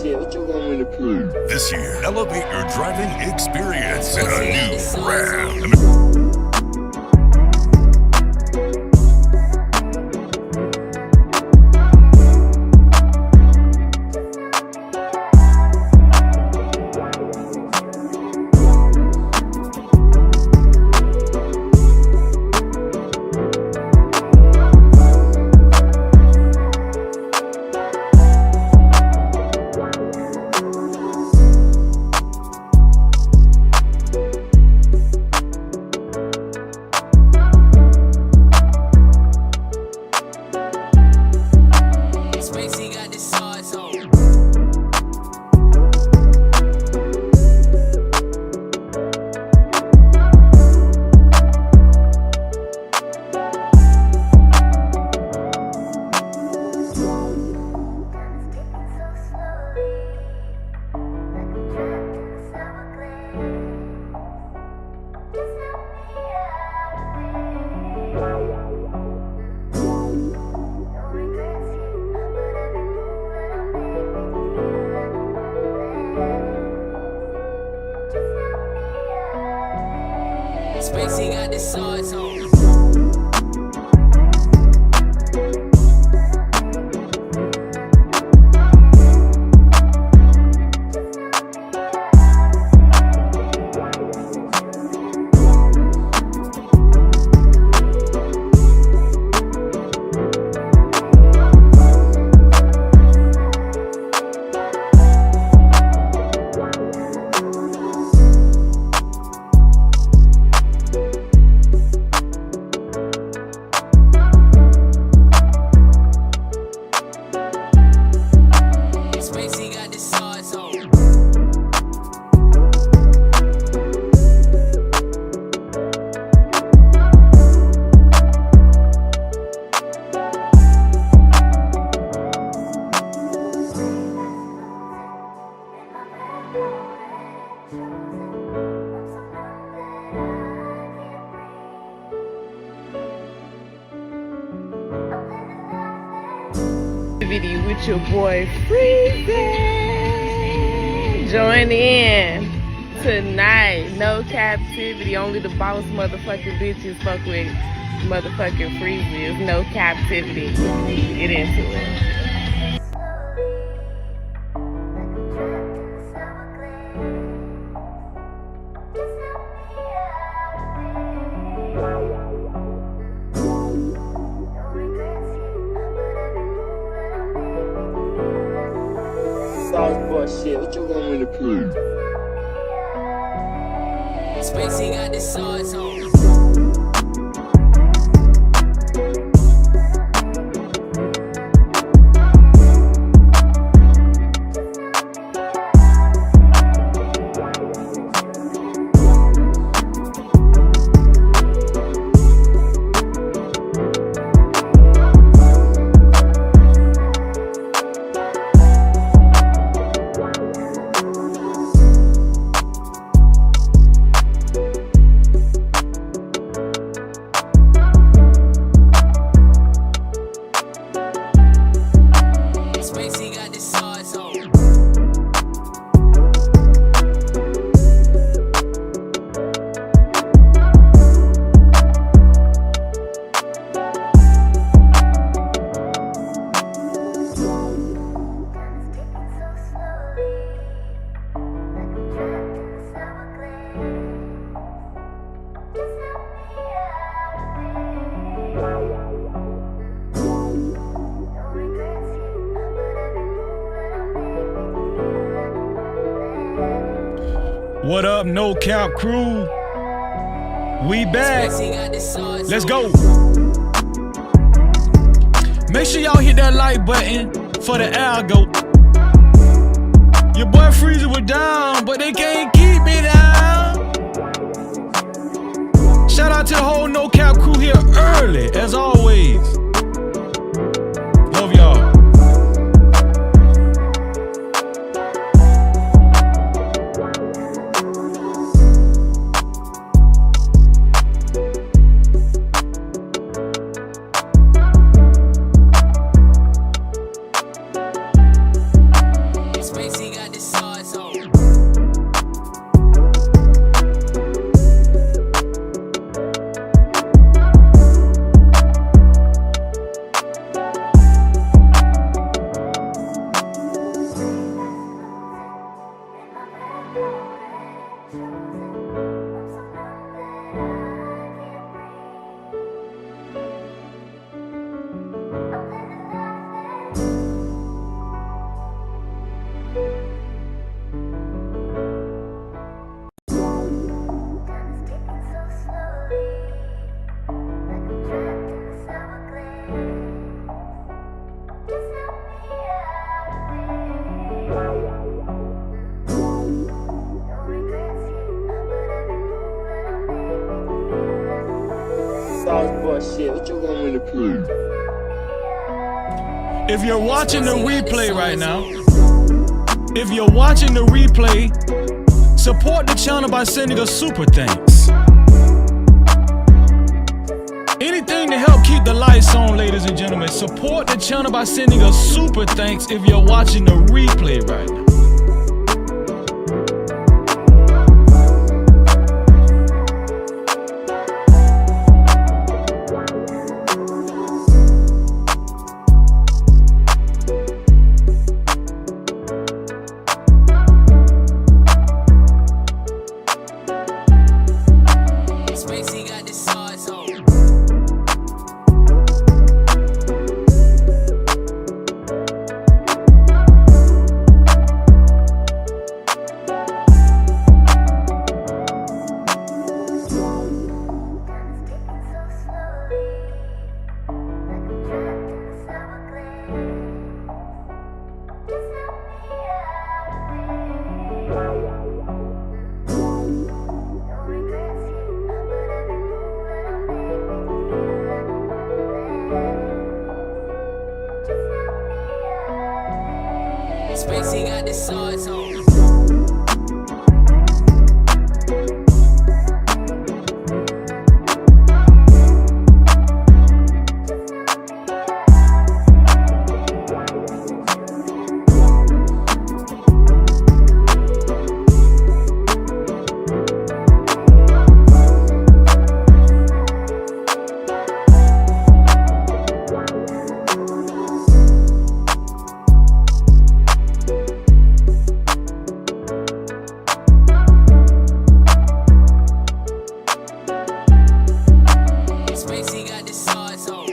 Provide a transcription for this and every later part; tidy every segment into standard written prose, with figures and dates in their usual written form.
Shit, what you want me to prove? This year, elevate your driving experience in a new brand. Spacey got the sauce on. Spacey got the sauce on. Video with your boy Freezing. Join in tonight. No captivity. Only the boss motherfucking bitches fuck with motherfucking Freezes. No captivity. Get into it. Shit, what you want me to prove? Spacey got the sauce on. Spacey got the sauce on. What up, No Cap crew? We back. Let's go. Make sure y'all hit that like button for the algo. Your boy Freezer was down, but they can't keep me down. Shout out to the whole No Cap crew here early, as always. Love y'all. to prove? If you're watching the replay right now, if you're watching the replay, support the channel by sending a super thanks. Anything to help keep the lights on, ladies and gentlemen. Support the channel by sending a super thanks if you're watching the replay right now. Spacey got the sauce on. Spacey got the sauce on. Spacey got the sauce on.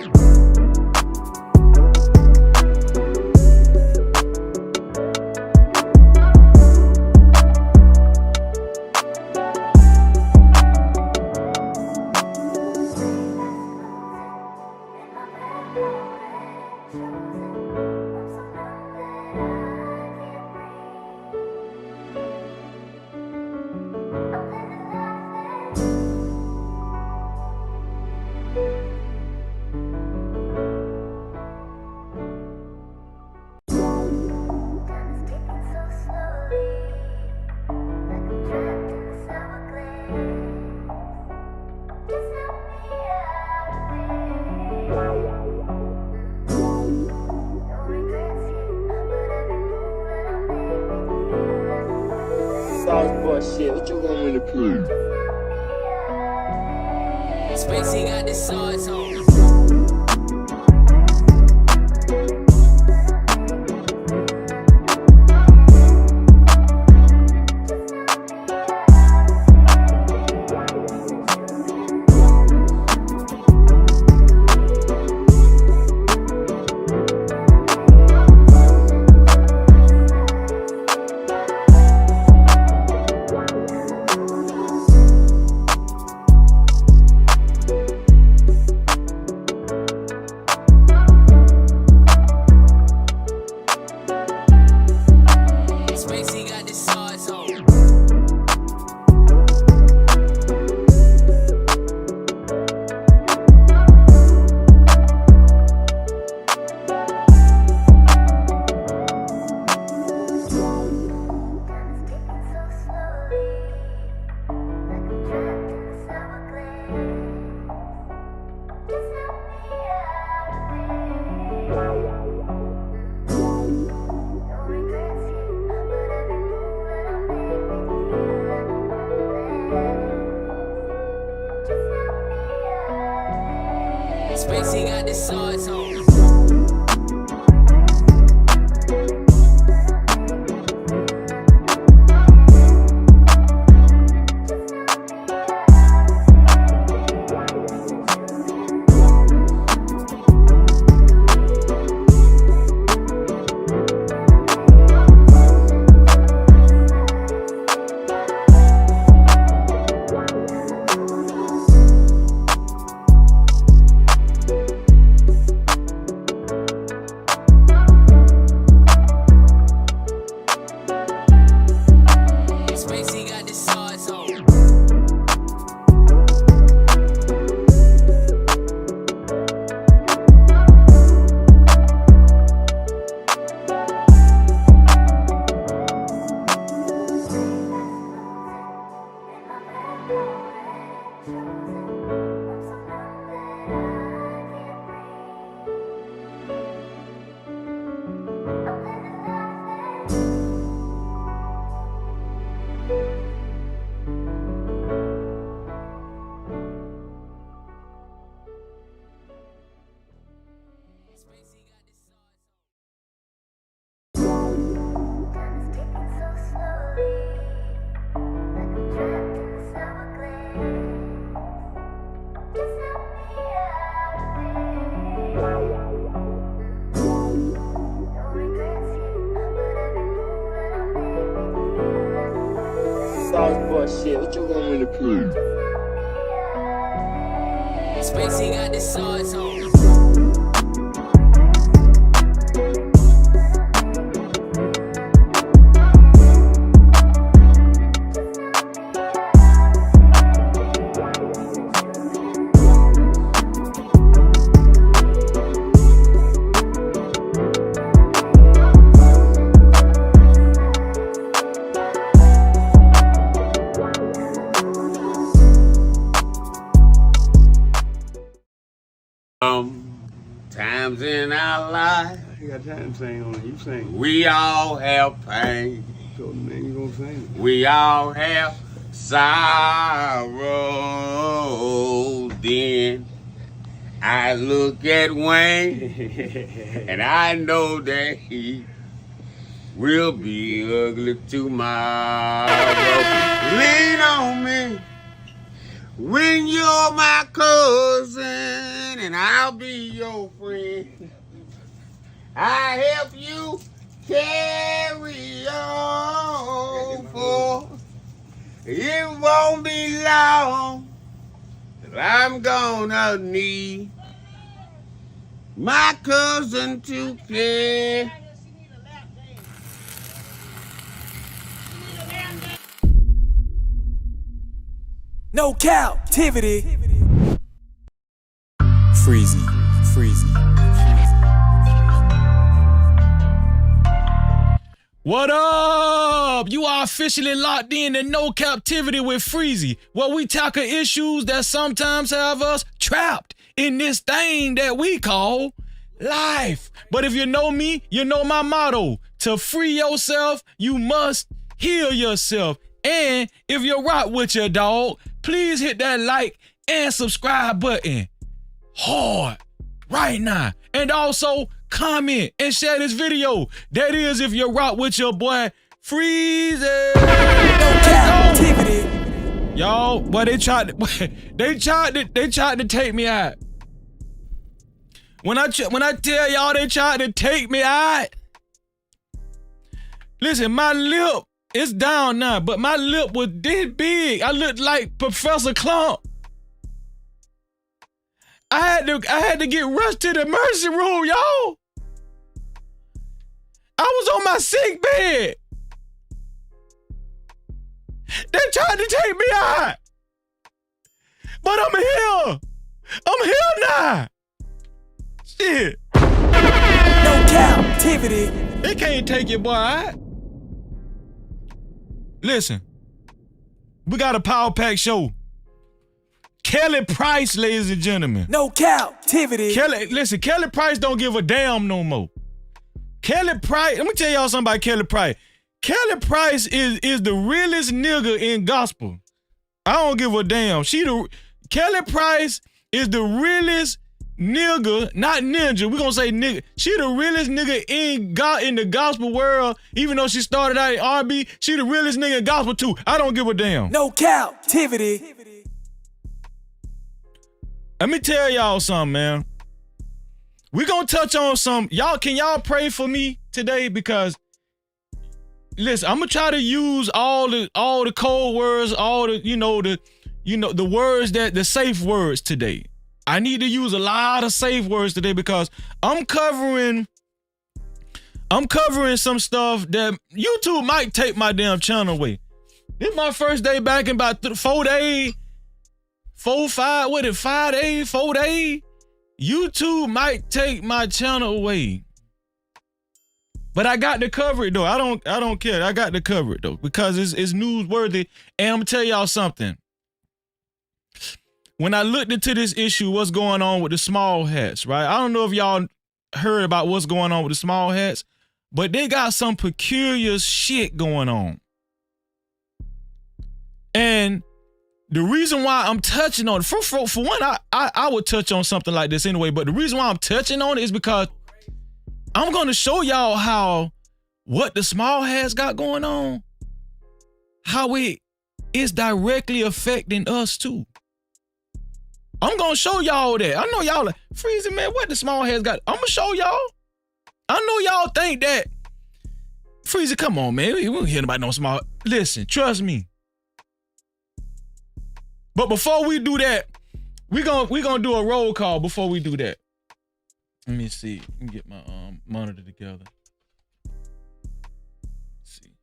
Sauce boy shit, what you want me to prove? Spacey got the sauce on. Spacey got the sauce on. Spacey got the sauce on. Sauce boy shit, what you want me to prove? Spacey got the sauce on. Times in our life, You got time to sing on it. You sing. we all have pain. So man, you gonna sing. We all have sorrow. Then I look at Wayne and I know that he will be ugly tomorrow. Lean on me when you're my cousin and I'll be your friend. I help you carry on, for it won't be long till I'm gonna need my cousin to care. No captivity. Freezy. What up? You are officially locked in to No Captivity with Freezy, where we tackle issues that sometimes have us trapped in this thing that we call life. But if you know me, you know my motto. To free yourself, you must heal yourself. And if you rock with your dog, please hit that like and subscribe button hard right now. And also comment and share this video. That is if you rock with your boy Freezy. No captivity. Y'all, boy, they tried to take me out. When I tell y'all they tried to take me out, listen, my lip is down now, but my lip was this big. I looked like Professor Clump. I had to get rushed to the emergency room, y'all. I was on my sick bed. They tried to take me out. But I'm here. I'm here now. Shit. No captivity. They can't take your boy out. Listen, we got a Power Pack show. Kelly Price, ladies and gentlemen. No captivity. Kelly Price don't give a damn no more. Kelly Price, let me tell y'all something about Kelly Price. Kelly Price is the realest nigga in gospel. I don't give a damn. Kelly Price is the realest nigga, not ninja. We gonna say nigga. She the realest nigga in the gospel world. Even though she started out in R&B, she the realest nigga in gospel too. I don't give a damn. No captivity. Let me tell y'all something, man. We gonna touch on some. Can y'all pray for me today? Because listen, I'm gonna try to use all the code words, all the the words the safe words today. I need to use a lot of safe words today because I'm covering some stuff that YouTube might take my damn channel away. This is my first day back in about 4 days. 5 days, 4 days. YouTube might take my channel away. But I got to cover it though. I don't care. I got to cover it though because it's newsworthy. And I'm gonna tell y'all something. When I looked into this issue, what's going on with the small hats, right? I don't know if y'all heard about what's going on with the small hats, but they got some peculiar shit going on. And the reason why I'm touching on it, for one, I would touch on something like this anyway, but the reason why I'm touching on it is because I'm gonna show y'all how what the small hats got going on, how it is directly affecting us too. I'm gonna show y'all that. I know y'all like, Freezy, man, what the small hats got? I'm gonna show y'all. I know y'all think that. Freezy, come on, man. We don't hear about no small. Listen, trust me. But before we do that, we gonna do a roll call before we do that. Let me see. Let me get my monitor together. Let's see.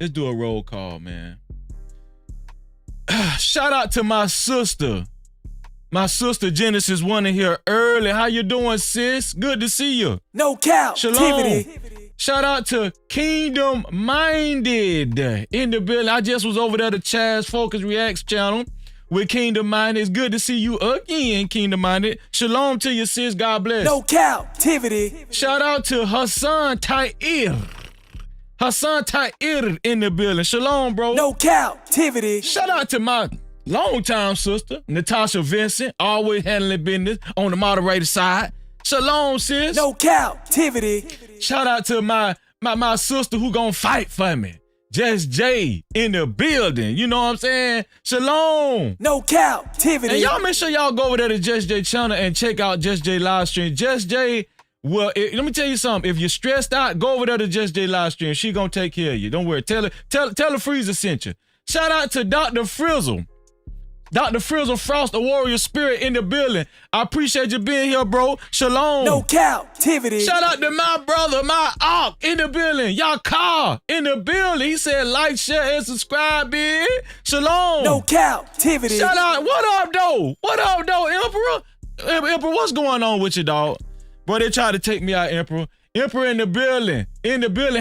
Let's do a roll call, man. Shout out to my sister. My sister Genesis 1 in here early. How you doing, sis? Good to see you. No cap. Shalom. Shout out to Kingdom Minded in the building. I just was over there to Chaz Focus Reacts channel with Kingdom Minded. It's good to see you again, Kingdom Minded. Shalom to you, sis. God bless. No captivity. Shout out to Hassan Tair. Hassan Tair in the building. Shalom, bro. No captivity. Shout out to my longtime sister, Natasha Vincent, always handling business on the moderator side. Shalom, sis. No captivity. Shout out to my sister who gonna fight for me. Just Jay in the building. You know what I'm saying? Shalom. No captivity. And y'all make sure y'all go over there to Just Jay channel and check out Just Jay live stream. Just Jay, well, let me tell you something. If you're stressed out, go over there to Just Jay live stream. She gonna take care of you. Don't worry. Tell her Freezer sent you. Shout out to Dr. Frizzle. Dr. Frizzle Frost, the warrior spirit in the building. I appreciate you being here, bro. Shalom. No captivity. Shout out to my brother, my Ark in the building. Y'all Car in the building. He said like, share, and subscribe, big. Shalom. No captivity. Shout out. What up, though? What up, though, Emperor? Emperor, what's going on with you, dog? Bro, they tried to take me out, Emperor. Emperor in the building,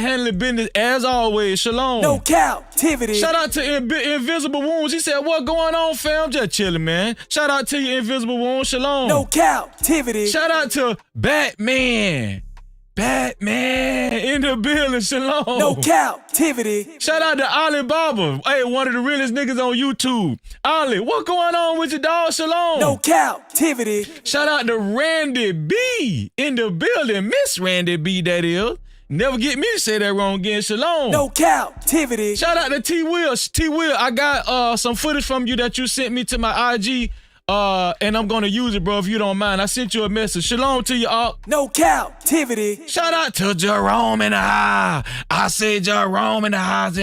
handling business as always. Shalom. No captivity. Shout out to Invisible Wounds. He said, what going on, fam? Just chilling, man. Shout out to you, Invisible Wounds. Shalom. No captivity. Shout out to Batman. Batman in the building. Shalom. No captivity. Shout out to Alibaba. Hey, one of the realest niggas on YouTube. Ali, what going on with your dog? Shalom. No captivity. Shout out to Randy B in the building. Miss Randy B, that is. Never get me to say that wrong again. Shalom. No captivity. Shout out to T Will. T Will, I got some footage from you that you sent me to my IG. And I'm gonna use it, bro, if you don't mind. I sent you a message. Shalom to you all. No captivity. Shout out to Jerome in the house. I say Jerome in the house.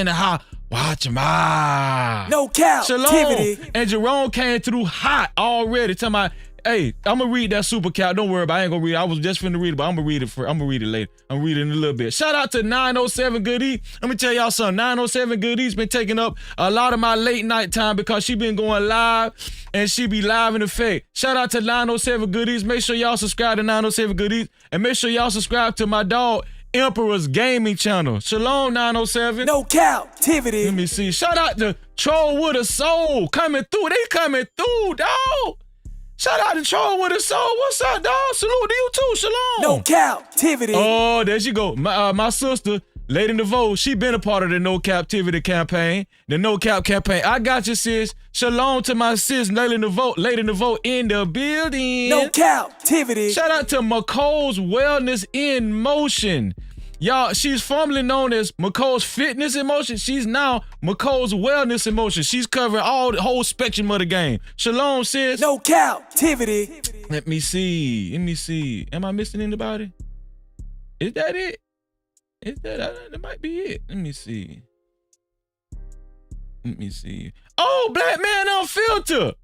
Watch him out. No captivity. Shalom. And Jerome came through hot already. Tell my, hey, I'm gonna read that super cap. Don't worry about it. I ain't gonna read it. I was just finna read it, but I'm gonna read it later. I'm reading it in a little bit. Shout out to 907 Good Eat. Let me tell y'all something. 907 Good Eat's been taking up a lot of my late night time because she been going live and she be live in effect. Shout out to 907 Good Eats. Make sure y'all subscribe to 907 Good Eats and make sure y'all subscribe to my dog Emperor's Gaming channel. Shalom, 907. No captivity. Let me see. Shout out to Troll with a Soul coming through. They coming through, dog. Shout out to Troll with a Soul. What's up, dog? Salute to you too. Shalom. No captivity. Oh, there she go. My sister, Lady Nevo, she been a part of the No Captivity campaign, the No Cap campaign. I got you, sis. Shalom to my sis, Lady Nevo in the building. No captivity. Shout out to McCole's Wellness in Motion. Y'all, she's formerly known as McCole's Fitness in Motion. She's now McCole's Wellness in Motion. She's covering the whole spectrum of the game. Shalom, sis. No captivity. Let me see. Am I missing anybody? Is that it? That might be it. Let me see. Oh, Black Man Unfiltered.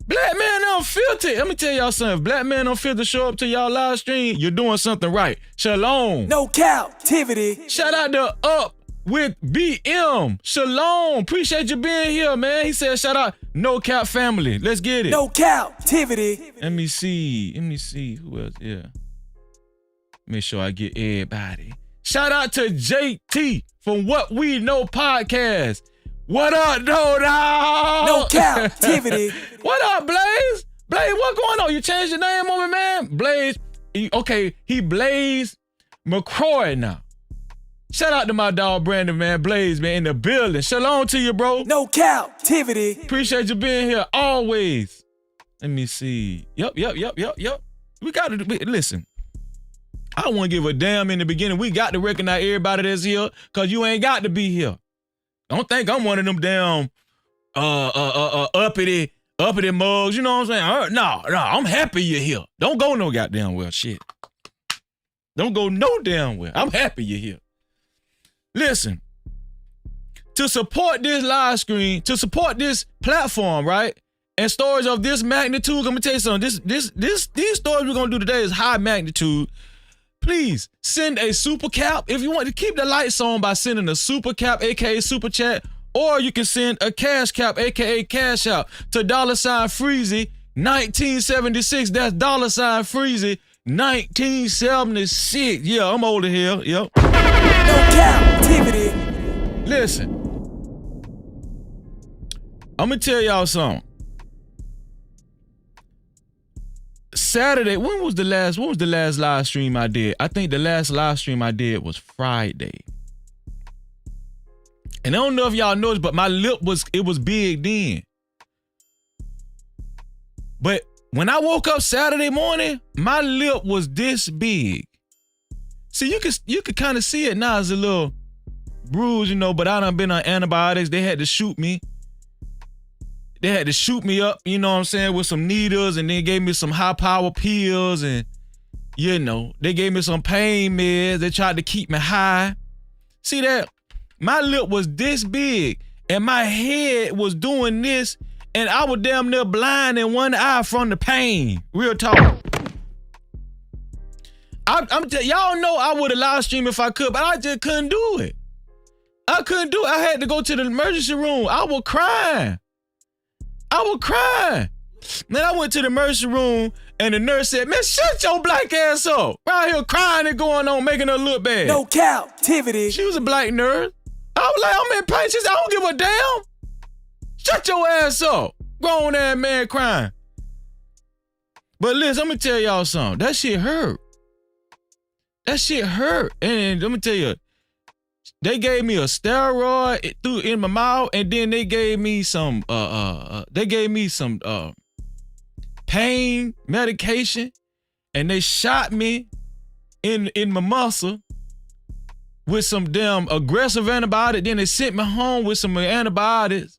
Black Man Unfiltered. Let me tell y'all something. If Black Man Unfiltered show up to y'all live stream, you're doing something right. Shalom. No captivity. Shout out to Up with BM. Shalom. Appreciate you being here, man. He said shout out No Cap family. Let's get it. No captivity. Let me see. Who else? Yeah. Make sure I get everybody. Shout out to JT from What We Know Podcast. What up, dog? No captivity. What up, Blaze? Blaze, what going on? You changed your name on me, man? Blaze, he Blaze McCroy now. Shout out to my dog Brandon, man. Blaze, man, in the building. Shalom to you, bro. No captivity. Appreciate you being here always. Let me see. Yup. We got to listen. I don't want to give a damn in the beginning. We got to recognize everybody that's here because you ain't got to be here. Don't think I'm one of them damn uppity mugs. You know what I'm saying? No, I'm happy you're here. Don't go no goddamn well, shit. Don't go no damn well. I'm happy you're here. Listen, to support this live stream, to support this platform, right? And stories of this magnitude, I'm gonna tell you something. These stories we're gonna do today is high magnitude. Please send a super cap. If you want to keep the lights on by sending a super cap, aka super chat, or you can send a cash cap, aka cash out, to $Freezy 1976. That's $Freezy 1976. Yeah, I'm older here. Yep. No captivity. Listen, I'm gonna tell y'all something. Saturday, when was the last live stream I did? I think the last live stream I did was Friday. And I don't know if y'all noticed, but my lip was big then. But when I woke up Saturday morning, my lip was this big. See, you could kind of see it now as a little bruise, you know, but I done been on antibiotics. They had to shoot me. They had to shoot me up, you know what I'm saying, with some needles, and then gave me some high-power pills, and, you know, they gave me some pain meds. They tried to keep me high. See that? My lip was this big, and my head was doing this, and I was damn near blind in one eye from the pain. Real talk. Y'all know I would have live streamed if I could, but I just couldn't do it. I couldn't do it. I had to go to the emergency room. I was crying. Then I went to the emergency room, and the nurse said, man, shut your black ass up. Right here crying and going on, making her look bad. No captivity. She was a black nurse. I was like, I'm in pain. She said, I don't give a damn. Shut your ass up. Grown ass man crying. But listen, I'm going to tell y'all something. That shit hurt. And let me tell you, they gave me a steroid in my mouth, and then they gave me some pain medication, and they shot me in my muscle with some damn aggressive antibiotic. Then they sent me home with some antibiotics.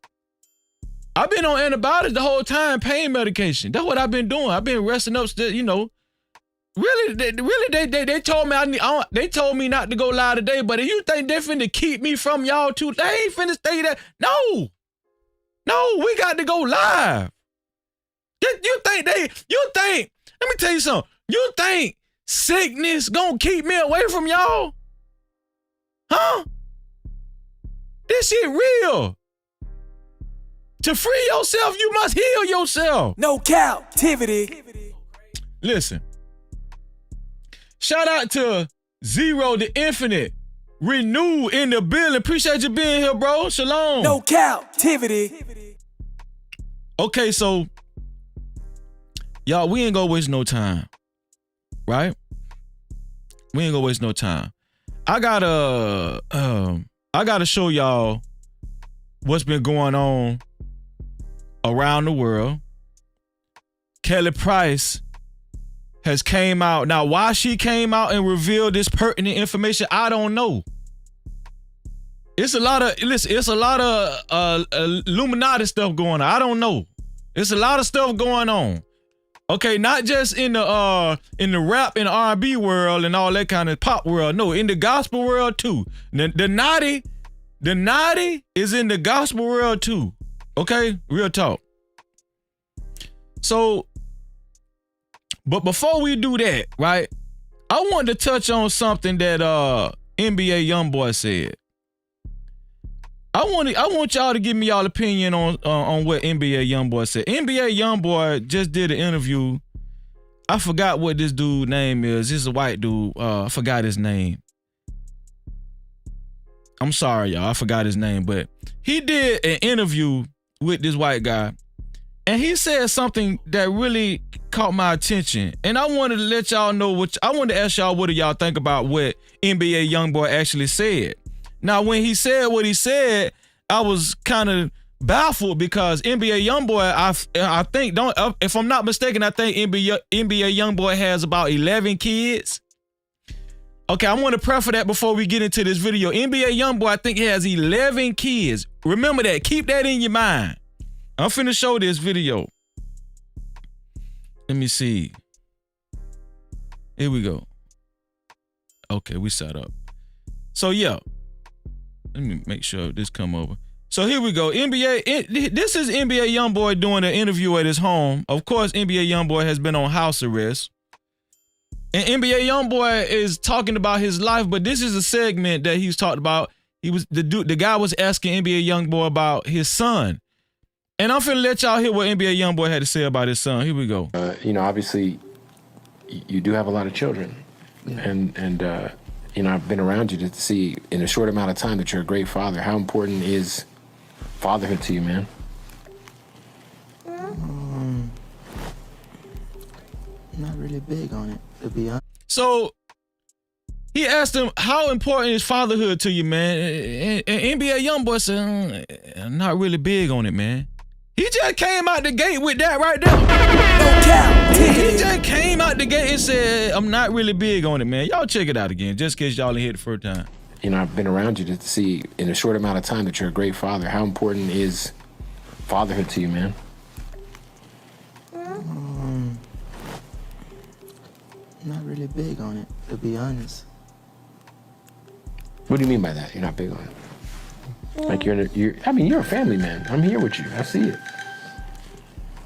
I've been on antibiotics the whole time, pain medication. That's what I've been doing. I've been resting up, you know. Really, they told me they told me not to go live today, but if you think they finna keep me from y'all too, they ain't finna stay there. No, we got to go live. You think, let me tell you something. You think sickness gonna keep me away from y'all? Huh? This shit real. To free yourself, you must heal yourself. No captivity. Listen. Shout out to Zero the Infinite. Renew in the building. Appreciate you being here, bro. Shalom. No captivity. Okay, so y'all, we ain't gonna waste no time. Right? We ain't gonna waste no time. I gotta show y'all what's been going on around the world. Kelly Price has came out. Now, why she came out and revealed this pertinent information, I don't know. It's a lot of Illuminati stuff going on. I don't know. It's a lot of stuff going on. Okay, not just in the rap and R&B world and all that kind of pop world. No, in the gospel world too. The naughty is in the gospel world too. Okay, real talk. So, but before we do that, right, I wanted to touch on something that NBA YoungBoy said. I want y'all to give me y'all opinion on what NBA YoungBoy said. NBA YoungBoy just did an interview. I forgot what this dude's name is. This is a white dude. I forgot his name. I'm sorry, y'all. I forgot his name, but he did an interview with this white guy. And he said something that really caught my attention. And I wanted to let y'all know I wanted to ask y'all what do y'all think about what NBA YoungBoy actually said. Now, when he said what he said, I was kind of baffled because NBA YoungBoy, I think, if I'm not mistaken, I think NBA YoungBoy has about 11 kids. Okay, I want to preface that before we get into this video. NBA YoungBoy, I think he has 11 kids. Remember that. Keep that in your mind. I'm finna show this video. Let me see. Here we go. Okay, we set up. So yeah, let me make sure this come over. So here we go. This is NBA YoungBoy doing an interview at his home. Of course, NBA YoungBoy has been on house arrest. And NBA YoungBoy is talking about his life, but this is a segment that he's talked about. The guy was asking NBA YoungBoy about his son. And I'm finna let y'all hear what NBA YoungBoy had to say about his son. Here we go. Obviously, you do have a lot of children. Yeah. And I've been around you to see in a short amount of time that you're a great father. How important is fatherhood to you, man? Not really big on it, to be honest. So he asked him, how important is fatherhood to you, man? And NBA YoungBoy said, I'm not really big on it, man. He just came out the gate with that right there. No cap. He just came out the gate and said, I'm not really big on it, man. Y'all check it out again, just in case y'all ain't hit the first time. I've been around you to see in a short amount of time that you're a great father. How important is fatherhood to you, man? Not really big on it, to be honest. What do you mean by that? You're not big on it? Like you're a family man. I'm here with you. I see it.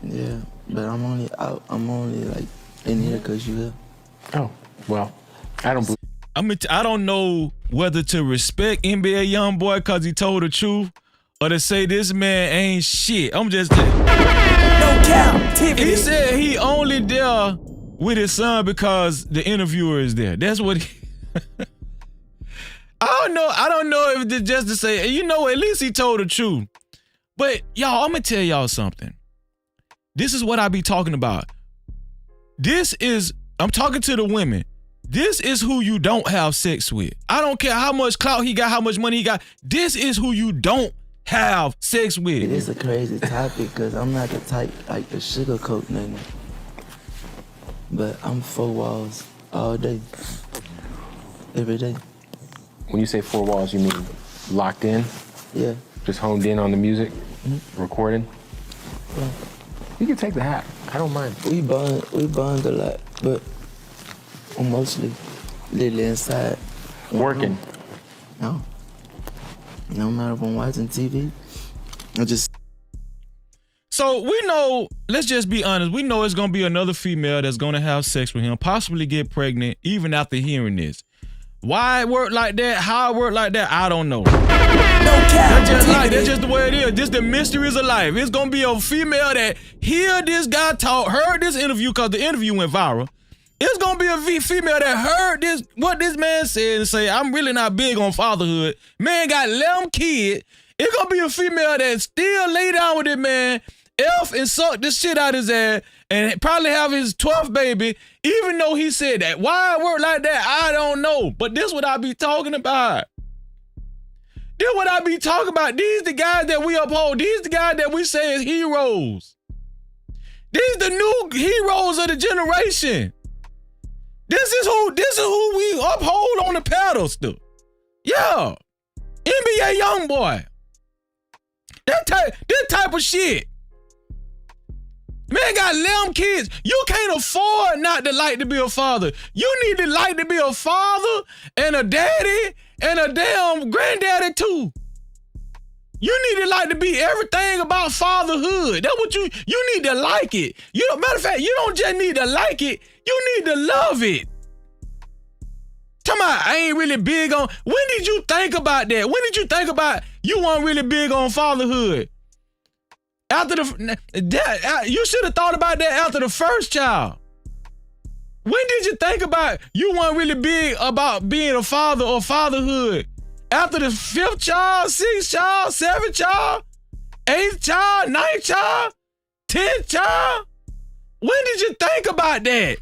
Yeah, but I'm only out. I'm only like in here because you here. Oh, well, I don't believe. I don't know whether to respect NBA YoungBoy because he told the truth or to say this man ain't shit. I'm just. No Cap-tivity. He said he only there with his son because the interviewer is there. That's what he. I don't know if it's just to say, at least he told the truth. But y'all, I'm gonna tell y'all something. This is what I be talking about. I'm talking to the women. This is who you don't have sex with. I don't care how much clout he got, how much money he got. This is who you don't have sex with. It is a crazy topic because I'm not the type like the sugarcoat nigga. But I'm 4 walls all day, every day. When you say 4 walls, you mean locked in? Yeah. Just honed in on the music, recording? Yeah. You can take the hat. I don't mind. We bond a lot, but I'm mostly literally inside. Working? No. No matter if I'm watching TV, I just... So we know, let's just be honest, we know it's going to be another female that's going to have sex with him, possibly get pregnant, even after hearing this. Why it work like that, how it work like that, I don't know. That's just the way it is. This the mysteries of life. It's going to be a female that heard this guy talk, heard this interview because the interview went viral. It's going to be a female that heard what this man said and say, I'm really not big on fatherhood. Man got 11 kids. It's going to be a female that still lay down with this man, and suck this shit out his ass, and probably have his 12th baby, even though he said that. Why it work like that, I don't know. But this what I be talking about. This what I be talking about. These the guys that we uphold. These the guys that we say is heroes. These the new heroes of the generation. This is who we uphold on the pedestal. Yeah. NBA YoungBoy. This type of shit. Man got 11 kids. You can't afford not to like to be a father. You need to like to be a father and a daddy and a damn granddaddy too. You need to like to be everything about fatherhood. That's what you need to like it. Matter of fact, you don't just need to like it, you need to love it. Talking about I ain't really big on. When did you think about that? When did you think about you weren't really big on fatherhood? After you should have thought about that after the first child. When did you think about you weren't really big about being a father or fatherhood? After the 5th child, 6th child, 7th child, 8th child, 9th child, 10th child? When did you think about that?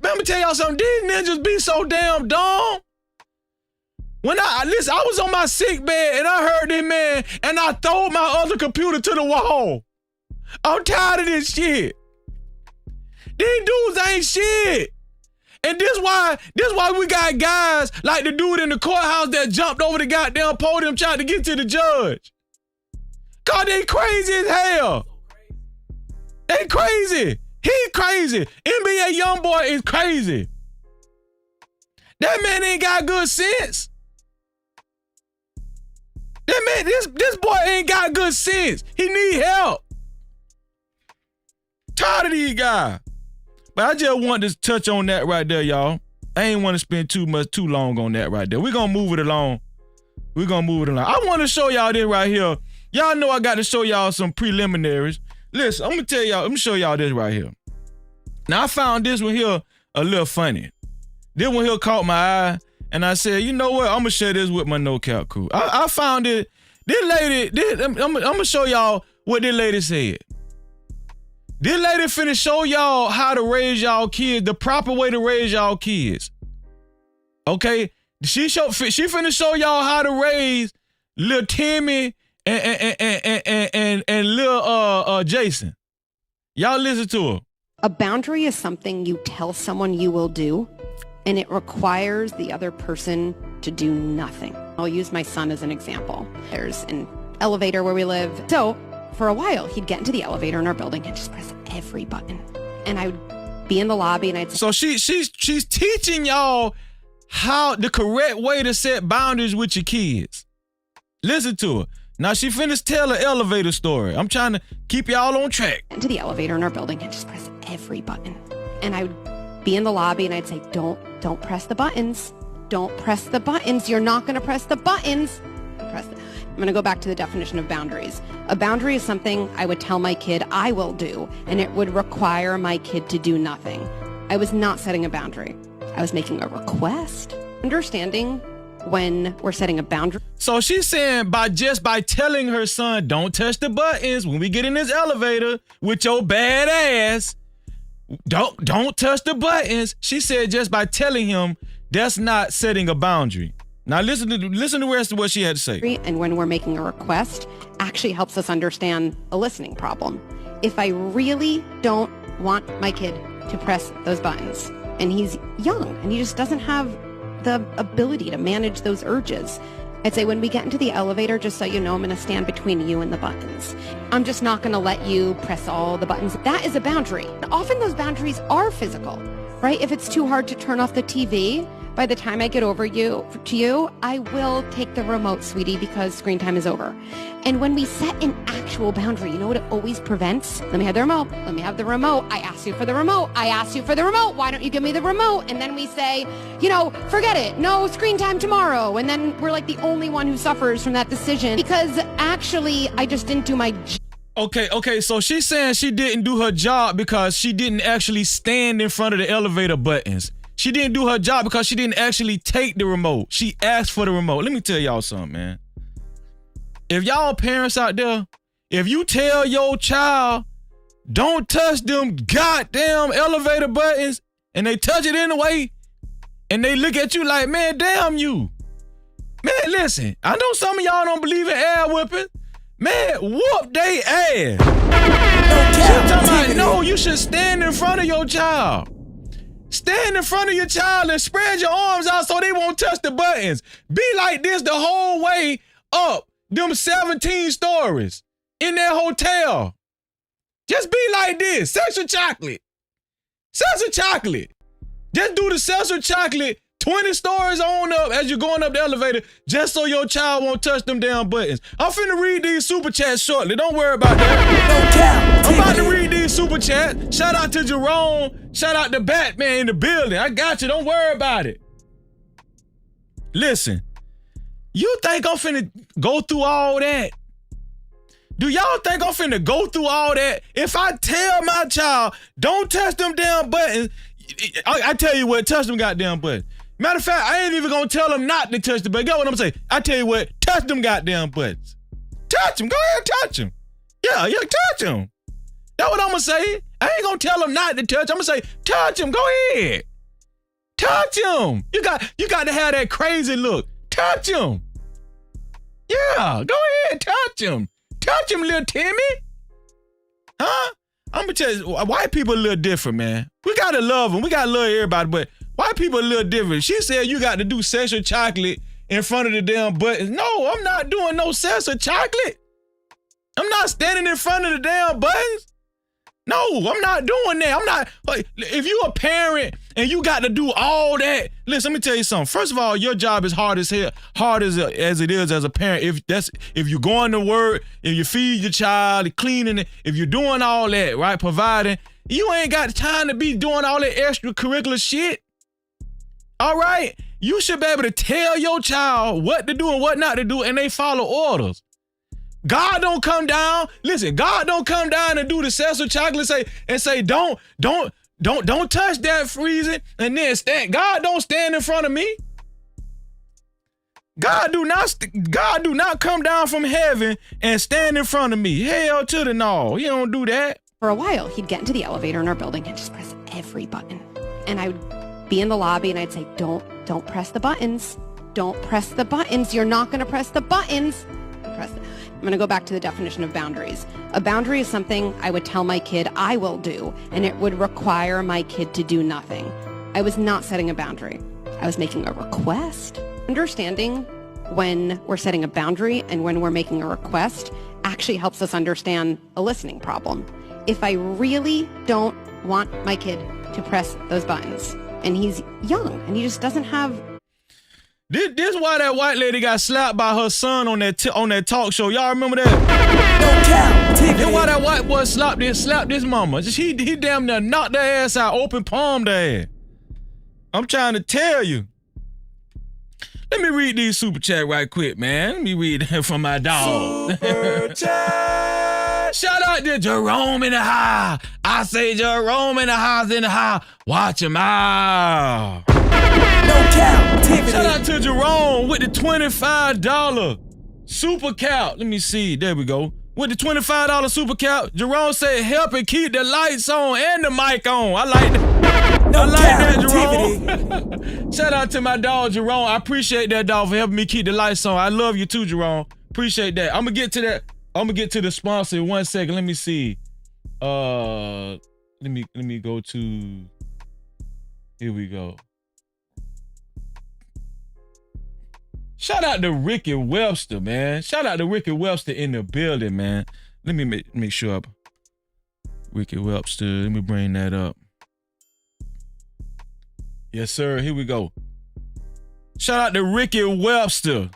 Let me tell y'all something. These ninjas be so damn dumb. When I was on my sick bed and I heard this man and I threw my other computer to the wall. I'm tired of this shit. These dudes ain't shit. And this why we got guys like the dude in the courthouse that jumped over the goddamn podium trying to get to the judge. Cause they crazy as hell. They crazy. He crazy. NBA YoungBoy is crazy. That man ain't got good sense. That man, this boy ain't got good sense. He need help. Tired of these guys. But I just want to touch on that right there, y'all. I ain't want to spend too long on that right there. We're going to move it along. I want to show y'all this right here. Y'all know I got to show y'all some preliminaries. Listen, I'm going to tell y'all, I'm going to show y'all this right here. Now, I found this one here a little funny. This one here caught my eye, and I said, you know what? I'm going to share this with my No Cap crew. I found it. This lady, I'm going to show y'all what this lady said. This lady finna show y'all how to raise y'all kids, the proper way to raise y'all kids. Okay? She finna show y'all how to raise little Timmy and little Jason. Y'all listen to her. A boundary is something you tell someone you will do, and it requires the other person to do nothing. I'll use my son as an example. There's an elevator where we live. So for a while, he'd get into the elevator in our building and just press every button. And I would be in the lobby and I'd say... So she's teaching y'all how the correct way to set boundaries with your kids. Listen to her. Now she finished tell an elevator story. I'm trying to keep y'all on track. Into the elevator in our building and just press every button. And I would be in the lobby and I'd say, don't press the buttons. Don't press the buttons. You're not going to press the buttons. I'm going to go back to the definition of boundaries. A boundary is something I would tell my kid I will do, and it would require my kid to do nothing. I was not setting a boundary. I was making a request. Understanding when we're setting a boundary. So she's saying by telling her son, don't touch the buttons when we get in this elevator with your bad ass. Don't touch the buttons. She said just by telling him, that's not setting a boundary. Now listen to the rest of what she had to say. And when we're making a request, actually helps us understand a listening problem. If I really don't want my kid to press those buttons, and he's young, and he just doesn't have the ability to manage those urges, I'd say when we get into the elevator, just so you know, I'm going to stand between you and the buttons. I'm just not going to let you press all the buttons. That is a boundary. Often those boundaries are physical, right? If it's too hard to turn off the TV, by the time I get over to you, I will take the remote, sweetie, because screen time is over. And when we set an actual boundary, you know what it always prevents? Let me have the remote. Let me have the remote. I asked you for the remote. I asked you for the remote. Why don't you give me the remote? And then we say, forget it. No screen time tomorrow. And then we're like the only one who suffers from that decision because actually I just didn't do my job. Okay, so she's saying she didn't do her job because she didn't actually stand in front of the elevator buttons. She didn't do her job because she didn't actually take the remote. She asked for the remote. Let me tell y'all something, man. If y'all parents out there, if you tell your child, don't touch them goddamn elevator buttons, and they touch it anyway, and they look at you like, man, damn you. Man, listen, I know some of y'all don't believe in air whipping. Man, whoop they ass. She's talking about, no, you should stand in front of your child. Stand in front of your child and spread your arms out so they won't touch the buttons. Be like this the whole way up them 17 stories in that hotel. Just be like this. Sexual chocolate. Sexual chocolate. Just do the sexual chocolate 20 stories on up as you're going up the elevator just so your child won't touch them damn buttons. I'm finna read these super chats shortly. Don't worry about that. I'm about to read these super chats. Shout out to Jerome. Shout out to Batman in the building. I got you. Don't worry about it. Listen, you think I'm finna go through all that? Do y'all think I'm finna go through all that? If I tell my child, don't touch them damn buttons, I tell you what, touch them goddamn buttons. Matter of fact, I ain't even gonna tell them not to touch the button. Get what I'm saying? I tell you what, touch them goddamn buttons. Touch them. Go ahead, touch them. Yeah, touch them. That's what I'm gonna say. I ain't gonna tell them not to touch. I'm gonna say, touch them. Go ahead. Touch them. You got to have that crazy look. Touch him. Yeah, go ahead, touch him. Touch him, little Timmy. Huh? I'm gonna tell you, white people a little different, man. We gotta love them. We gotta love everybody, but white people a little different. She said you got to do sexual chocolate in front of the damn buttons. No, I'm not doing no sexual chocolate. I'm not standing in front of the damn buttons. No, I'm not doing that. I'm not, like, if you a parent and you got to do all that, listen, let me tell you something. First of all, your job is hard as hell, hard as it is as a parent. If you're going to work, if you feed your child, cleaning it, if you're doing all that, right, providing, you ain't got time to be doing all that extracurricular shit. All right? You should be able to tell your child what to do and what not to do, and they follow orders. God don't come down. Listen, God don't come down and do the sexual chocolate and say, don't touch that freezing, and then stand. God don't stand in front of me. God do not come down from heaven and stand in front of me. Hell to the no. He don't do that. For a while, he'd get into the elevator in our building and just press every button. And I would be in the lobby and I'd say, don't press the buttons. Don't press the buttons. You're not going to press the buttons. I'm going to go back to the definition of boundaries. A boundary is something I would tell my kid I will do, and it would require my kid to do nothing. I was not setting a boundary. I was making a request. Understanding when we're setting a boundary and when we're making a request actually helps us understand a listening problem. If I really don't want my kid to press those buttons, and he's young, and he just doesn't have... This why that white lady got slapped by her son on that talk show. Y'all remember that? This why that white boy slapped this mama. He damn near knocked their ass out, open palmed their ass. I'm trying to tell you. Let me read these super chat right quick, man. Let me read them from my dog. Super chat. Shout out to Jerome in the house. I say Jerome in the house. Watch him out. No Cap-tivity. Shout out to Jerome with the $25 super cap. Let me see. There we go. With the $25 super cap, Jerome said, help and keep the lights on and the mic on. I like that. No I like that, Jerome. Shout out to my dog, Jerome. I appreciate that, dog, for helping me keep the lights on. I love you too, Jerome. Appreciate that. I'm gonna get to that. I'm gonna get to the sponsor in 1 second. Let me see. Let me go to. Here we go. Shout out to Ricky Webster, man. Shout out to Ricky Webster in the building, man. Let me make sure. Ricky Webster, let me bring that up. Yes, sir. Here we go. Shout out to Ricky Webster.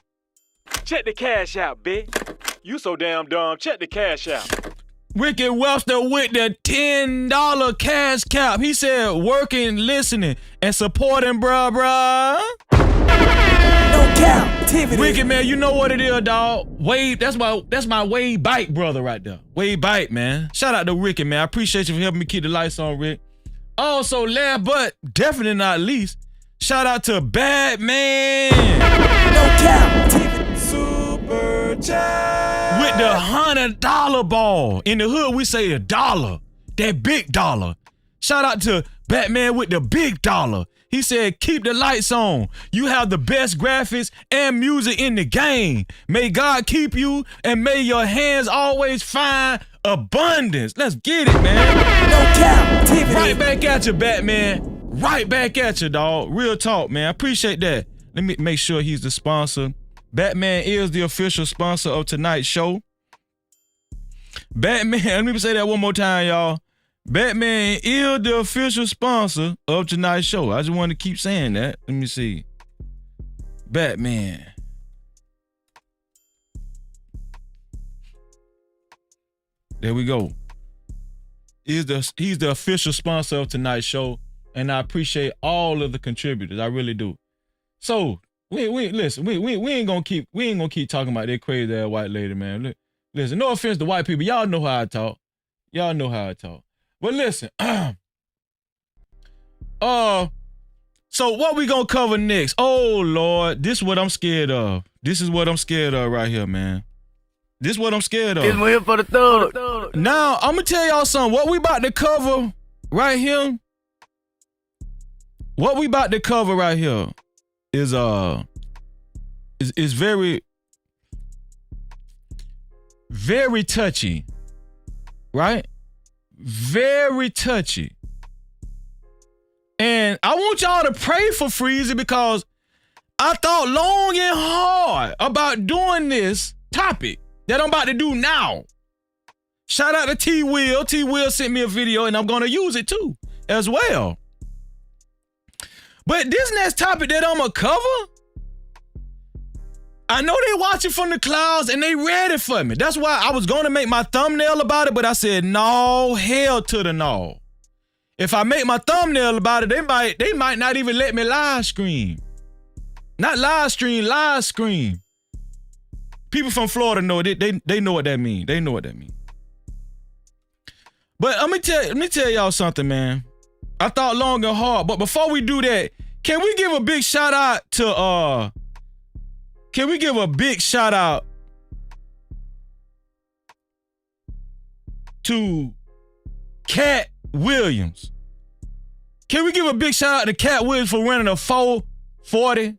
Check the cash out, bitch. You so damn dumb. Check the cash out. Ricky Webster with the $10 cash cap. He said working, listening, and supporting, bruh. No Cap-tivity. Ricky, man, you know what it is, dog. Wade, that's my Wade Bike brother right there. Wade Bike, man. Shout out to Ricky, man. I appreciate you for helping me keep the lights on, Rick. Also, last but definitely not least, shout out to Batman. No Cap-tivity. Super chat. With the $100 ball. In the hood, we say a dollar. That big dollar. Shout out to Batman with the big dollar. He said, keep the lights on. You have the best graphics and music in the game. May God keep you and may your hands always find abundance. Let's get it, man. No Cap-tivity. Right back at you, Batman. Right back at you, dog. Real talk, man. I appreciate that. Let me make sure he's the sponsor. Batman is the official sponsor of tonight's show. Batman, let me say that one more time, y'all. Batman is the official sponsor of tonight's show. I just want to keep saying that. Let me see. Batman. There we go. He's the official sponsor of tonight's show, and I appreciate all of the contributors. I really do. So we ain't gonna keep talking about that crazy ass white lady, man. Listen, no offense to white people, y'all know how I talk. But listen, so what we gonna cover next? Oh Lord, this is what I'm scared of. This is what I'm scared of right here, man. This is what I'm scared of. It's here for the thug. Now, I'm gonna tell y'all something. What we about to cover right here is is very, very touchy, right? Very touchy. And I want y'all to pray for Freezy because I thought long and hard about doing this topic that I'm about to do now. Shout out to T Will. T Will sent me a video and I'm going to use it too as well. But this next topic that I'm going to cover, I know they watching from the clouds and they ready for me. That's why I was going to make my thumbnail about it, but I said, no, hell to the no. If I make my thumbnail about it, they might not even let me live stream. Not live stream, live scream. People from Florida know it. They know what that means. They know what that means. But let me tell y'all something, man. I thought long and hard, but before we do that, can we give a big shout out to Cat Williams? Can we give a big shout out to Cat Williams for running a 440?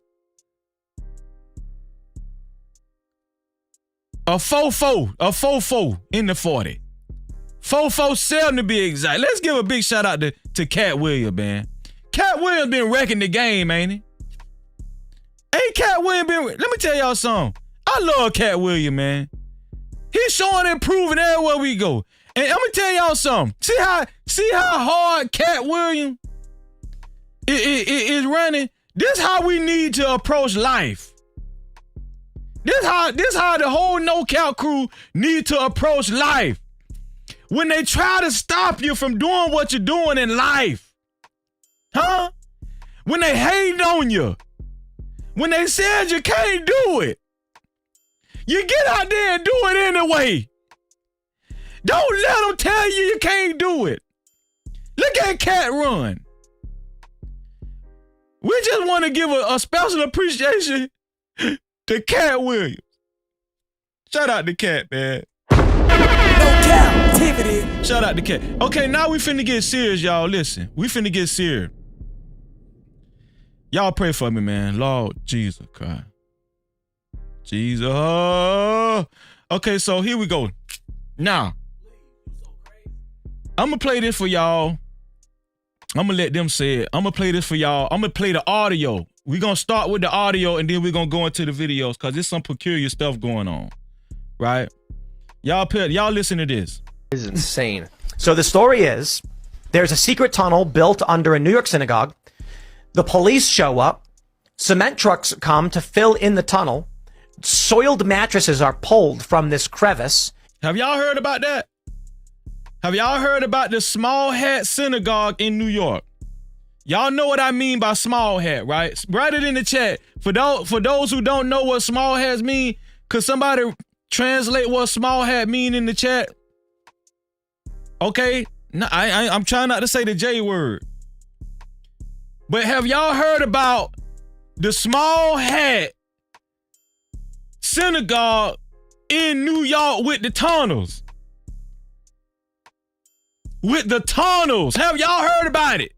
A 4-4 in the 40. 4-4-7 to be exact. Let's give a big shout out to Cat Williams, man. Cat Williams been wrecking the game, ain't he? Ain't Cat Williams been... Let me tell y'all something. I love Cat Williams, man. He's showing improving everywhere we go. And I'm gonna tell y'all something. See how hard Cat Williams is running? This how we need to approach life. This how the whole No Cap crew need to approach life. When they try to stop you from doing what you're doing in life. Huh? When they hate on you. When they said you can't do it. You get out there and do it anyway. Don't let them tell you can't do it. Look at Cat run. We just want to give a special appreciation to Cat Williams. Shout out to Cat, man. No Cap-tivity. Shout out to Cat. Okay, now we finna get serious, y'all. Listen, we finna get serious. Y'all pray for me, man. Lord Jesus Christ. Jesus. Okay, so here we go. Now, I'm gonna play this for y'all. I'm gonna let them say it. I'm gonna play this for y'all. I'm gonna play the audio. We're gonna start with the audio and then we're gonna go into the videos because there's some peculiar stuff going on. Right? Y'all listen to this. This is insane. So the story is, there's a secret tunnel built under a New York synagogue. The police show up. Cement trucks come to fill in the tunnel. Soiled mattresses are pulled from this crevice. Have y'all heard about that? Have y'all heard about the Small Hat Synagogue in New York? Y'all know what I mean by small hat, right? Write it in the chat. For those who don't know what small hats mean, could somebody translate what small hat mean in the chat? Okay, no, I'm trying not to say the J word. But have y'all heard about the Small Hat Synagogue in New York with the tunnels? With the tunnels. Have y'all heard about it?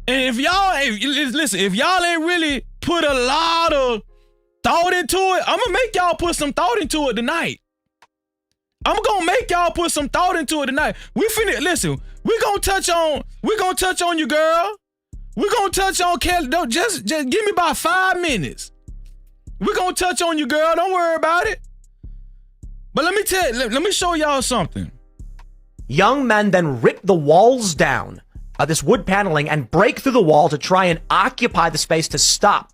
And if y'all ain't really put a lot of thought into it, I'm gonna make y'all put some thought into it tonight. I'm gonna make y'all put some thought into it tonight. We're gonna touch on you, girl. We're gonna touch on Kelly. Don't just give me about 5 minutes. We're gonna touch on you, girl. Don't worry about it. But let me show y'all something. Young men then rip the walls down, this wood paneling, and break through the wall to try and occupy the space to stop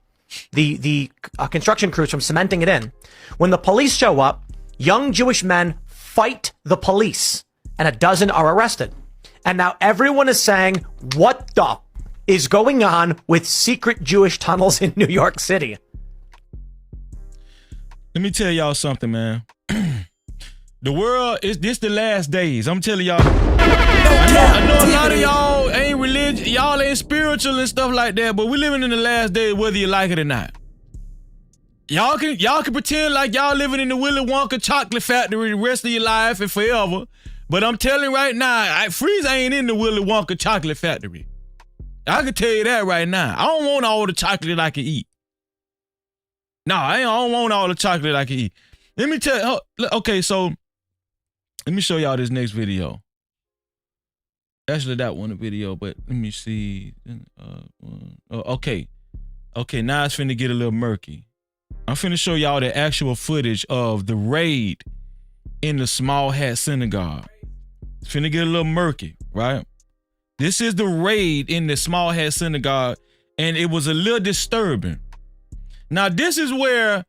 the construction crews from cementing it in. When the police show up, young Jewish men fight the police, and a dozen are arrested. And now everyone is saying, what the is going on with secret Jewish tunnels in New York City? Let me tell y'all something, man. The world is this the last days. I'm telling y'all. I know a lot of y'all ain't religious, y'all ain't spiritual and stuff like that, but we're living in the last days whether you like it or not. Y'all can pretend like y'all living in the Willy Wonka chocolate factory the rest of your life and forever. But I'm telling you right now, Freeze ain't in the Willy Wonka chocolate factory. I can tell you that right now. I don't want all the chocolate I can eat. Nah, I don't want all the chocolate I can eat. Let me tell you. Okay, so let me show y'all this next video. Actually, that one a video, but let me see. Okay, now it's finna get a little murky. I'm finna show y'all the actual footage of the raid in the Small Hat Synagogue. It's finna get a little murky, right? This is the raid in the Small Hat Synagogue, and it was a little disturbing. Now, this is where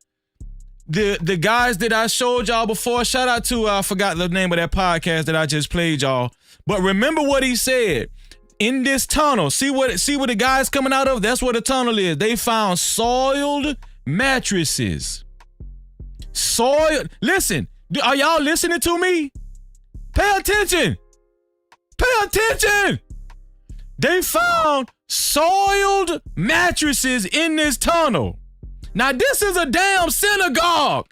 the guys that I showed y'all before, shout out to, I forgot the name of that podcast that I just played y'all, but remember what he said. In this tunnel, see what the guys coming out of? That's what the tunnel is. They found soiled mattresses. Listen, are y'all listening to me? Pay attention. They found soiled mattresses in this tunnel. Now, this is a damn synagogue.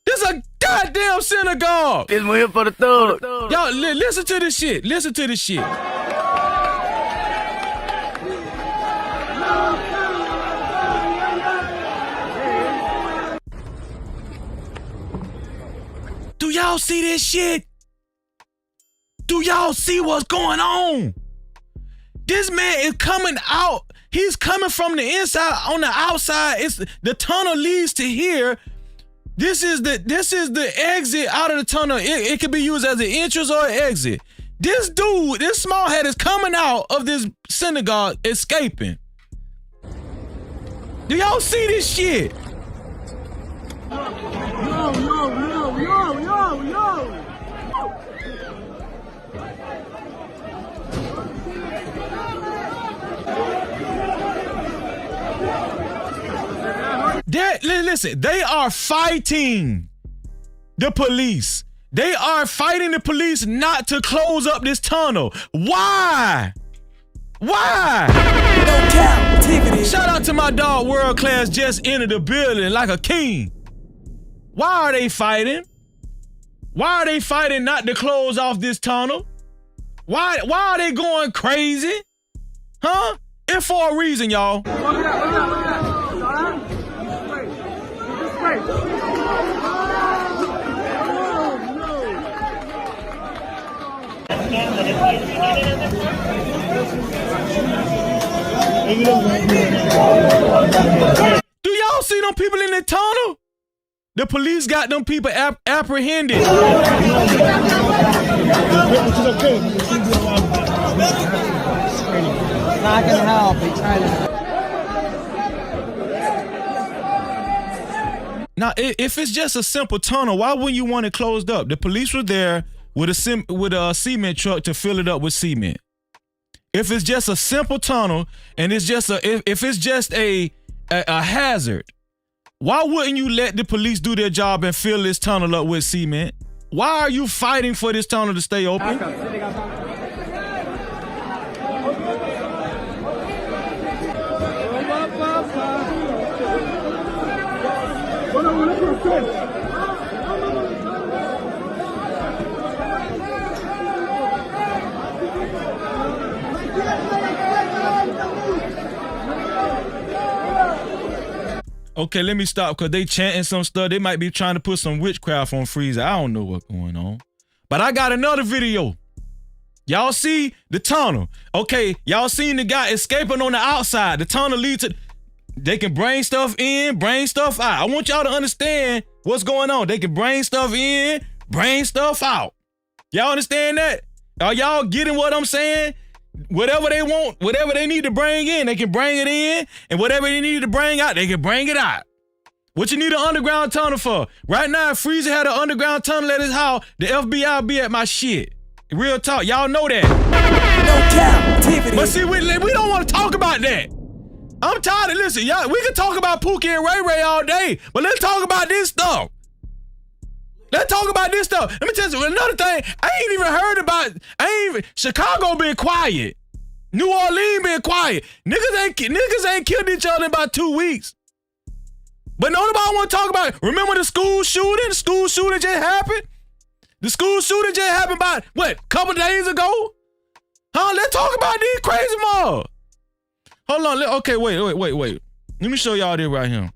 This is a goddamn synagogue. This one here for the thug. Y'all, listen to this shit. Listen to this shit. Do y'all see this shit? Do y'all see what's going on? This man is coming out. He's coming from the inside. On the outside, the tunnel leads to here. This is the exit out of the tunnel. It could be used as an entrance or an exit. This dude, this small hat is coming out of this synagogue, escaping. Do y'all see this shit? Yo. Listen, they are fighting the police. They are fighting the police not to close up this tunnel. Why? No Cap-tivity. Shout out to my dog World Class, just entered the building like a king. Why are they fighting? Why are they fighting not to close off this tunnel? Why are they going crazy? Huh? It's for a reason, y'all. Do y'all see them people in the tunnel? The police got them people apprehended. Not gonna help. They try to. Now, if it's just a simple tunnel, why wouldn't you want it closed up? The police were there with a cement truck to fill it up with cement. If it's just a simple tunnel and it's just if it's just a hazard, why wouldn't you let the police do their job and fill this tunnel up with cement? Why are you fighting for this tunnel to stay open? Okay, let me stop because they chanting some stuff. They might be trying to put some witchcraft on Freezer. I don't know what's going on. But I got another video. Y'all see the tunnel. Okay, y'all seen the guy escaping on the outside. The tunnel leads to... They can bring stuff in, bring stuff out. I want y'all to understand what's going on. They can bring stuff in, bring stuff out. Y'all understand that? Are y'all getting what I'm saying? Whatever they want, whatever they need to bring in, they can bring it in. And whatever they need to bring out, they can bring it out. What you need an underground tunnel for? Right now, if Freezer had an underground tunnel at his house, the FBI be at my shit. Real talk, y'all know that. No Cap-tivity. But see, we don't want to talk about that. I'm tired of listen, y'all. We can talk about Pookie and Ray Ray all day, but let's talk about this stuff. Let's talk about this stuff. Let me tell you another thing. I ain't even heard about. Chicago been quiet. New Orleans been quiet. Niggas ain't killed each other in about 2 weeks. But nobody want to talk about it. Remember the school shooting? The school shooting just happened. The school shooting just happened about what? Couple days ago? Huh? Let's talk about these crazy mobs. Hold on. Okay, wait. Let me show y'all this right here.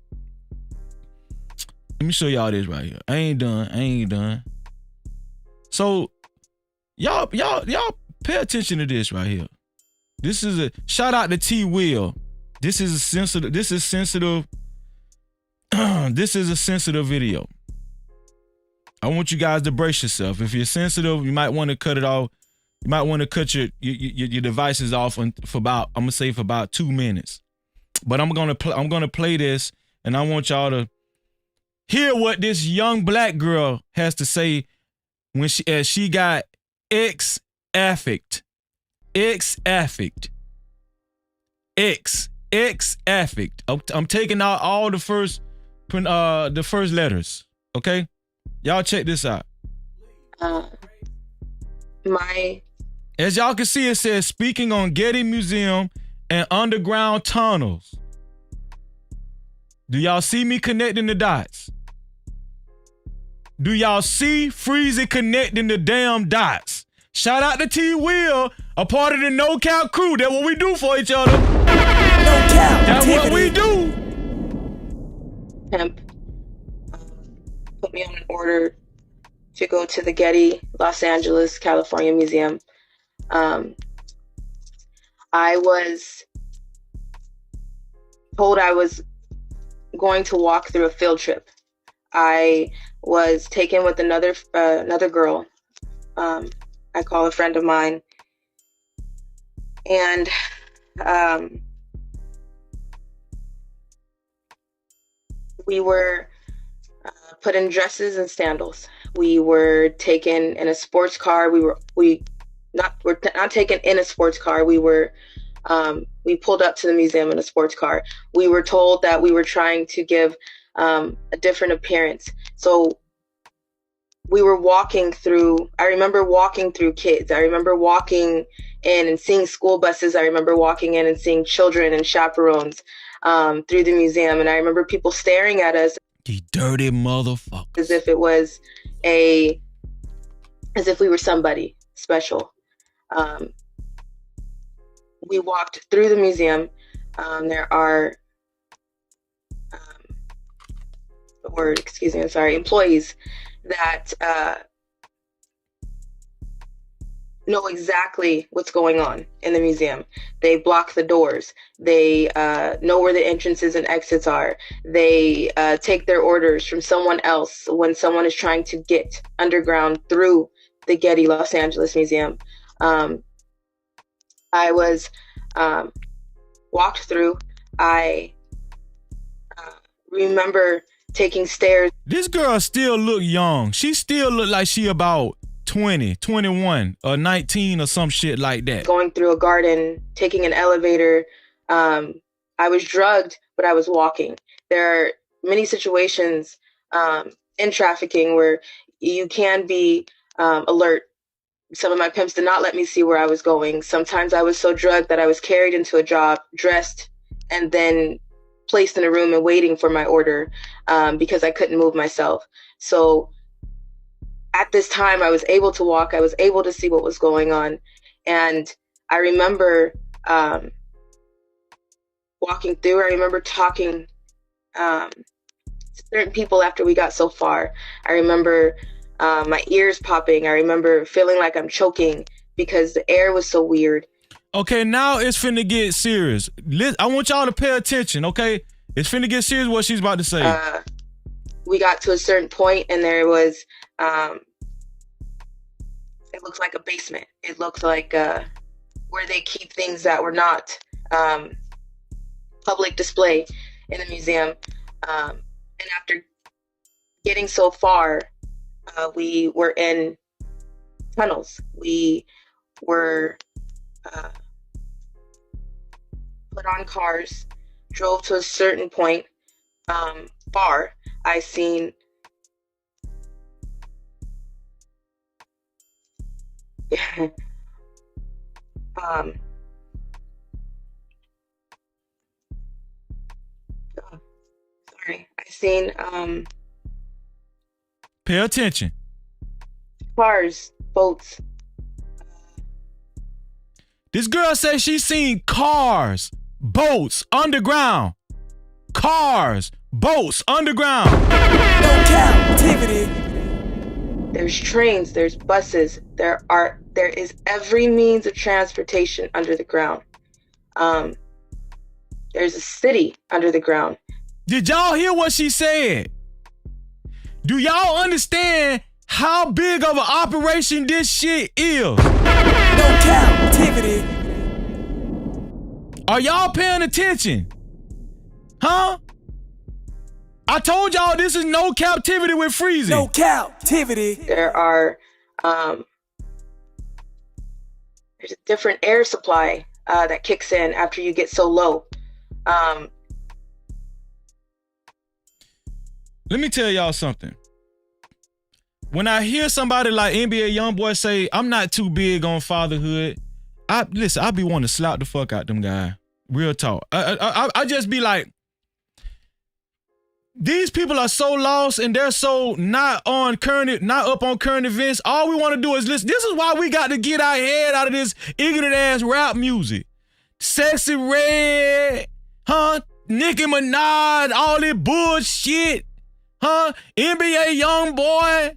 Let me show y'all this right here. I ain't done. So y'all pay attention to this right here. This is a shout out to T Will. This is a sensitive this is a sensitive video. I want you guys to brace yourself. If you're sensitive, you might want to cut it off. You might want to cut your devices off for about 2 minutes. But I'm gonna play this, and I want y'all to hear what this young black girl has to say when she got X affect. I'm taking out all the first letters. Okay, y'all check this out. As y'all can see, it says speaking on Getty Museum and underground tunnels. Do y'all see me connecting the dots? Do y'all see Freezy connecting the damn dots? Shout out to T Will, a part of the No Cap crew. That's what we do for each other. No Cap. That's what we do. Pimp put me on an order to go to the Getty, Los Angeles, California Museum. I was told I was going to walk through a field trip. I was taken with another girl. I call a friend of mine, and we were put in dresses and sandals. We were taken in a sports car. We're not taken in a sports car. We pulled up to the museum in a sports car. We were told that we were trying to give a different appearance. So we were walking through, I remember walking through kids. I remember walking in and seeing school buses. I remember walking in and seeing children and chaperones through the museum. And I remember people staring at us. You dirty motherfucker. As if we were somebody special. We walked through the museum. There are employees that know exactly what's going on in the museum. They block the doors. They know where the entrances and exits are. They take their orders from someone else when someone is trying to get underground through the Getty Los Angeles Museum. I was walked through. I remember taking stairs. This girl still look young. She still look like she about 20, 21, or 19 or some shit like that. Going through a garden, taking an elevator. I was drugged, but I was walking. There are many situations in trafficking where you can be alert. Some of my pimps did not let me see where I was going. Sometimes I was so drugged that I was carried into a job, dressed, and then placed in a room and waiting for my order because I couldn't move myself. So at this time, I was able to walk. I was able to see what was going on. And I remember walking through. I remember talking to certain people after we got so far. I remember my ears popping. I remember feeling like I'm choking because the air was so weird. Okay, now it's finna get serious. I want y'all to pay attention, okay? It's finna get serious what she's about to say. We got to a certain point and there was, it looked like a basement. It looked like where they keep things that were not public display in the museum. And after getting so far, we were in tunnels. We were put on cars, drove to a certain point, far. I seen I seen pay attention. Cars, boats. This girl says she's seen cars, boats, underground, cars, boats underground. No captivity. There's trains, there's buses, there is every means of transportation under the ground. There's a city under the ground. Did y'all hear what she said? Do y'all understand how big of an operation this shit is? No captivity. Are y'all paying attention? Huh? I told y'all this is no captivity with freezing. No captivity. There are there's a different air supply that kicks in after you get so low. Let me tell y'all something. When I hear somebody like NBA YoungBoy say, I'm not too big on fatherhood, I be wanting to slap the fuck out them guys. Real talk. I just be like, these people are so lost and they're so not up on current events. All we want to do is listen. This is why we got to get our head out of this ignorant ass rap music. Sexy Red, huh? Nicki Minaj, all this bullshit, huh? NBA YoungBoy,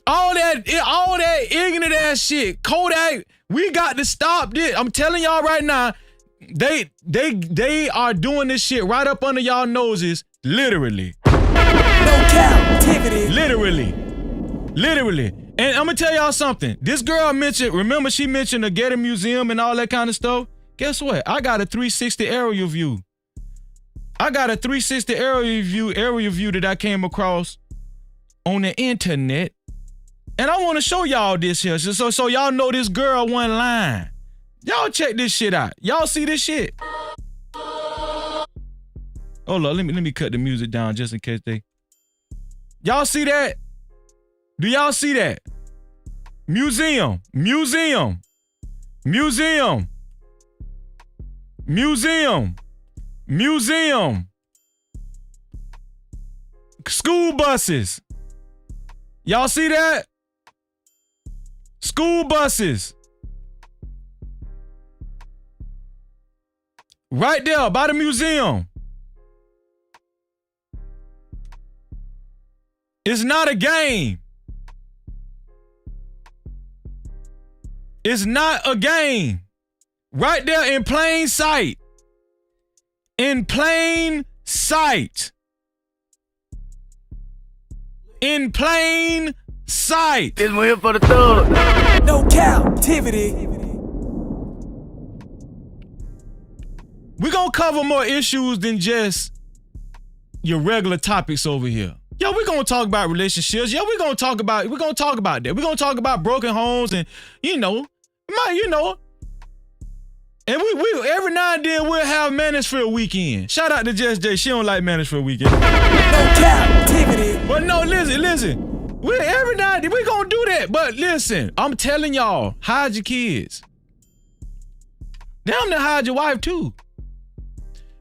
all that ignorant ass shit. Kodak, we got to stop this. I'm telling y'all right now, they are doing this shit right up under y'all noses. Literally. No captivity. Literally. And I'm gonna tell y'all something. This girl remember she mentioned the Getty Museum and all that kind of stuff? Guess what? I got a 360 aerial view. Area view that I came across on the internet. And I want to show y'all this here. So y'all know this girl wasn't lying. Y'all check this shit out. Y'all see this shit? Hold on, let me cut the music down just in case they. Y'all see that? Do y'all see that? Museum. School buses. Y'all see that? School buses. Right there by the museum. It's not a game. It's not a game. Right there in plain sight. In plain sight. In plain sight. This one here for the thug. No captivity. We're gonna cover more issues than just your regular topics over here. Yeah, we're gonna talk about relationships. Yeah, we're gonna talk about that. We're gonna talk about broken homes and and we every now and then we'll have Mansfield weekend. Shout out to Just J. She don't like Mansfield weekend. No captivity. But no, listen. We every now and then we gonna do that. But listen, I'm telling y'all, hide your kids. Damn near hide your wife too.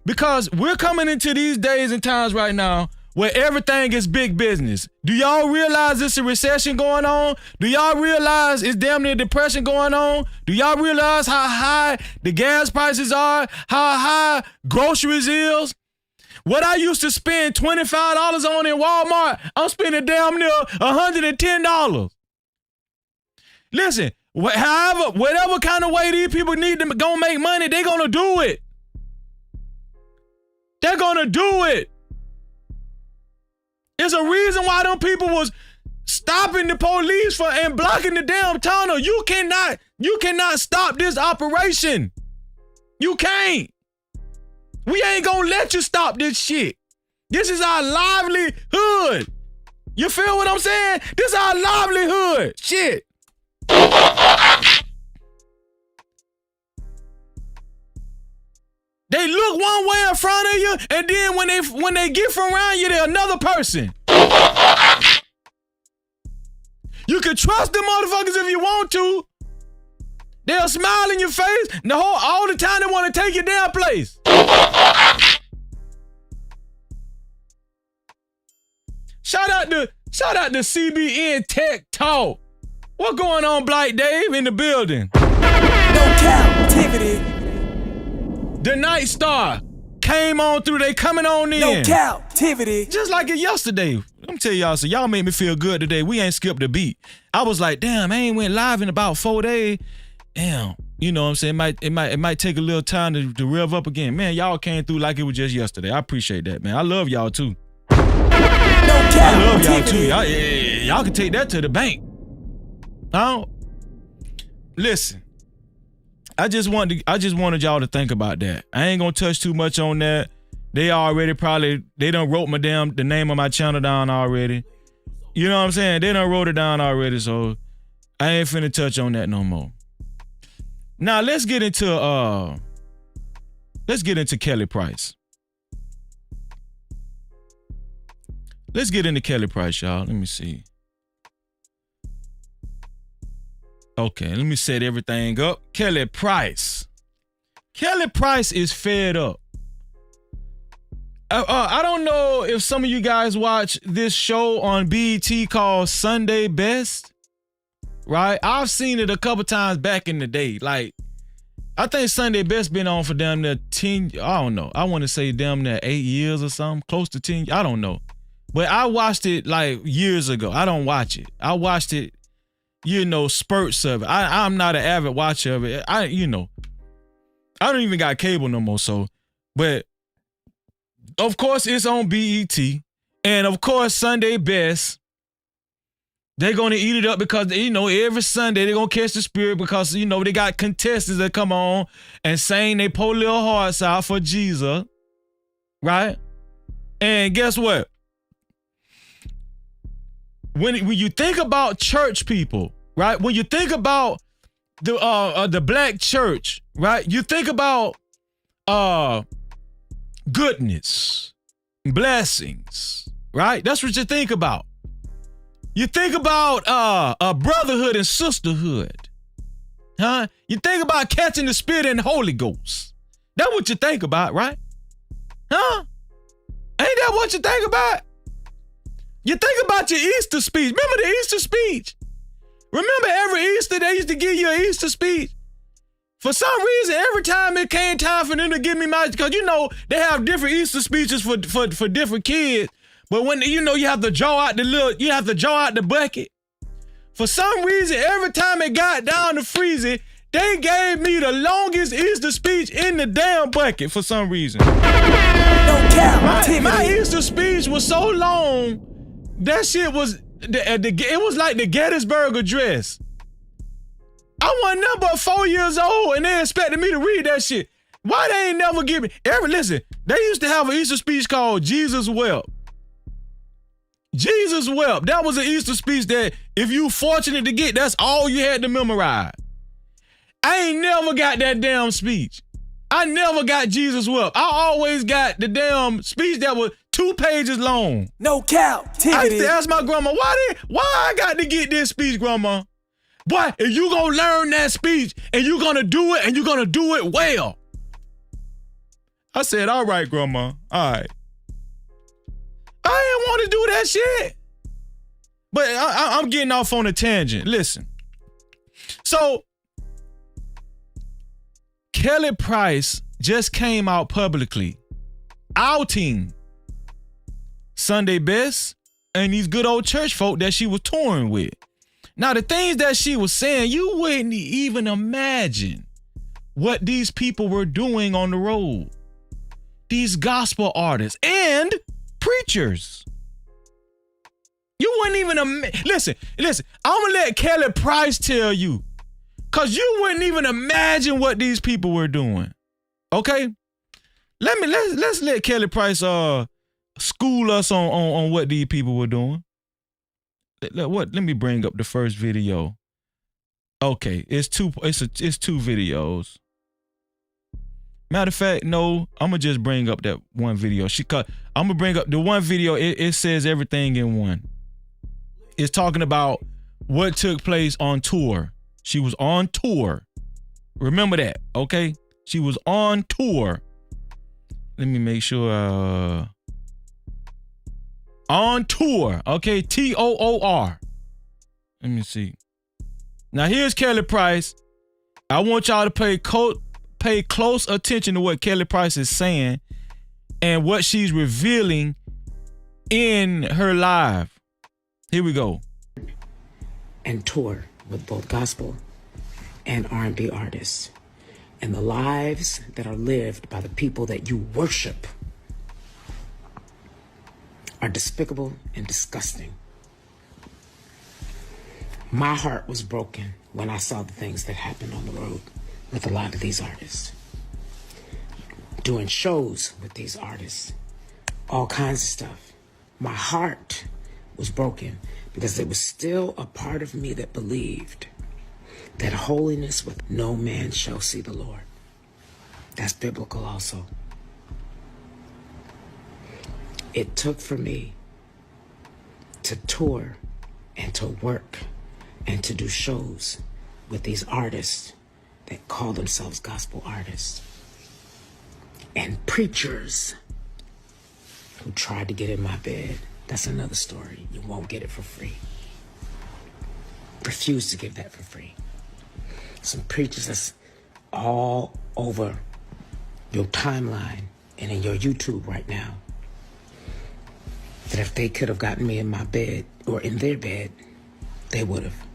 Because we're coming into these days and times right now where everything is big business. Do y'all realize it's a recession going on? Do y'all realize it's damn near depression going on? Do y'all realize how high the gas prices are? How high groceries is? What I used to spend $25 on in Walmart, I'm spending damn near $110. Listen, whatever kind of way these people need to go make money, they're gonna do it. They're gonna do it. There's a reason why them people was stopping the police and blocking the damn tunnel. You cannot stop this operation. You can't. We ain't gonna let you stop this shit. This is our livelihood. You feel what I'm saying? This is our livelihood. Shit. They look one way in front of you, and then when they get from around you, they're another person. You can trust them motherfuckers if you want to. They'll smile in your face all the time. They want to take your damn place. Shout out to CBN Tech Talk. What going on, Blight Dave, in the building? No captivity. The Night Star, came on through. They coming on in. No Cap-tivity. Just like it yesterday. Let me tell y'all, so y'all made me feel good today. We ain't skipped a beat. I was like, damn, I ain't went live in about 4 days. Damn. You know what I'm saying? It might take a little time to rev up again. Man, y'all came through like it was just yesterday. I appreciate that, man. I love y'all too. I love y'all too. Y'all can take that to the bank. Listen. I just wanted y'all to think about that. I ain't gonna touch too much on that. They already they done wrote the name of my channel down already. You know what I'm saying? They done wrote it down already, so I ain't finna touch on that no more. Now let's get into Kelly Price. Let's get into Kelly Price, y'all. Let me see. Okay, let me set everything up. Kelly Price. Kelly Price is fed up. I don't know if some of you guys watch this show on BET called Sunday Best, right? I've seen it a couple times back in the day. Like, I think Sunday Best been on for damn near 10, I don't know. I want to say damn near 8 years or something, close to 10, I don't know. But I watched it like years ago. I don't watch it. I watched it, spurts of it. I'm not an avid watcher of it. I don't even got cable no more, so, but of course it's on BET, and of course Sunday Best, they're gonna eat it up because every Sunday they're gonna catch the spirit because they got contestants that come on and sing they poor little hearts out for Jesus, right? And guess what? When you think about church people, right? When you think about the black church, right? You think about goodness, blessings, right? That's what you think about. You think about brotherhood and sisterhood, huh? You think about catching the Spirit and the Holy Ghost. That's what you think about, right? Huh? Ain't that what you think about? You think about your Easter speech. Remember the Easter speech? Remember every Easter they used to give you an Easter speech? For some reason, every time it came time for them to give me because they have different Easter speeches for different kids. But when you have to draw out the bucket. For some reason, every time it got down to freezing, they gave me the longest Easter speech in the damn bucket for some reason. My Easter speech was so long, that shit was it was like the Gettysburg Address. I wasn't nothing but 4 years old and they expected me to read that shit. Why they ain't never give me listen, they used to have an Easter speech called Jesus Wept. Jesus Wept. That was an Easter speech that if you fortunate to get, that's all you had to memorize. I ain't never got that damn speech. I never got Jesus Wept. I always got the damn speech that was 2 pages long. No Cap-tivity. I used to ask my grandma, why I got to get this speech, grandma? Boy, if you gonna learn that speech and you gonna do it and you gonna do it well. I said, all right, grandma, all right. I didn't want to do that shit. But I'm getting off on a tangent. Listen. So, Kelly Price just came out publicly outing Sunday Best and these good old church folk that she was touring with. Now, the things that she was saying, you wouldn't even imagine what these people were doing on the road. These gospel artists and preachers. You wouldn't even listen. I'm gonna let Kelly Price tell you, cause you wouldn't even imagine what these people were doing. Okay, let's let Kelly Price school us on what these people were doing. Let me bring up the first video. Okay, it's two videos. Matter of fact, no, I'm gonna just bring up that one video. I'm gonna bring up the one video. It says everything in one. It's talking about what took place on tour. She was on tour. Remember that, okay? She was on tour. Let me make sure. On tour, okay? TOOR. Let me see. Now here's Kelly Price. I want y'all to pay close attention to what Kelly Price is saying and what she's revealing in her live. Here we go. And tour with both gospel and R&B artists, and the lives that are lived by the people that you worship are despicable and disgusting. My heart was broken when I saw the things that happened on the road with a lot of these artists. Doing shows with these artists, all kinds of stuff. My heart was broken because there was still a part of me that believed that holiness with no man shall see the Lord. That's biblical also. It took for me to tour and to work and to do shows with these artists that call themselves gospel artists and preachers who tried to get in my bed. That's another story. You won't get it for free. Refuse to give that for free. Some preachers that's all over your timeline and in your YouTube right now, that if they could have gotten me in my bed or in their bed, they would have.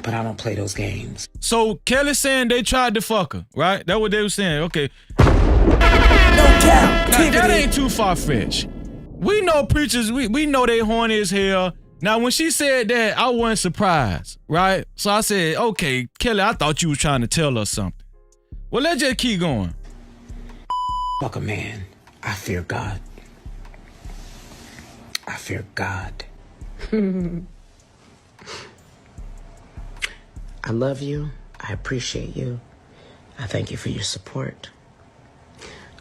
But I don't play those games. So Kelly's saying they tried to fuck her, right? That's what they were saying. Okay. No cap. Now, that ain't too far-fetched. We know preachers, we know they horny as hell. Now, when she said that, I wasn't surprised, right? So I said, okay, Kelly, I thought you was trying to tell us something. Well, let's just keep going. Fuck a man. I fear God. I fear God. I love you. I appreciate you. I thank you for your support.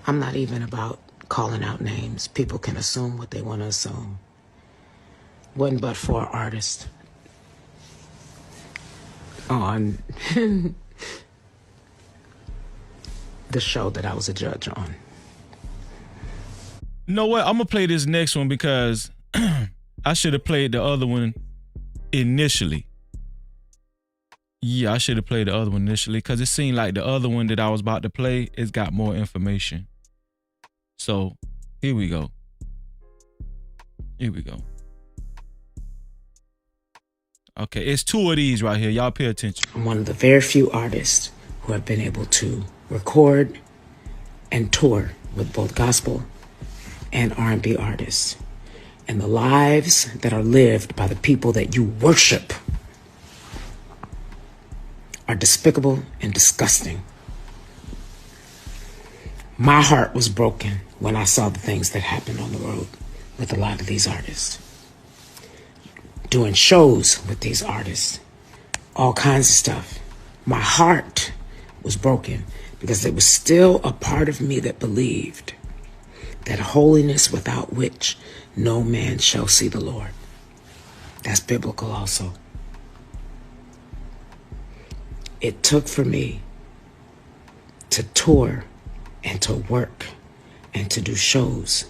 I'm not even about calling out names. People can assume what they want to assume. Wasn't but for an artist on the show that I was a judge on. You know what? I'm going to play this next one because I should have played the other one initially. Yeah, I should have played the other one initially because it seemed like the other one that I was about to play, it's got more information. So, here we go. Here we go. Okay, it's two of these right here. Y'all pay attention. I'm one of the very few artists who have been able to record and tour with both gospel and R&B artists, and the lives that are lived by the people that you worship are despicable and disgusting. My heart was broken when I saw the things that happened on the road with a lot of these artists. Doing shows with these artists, all kinds of stuff. My heart was broken because there was still a part of me that believed that holiness without which no man shall see the Lord. That's biblical also. It took for me to tour and to work and to do shows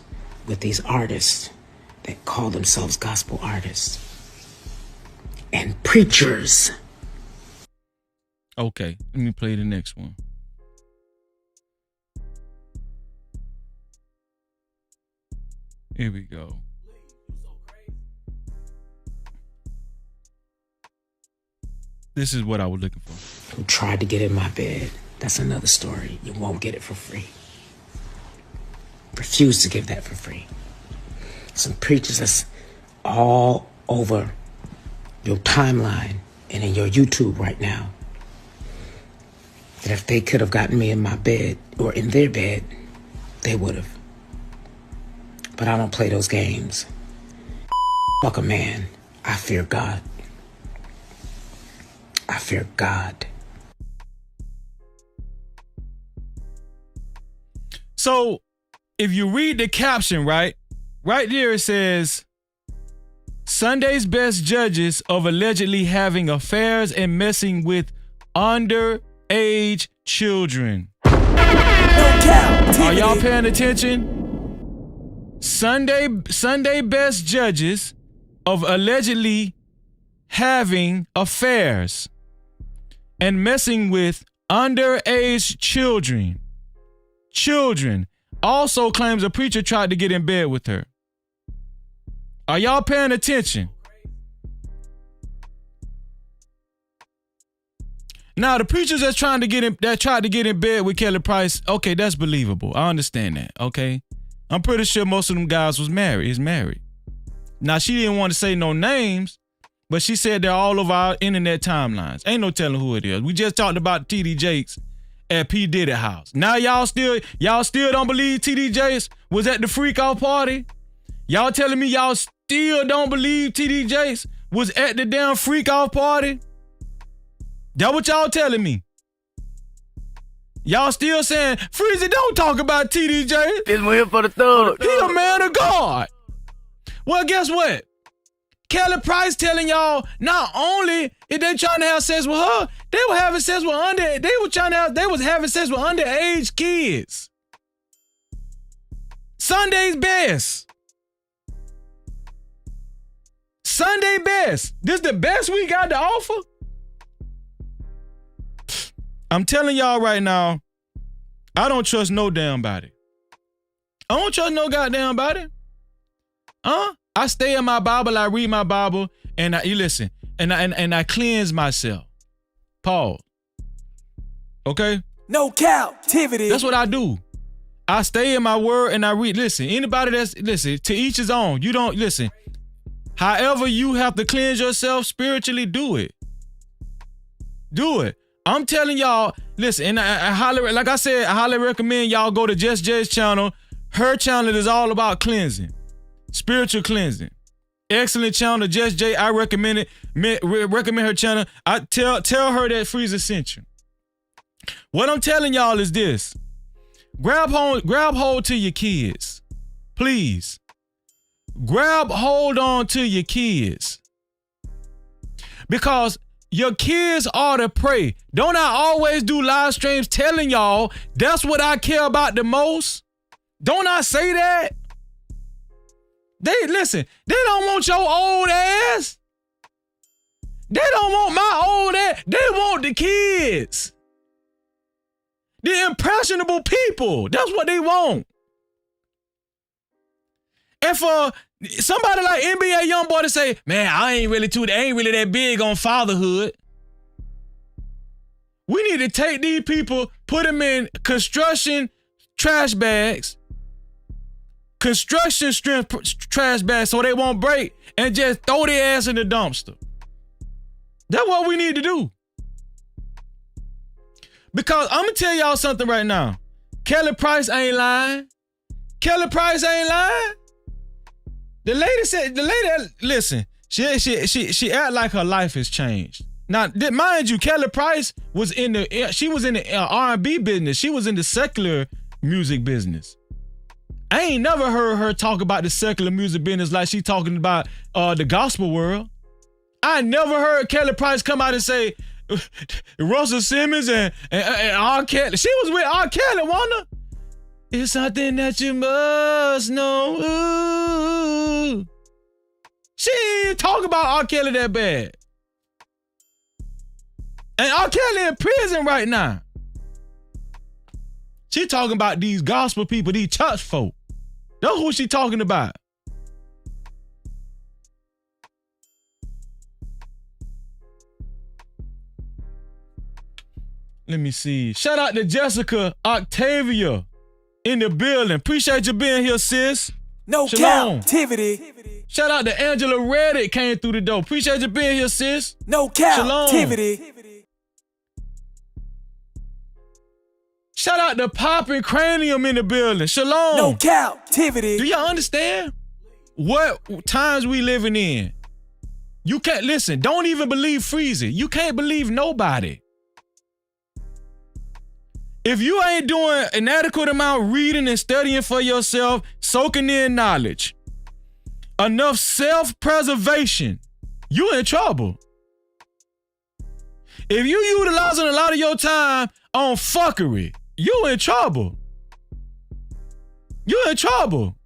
with these artists that call themselves gospel artists and preachers. Okay, let me play the next one. Here we go. This is what I was looking for. Who tried to get in my bed. That's another story. You won't get it for free. Refuse to give that for free. Some preachers that's all over your timeline and in your YouTube right now, that if they could have gotten me in my bed or in their bed, they would have. But I don't play those games. Fuck a man. I fear God. I fear God. So, if you read the caption, right there it says, Sunday's best judges of allegedly having affairs and messing with underage children. Are y'all paying attention? Sunday best judges of allegedly having affairs and messing with underage children. Children. also claims a preacher tried to get in bed with her. Are y'all paying attention? Now, the preachers that tried to get in bed with Kelly Price, okay, that's believable. I understand that, okay? I'm pretty sure most of them guys is married. Now, she didn't want to say no names, but she said they're all over our internet timelines. Ain't no telling who it is. We just talked about TD Jakes at P. Diddy house. Now y'all still don't believe TD Jakes was at the freak out party? Y'all telling me y'all still don't believe TD Jakes was at the damn freak out party? That what y'all telling me? Y'all still saying, Freezy, don't talk about TD Jakes. This one here for the thug. He a man of God. Well, guess what? Kelly Price telling y'all not only if they trying to have sex with her, they was having sex with underage kids. Sunday's best. Sunday best. This the best we got to offer? I'm telling y'all right now, I don't trust no damn body. I don't trust no goddamn body. I stay in my Bible, I read my Bible, and you listen, and I cleanse myself. Paul. Okay? No captivity. That's what I do. I stay in my word and I read. Listen, anybody listen, to each his own. You don't, listen. However you have to cleanse yourself spiritually, do it. Do it. I'm telling y'all, listen, and I highly, like I said, I highly recommend y'all go to Just J's channel. Her channel is all about cleansing. Spiritual cleansing. Excellent channel, Just J. I recommend it. Recommend her channel. I tell her that Freezer sent you. What I'm telling y'all is this. Grab hold to your kids. Please. Hold on to your kids. Because your kids ought to pray. Don't I always do live streams telling y'all that's what I care about the most? Don't I say that? They don't want your old ass. They don't want my old ass. They want the kids. The impressionable people. That's what they want. And for somebody like NBA Youngboy to say, man, they ain't really that big on fatherhood. We need to take these people, put them in construction trash bags, construction strength trash bags so they won't break, and just throw their ass in the dumpster. That's what we need to do. Because I'm gonna tell y'all something right now. Kelly Price ain't lying. Kelly Price ain't lying. The lady, listen, she act like her life has changed. Now, mind you, Kelly Price was in the R&B business. She was in the secular music business. I ain't never heard her talk about the secular music business like she talking about the gospel world. I never heard Kelly Price come out and say Russell Simmons and R. Kelly. She was with R. Kelly, Wanda. It's something that you must know. Ooh. She ain't talk about R. Kelly that bad. And R. Kelly in prison right now. She talking about these gospel people, these church folk. That's who she talking about. Let me see. Shout out to Jessica Octavia in the building. Appreciate you being here, sis. No captivity. Shout out to Angela Reddick came through the door. Appreciate you being here, sis. No captivity. Shout out to Poppin' Cranium in the building. Shalom. No captivity. Do y'all understand what times we living in? You can't listen. Don't even believe Freezy. You can't believe nobody. If you ain't doing an adequate amount reading and studying for yourself, soaking in knowledge, enough self-preservation, you in trouble. If you utilizing a lot of your time on fuckery, you in trouble. You in trouble.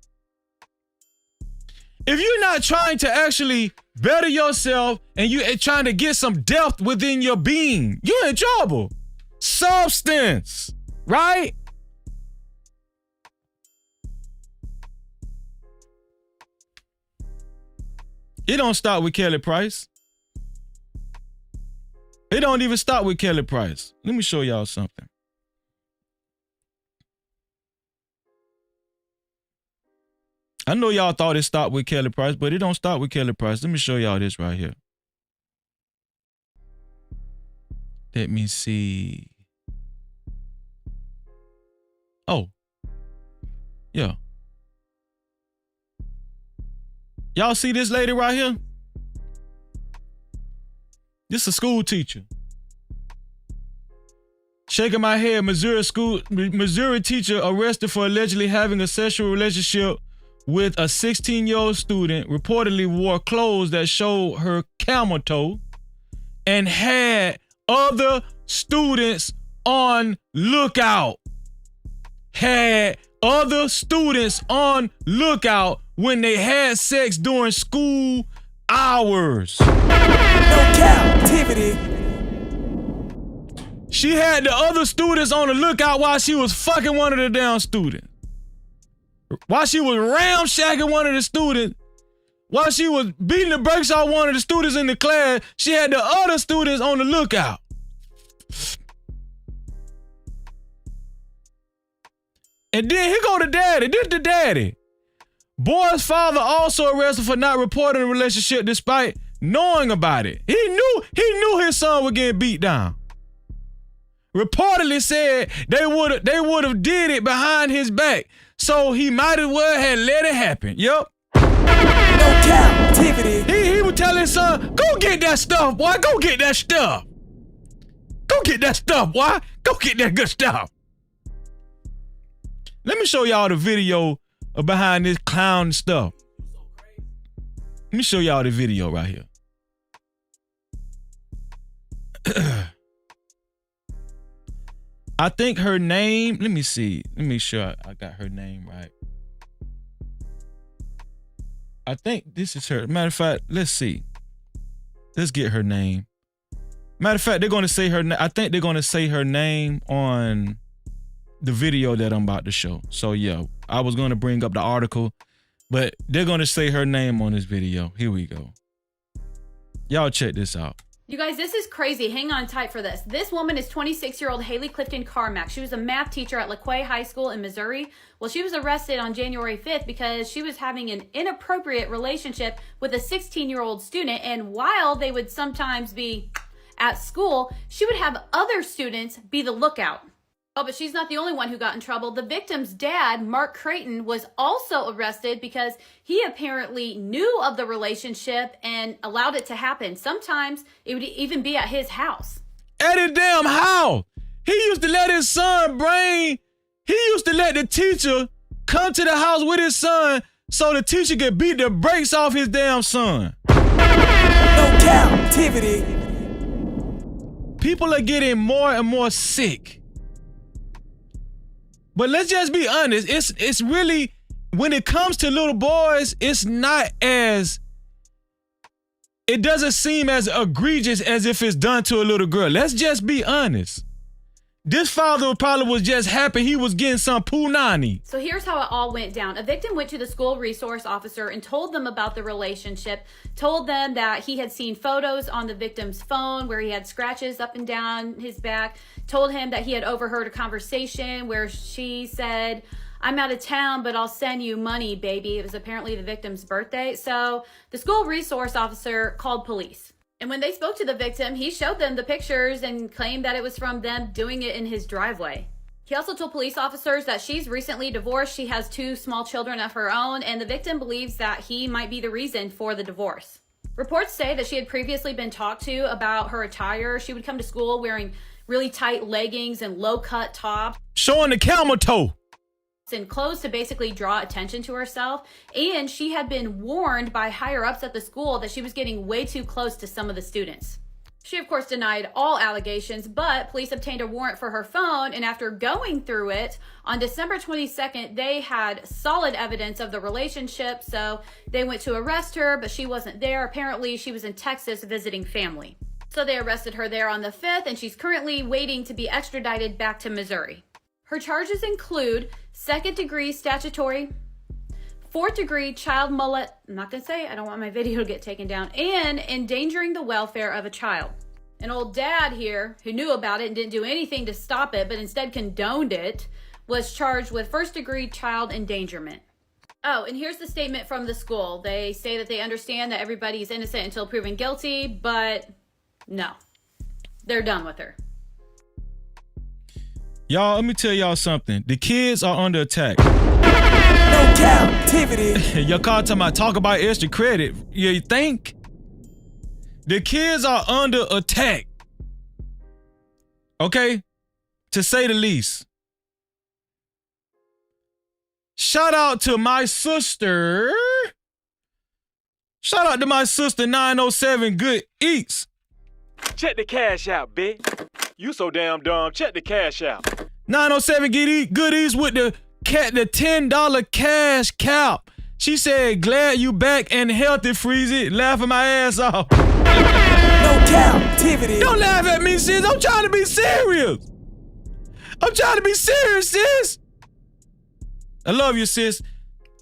If you're not trying to actually better yourself and you trying to get some depth within your being, you in trouble. Substance, right? It don't stop with Kelly Price. It don't even stop with Kelly Price. Let me show y'all something. I know y'all thought it stopped with Kelly Price, but it don't stop with Kelly Price. Let me show y'all this right here. Let me see. Oh. Yeah. Y'all see this lady right here? This is a school teacher. Shaking my head, Missouri teacher arrested for allegedly having a sexual relationship with a 16-year-old student, reportedly wore clothes that showed her camel toe and had other students on lookout. Had other students on lookout when they had sex during school hours. No captivity. She had the other students on the lookout while she was fucking one of the damn students. While she was ramshacking one of the students, while she was beating the brakes off one of the students in the class, she had the other students on the lookout. And then here go the daddy. This the daddy. Boy's father also arrested for not reporting the relationship despite knowing about it. He knew his son was getting beat down. Reportedly said they would have did it behind his back. So he might as well have let it happen. Yup. No captivity. He was telling his son, go get that stuff, boy. Go get that stuff. Go get that stuff, boy. Go get that good stuff. Let me show y'all the video of behind this clown stuff. Let me show y'all the video right here. I think her name, let me see. Let me make sure I got her name right. I think this is her. Matter of fact, let's see. Let's get her name. Matter of fact, they're going to say her name. I think they're going to say her name on the video that I'm about to show. So yeah, I was going to bring up the article, but they're going to say her name on this video. Here we go. Y'all check this out. You guys, this is crazy. Hang on tight for this. This woman is 26-year-old Haley Clifton Carmack. She was a math teacher at LaQuay High School in Missouri. Well, she was arrested on January 5th because she was having an inappropriate relationship with a 16-year-old student. And while they would sometimes be at school, she would have other students be the lookout. Oh, but she's not the only one who got in trouble. The victim's dad, Mark Creighton, was also arrested because he apparently knew of the relationship and allowed it to happen. Sometimes it would even be at his house. At his damn house. He used to let his son he used to let the teacher come to the house with his son so the teacher could beat the brakes off his damn son. No captivity. People are getting more and more sick. But let's just be honest. It's really, when it comes to little boys, it doesn't seem as egregious as if it's done to a little girl. Let's just be honest. This father probably was just happy he was getting some punani. So here's how it all went down. A victim went to the school resource officer and told them about the relationship, told them that he had seen photos on the victim's phone where he had scratches up and down his back, told him that he had overheard a conversation where she said, "I'm out of town, but I'll send you money, baby." It was apparently the victim's birthday. So the school resource officer called police. And when they spoke to the victim, he showed them the pictures and claimed that it was from them doing it in his driveway. He also told police officers that she's recently divorced. She has 2 small children of her own, and the victim believes that he might be the reason for the divorce. Reports say that she had previously been talked to about her attire. She would come to school wearing really tight leggings and low-cut tops. Showing the camel toe. And clothes to basically draw attention to herself. And she had been warned by higher ups at the school that she was getting way too close to some of the students. She, of course, denied all allegations, but police obtained a warrant for her phone. And after going through it, on December 22nd, they had solid evidence of the relationship. So they went to arrest her, but she wasn't there. Apparently, she was in Texas visiting family. So they arrested her there on the 5th, and she's currently waiting to be extradited back to Missouri. Her charges include second-degree statutory, 4th-degree child molest, I'm not going to say it, I don't want my video to get taken down, and endangering the welfare of a child. An old dad here who knew about it and didn't do anything to stop it, but instead condoned it, was charged with 1st-degree child endangerment. Oh, and here's the statement from the school. They say that they understand that everybody is innocent until proven guilty, but no, they're done with her. Y'all, let me tell y'all something. The kids are under attack. No captivity. Your car talking about talk about extra credit. You think? The kids are under attack. Okay? To say the least. Shout out to my sister. Shout out to my sister 907 Good Eats. Check the cash out, bitch. You so damn dumb. Check the cash out. 907 Good Eats with the $10 cash cap. She said, glad you back and healthy, Freezy. Laughing my ass off. No captivity. Don't laugh at me, sis. I'm trying to be serious. I'm trying to be serious, sis. I love you, sis.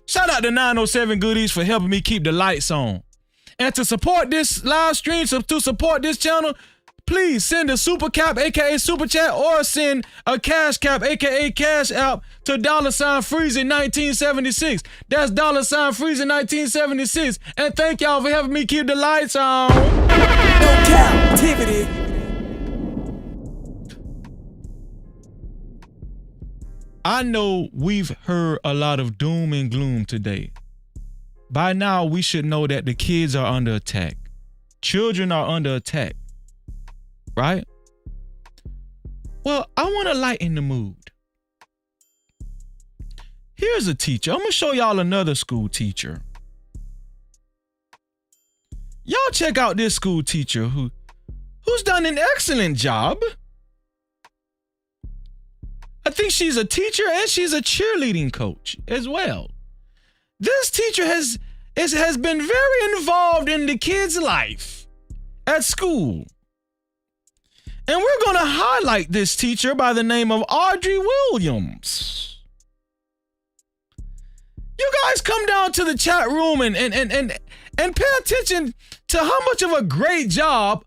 Shout out to 907 Goodies for helping me keep the lights on. And to support this live stream, to support this channel, please send a super cap, aka super chat, or send a cash cap, aka cash app, to $Freezy1976. That's $Freezy1976. And thank y'all for helping me keep the lights on. No captivity. I know we've heard a lot of doom and gloom today. By now, we should know that the kids are under attack. Children are under attack. Right? Well, I want to lighten the mood. Here's a teacher. I'm going to show y'all another school teacher. Y'all check out this school teacher who's done an excellent job. I think she's a teacher and she's a cheerleading coach as well. This teacher has been very involved in the kids' life at school. And we're going to highlight this teacher by the name of Audrey Williams. You guys come down to the chat room and pay attention to how much of a great job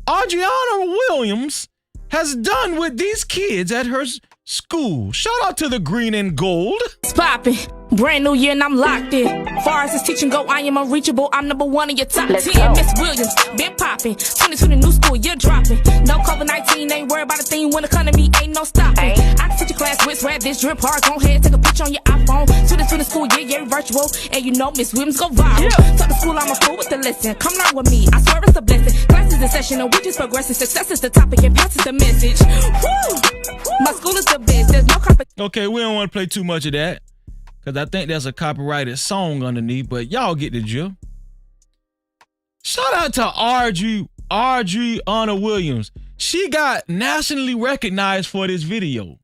Audriana Williams has done with these kids at her school. Shout out to the green and gold. It's poppin'. Brand new year and I'm locked in. Far as this teaching go, I am unreachable. I'm number one in your top 10. Miss Williams, been poppin'. 2020 new school, you're dropping. No COVID-19, ain't worried about a thing when economy ain't no stopping. I can teach your class with swag, this drip hard. Go ahead, take a picture on your iPhone. Students to the school, yeah, virtual. And you know Miss Williams go viral. Tell the school I'm a fool with the lesson. Come learn with me, I swear it's a blessing. Classes in session and we just progressing. Success is the topic and passes the message. Woo! My school is the best, there's no competition. Okay, we don't want to play too much of that, because I think there's a copyrighted song underneath, but y'all get the drill. Shout out to Audrey Williams. She got nationally recognized for this video.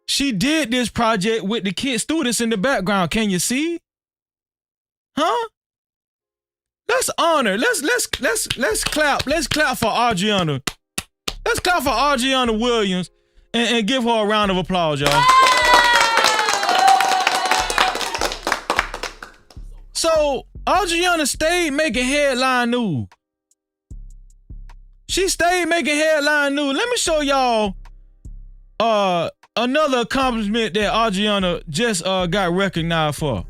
She did this project with the kid students in the background. Can you see? Huh? Let's honor. Let's clap. Let's clap for Audriana. Let's clap for Audriana Williams and give her a round of applause, y'all. So Audriana stayed making headline news. She stayed making headline news. Let me show y'all another accomplishment that Audriana just got recognized for.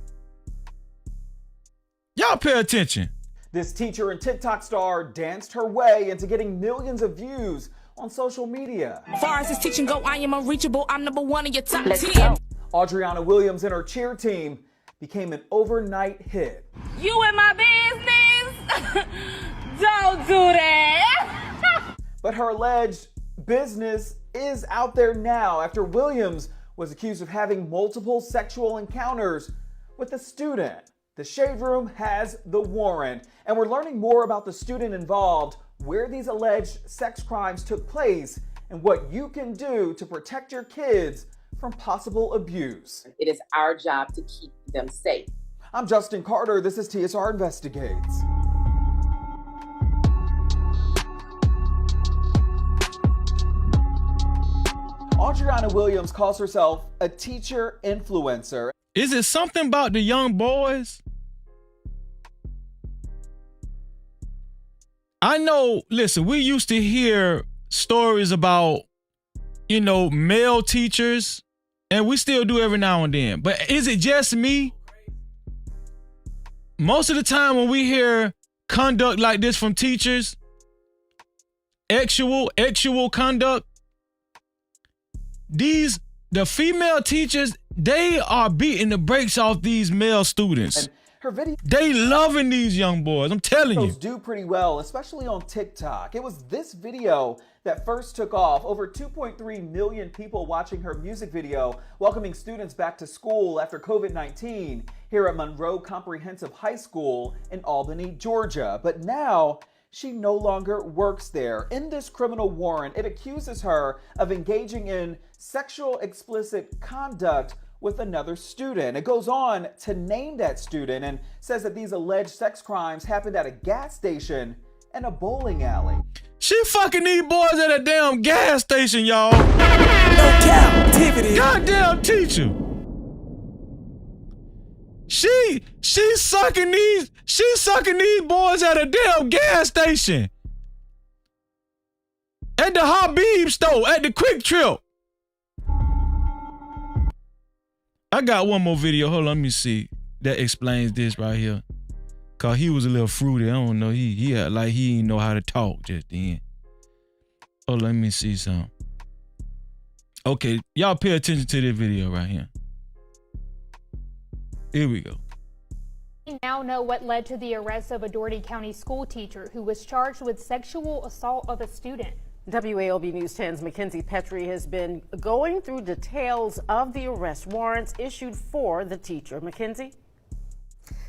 Y'all pay attention. This teacher and TikTok star danced her way into getting millions of views on social media. Far as this teaching go, I am unreachable. I'm number one in your top 10. Audriana Williams and her cheer team became an overnight hit. You in my business? Don't do that. But her alleged business is out there now after Williams was accused of having multiple sexual encounters with a student. The Shade Room has the warrant, and we're learning more about the student involved, where these alleged sex crimes took place, and what you can do to protect your kids from possible abuse. It is our job to keep them safe. I'm Justin Carter. This is TSR Investigates. Audriana Williams calls herself a teacher influencer. Is it something about the young boys? I know, listen, we used to hear stories about, you know, male teachers, and we still do every now and then. But is it just me? Most of the time when we hear conduct like this from teachers, actual conduct, the female teachers, they are beating the brakes off these male students. Her video They loving these young boys, I'm telling you. do pretty well, especially on TikTok. It was this video that first took off. Over 2.3 million people watching her music video welcoming students back to school after COVID-19 here at Monroe Comprehensive High School in Albany, Georgia. But now she no longer works there. In this criminal warrant, it accuses her of engaging in sexual explicit conduct with another student. It goes on to name that student and says that these alleged sex crimes happened at a gas station and a bowling alley. She fucking these boys at a damn gas station, y'all. No Cap-tivity. Goddamn teacher. She sucking these boys at a damn gas station. At the Habib store, at the Quick Trip. I got one more video. Hold on, let me see. That explains this right here. Cause he was a little fruity. I don't know. He had like he didn't know how to talk just then. Oh, let me see something. Okay, y'all pay attention to this video right here. Here we go. We now know what led to the arrest of a Dougherty County school teacher who was charged with sexual assault of a student. WALB News 10's Mackenzie Petrie has been going through details of the arrest warrants issued for the teacher. Mackenzie?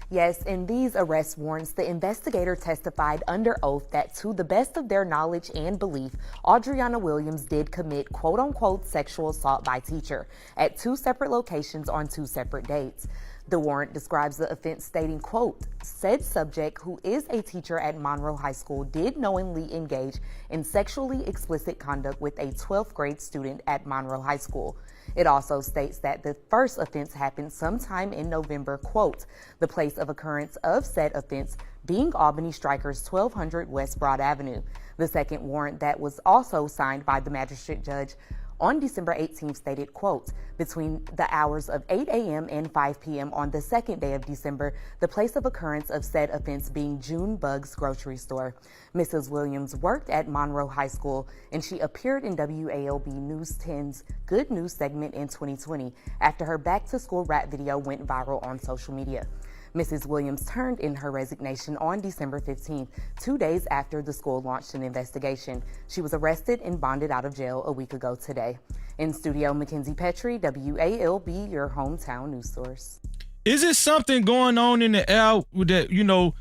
Yes, in these arrest warrants, the investigator testified under oath that to the best of their knowledge and belief, Audriana Williams did commit quote-unquote sexual assault by teacher at 2 separate locations on 2 separate dates. The warrant describes the offense stating, quote, said subject, who is a teacher at Monroe High School, did knowingly engage in sexually explicit conduct with a 12th grade student at Monroe High School. It also states that the first offense happened sometime in November, quote, the place of occurrence of said offense being Albany Strikers 1200 West Broad Avenue. The second warrant that was also signed by the magistrate judge on December 18th stated, quote, between the hours of 8 a.m. and 5 p.m. on the second day of December, the place of occurrence of said offense being June Bugs Grocery Store. Mrs. Williams worked at Monroe High School, and she appeared in WALB News 10's Good News segment in 2020 after her back-to-school rap video went viral on social media. Mrs. Williams turned in her resignation on December 15th, 2 days after the school launched an investigation. She was arrested and bonded out of jail a week ago today. In studio, Mackenzie Petrie, WALB, your hometown news source. Is it something going on in the air with that, you know,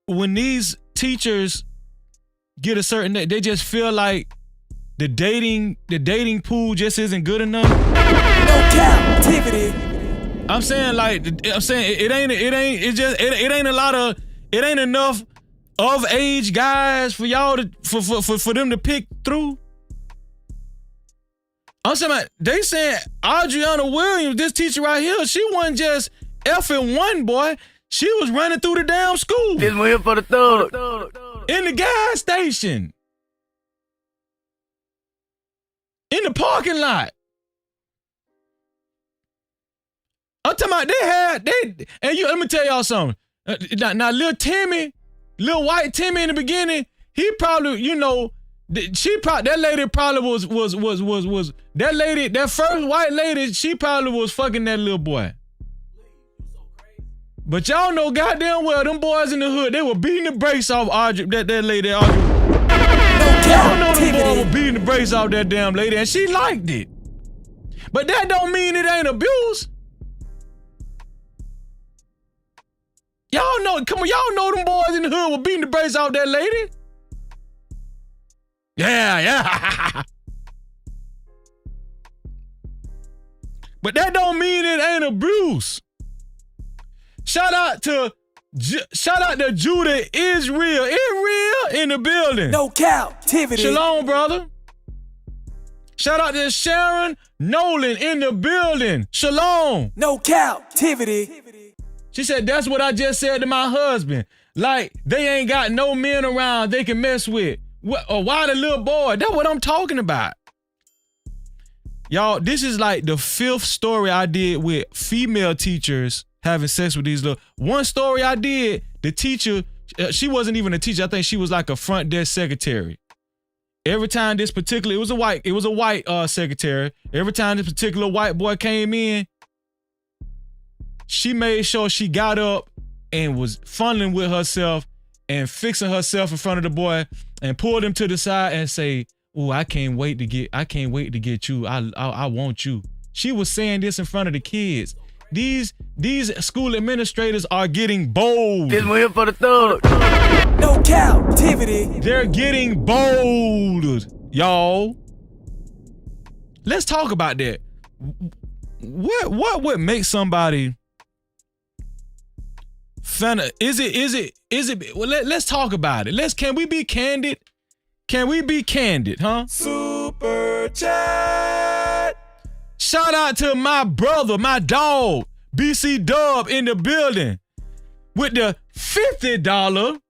when these teachers get a certain, they just feel like the dating pool just isn't good enough? No Cap-tivity. I'm saying it ain't enough of age guys for y'all to for them to pick through. I'm saying they saying Audriana Williams, this teacher right here, she wasn't just effing one boy, she was running through the damn school. This one here for the thug. In the gas station. In the parking lot. I'm talking about let me tell y'all something. Now little white Timmy in the beginning, he probably, you know, that lady probably was that lady, that first white lady, she probably was fucking that little boy. But y'all know goddamn well them boys in the hood, they were beating the brakes off that lady Audrey. Y'all know them boys were beating the brakes off that damn lady, and she liked it. But that don't mean it ain't abuse. Y'all know, come on, y'all know them boys in the hood were beating the brakes off that lady. Yeah. But that don't mean it ain't abuse. Shout out to Judah Israel in the building. No Cap-tivity. Shalom, brother. Shout out to Sharon Nolan in the building. Shalom. No captivity. She said, that's what I just said to my husband. Like, they ain't got no men around they can mess with. Or why the little boy? That's what I'm talking about. Y'all, this is like the 5th story I did with female teachers having sex with these little. One story I did, the teacher, she wasn't even a teacher. I think she was like a front desk secretary. Every time this particular, it was a white secretary. Every time this particular white boy came in, she made sure she got up and was funneling with herself and fixing herself in front of the boy and pulled him to the side and say, "Oh, I can't wait to get you. I want you." She was saying this in front of the kids. These school administrators are getting bold. This one here for the thug. No captivity. They're getting bold, y'all. Let's talk about that. What would make somebody is it well, let's talk about it. Can we be candid? Can we be candid, huh? Super chat. Shout out to my brother, my dog, BC Dub in the building with the $50.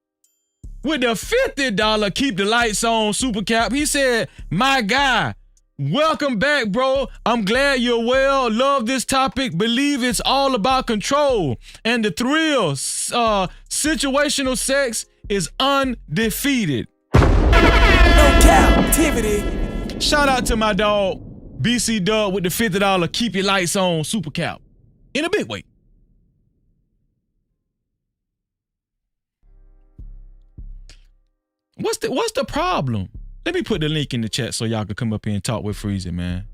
With the $50 keep the lights on super cap. He said, "My guy, welcome back, bro. I'm glad you're well. Love this topic. Believe it's all about control and the thrill. Situational sex is undefeated." No captivity. Shout out to my dog, BC Dub with the $50 keep your lights on super cap. In a big way. What's the problem? Let me put the link in the chat so y'all can come up here and talk with Freezy, man.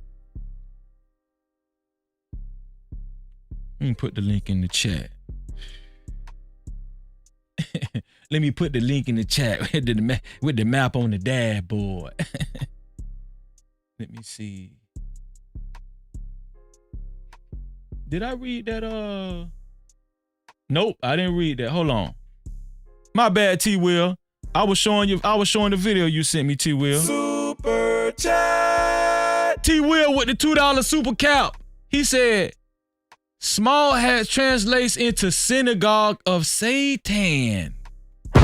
Let me put the link in the chat. Let me put the link in the chat with the map on the dashboard. Let me see. Did I read that? Nope, I didn't read that. Hold on. My bad, T-Will. I was showing the video you sent me, T-Will. Super chat. T-Will with the $2 super cap. He said, "Small hat translates into synagogue of Satan." No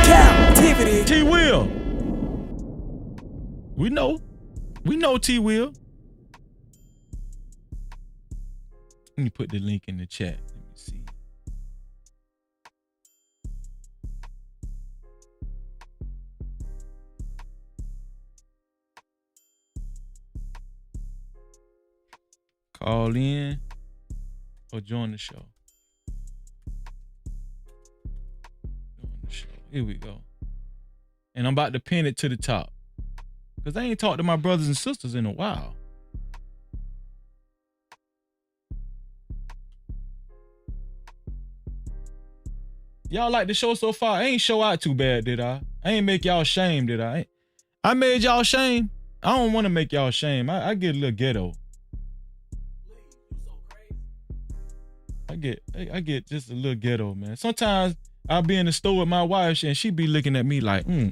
captivity. T-Will. We know T-Will. Let me put the link in the chat. Let me see. Call in or join the show. Join the show. Here we go. And I'm about to pin it to the top. Because I ain't talked to my brothers and sisters in a while. Y'all like the show so far? I ain't show out too bad, did I? I ain't make y'all shame, did I? I made y'all shame? I don't want to make y'all shame. I get a little ghetto. I get just a little ghetto, man. Sometimes I'll be in the store with my wife and she be looking at me like, Let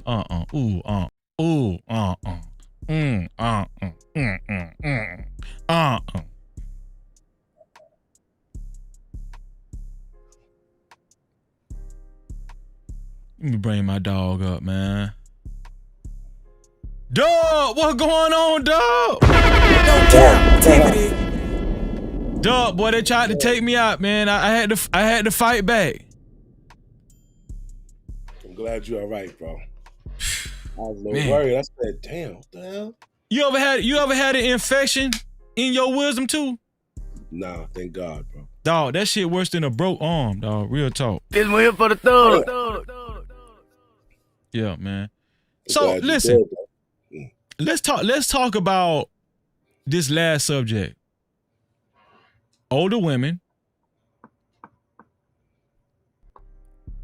me bring my dog up, man. Dub, what's going on, Dub? No captivity. Dub, boy, they tried to take me out, man. I had to fight back. I'm glad you're all right, bro. I was a little Man. worried. I said, "Damn, what the hell?" You ever had an infection in your wisdom too? Nah, thank God, bro. Dog, that shit worse than a broke arm, dog. Real talk. This one here for the thug. Yeah, man. I'm So glad you listen, did, let's talk about this last subject. Older women.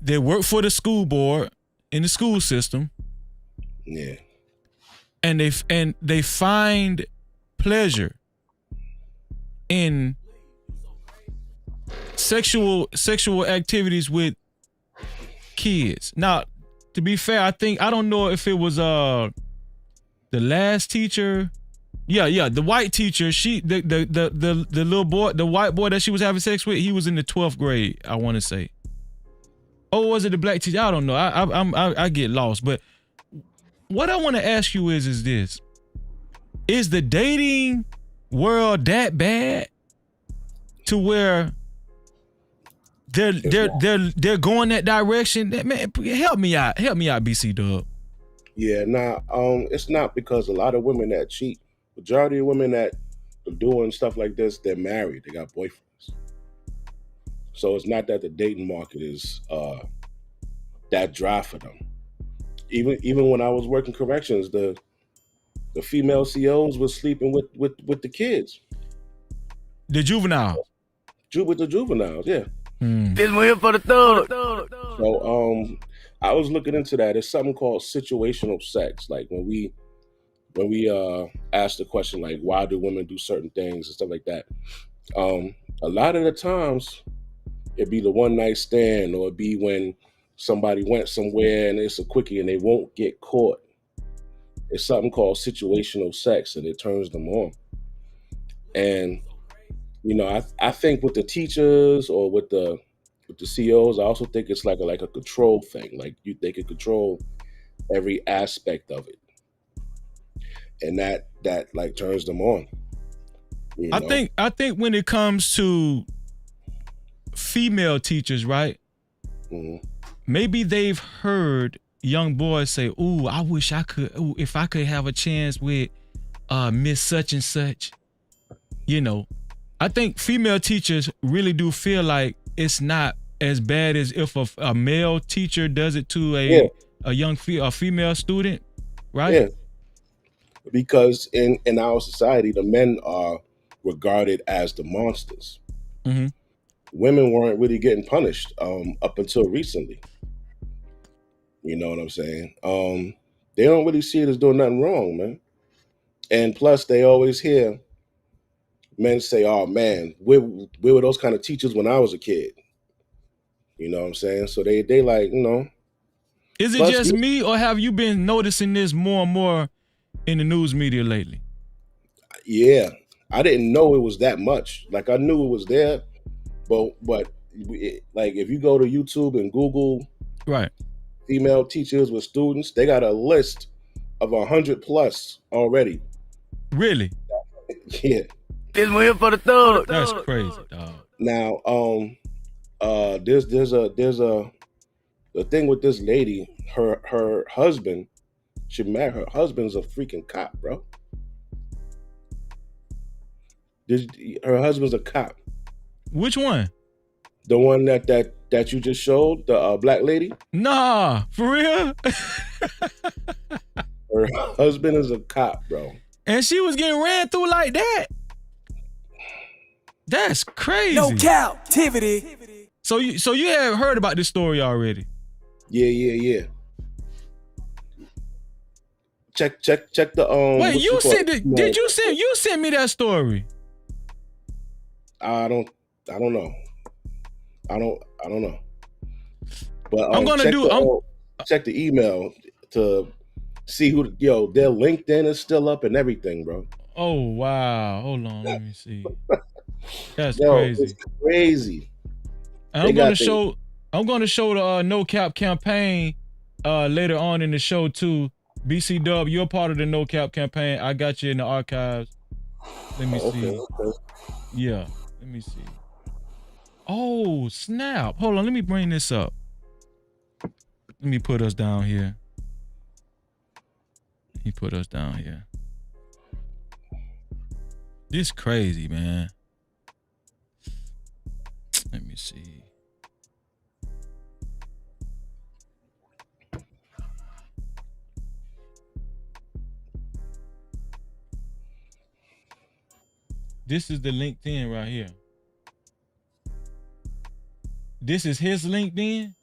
They work for the school board in the school system. Yeah. And they find pleasure in sexual activities with kids. Now, to be fair, I don't know if it was the last teacher Yeah. The white teacher, the little boy, the white boy that she was having sex with, he was in the 12th grade, I want to say. Oh, was it the black teacher? I don't know. I get lost. But what I want to ask you is this: is the dating world that bad to where they're going that direction? Man, help me out, BC Dub. Yeah, it's not, because a lot of women that cheat, majority of women that are doing stuff like this, they're married, they got boyfriends. So it's not that the dating market is that dry for them. Even when I was working corrections, the female COs was sleeping with the kids. The juveniles. With the juveniles, yeah. This one here for the thug. So I was looking into that. It's something called situational sex. Like when we ask the question like, why do women do certain things and stuff like that, a lot of the times it'd be the one night stand, or it'd be when somebody went somewhere and it's a quickie and they won't get caught. It's something called situational sex, and it turns them on. And I think with the teachers or with the CEOs, I also think it's like a control thing. Like they can control every aspect of it, and that like turns them on. I think when it comes to female teachers, right? Mm-hmm. Maybe they've heard young boys say, "Ooh, I wish I could. Ooh, if I could have a chance with Miss Such and Such." I think female teachers really do feel like it's not as bad as if a male teacher does it to a young female student, right? Yeah. Because in our society, the men are regarded as the monsters. Mm-hmm. Women weren't really getting punished up until recently. You know what I'm saying? They don't really see it as doing nothing wrong, man. And plus, they always hear men say, "Oh man, where were those kind of teachers when I was a kid?" You know what I'm saying? So they like, Is it plus, just me, or have you been noticing this more and more in the news media lately? Yeah, I didn't know it was that much. Like I knew it was there, but like if you go to YouTube and Google, right, female teachers with students, they got a list of 100 plus already. Really? Yeah. This one here for the thug. That's crazy, dog. Now, there's the thing with this lady. Her husband, she married. Her husband's a freaking cop, bro. Her husband's a cop. Which one? The one that you just showed, the black lady. Nah, for real. Her husband is a cop, bro. And she was getting ran through like that. That's crazy. No Cap-tivity. So you have heard about this story already? Yeah. Check the Wait, you sent it? Did you send me that story? I don't know. I don't know. But I'm gonna check the email to see who. Their LinkedIn is still up and everything, bro. Oh wow! Hold on, let me see. That's crazy. It's crazy. I'm gonna show the No Cap campaign later on in the show too. BC Dub, you're part of the No Cap campaign. I got you in the archives. Let me see. Okay. Yeah, let me see. Oh snap! Hold on, let me bring this up. Let me put us down here. He put us down here. This crazy, man. Let me see. This is the LinkedIn right here. This is his LinkedIn?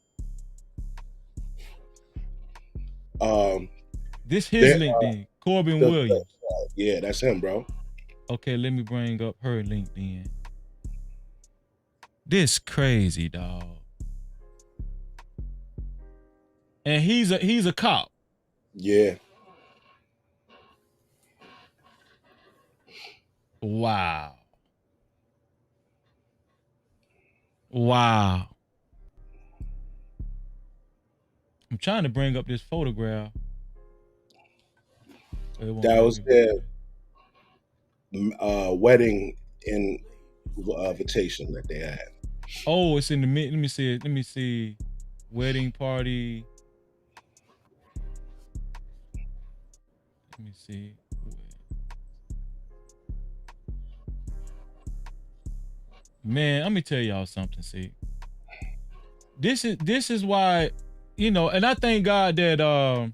This his LinkedIn. Corbin Williams. Yeah, that's him, bro. Okay, let me bring up her LinkedIn. This crazy, dog. And he's a cop. Yeah. Wow. Wow. I'm trying to bring up this photograph. That was their wedding invitation that they had. Oh, it's in the mid. Let me see it. Let me see. Wedding party. Let me see. Man, let me tell y'all something. See, this is why, you know, and I thank God that I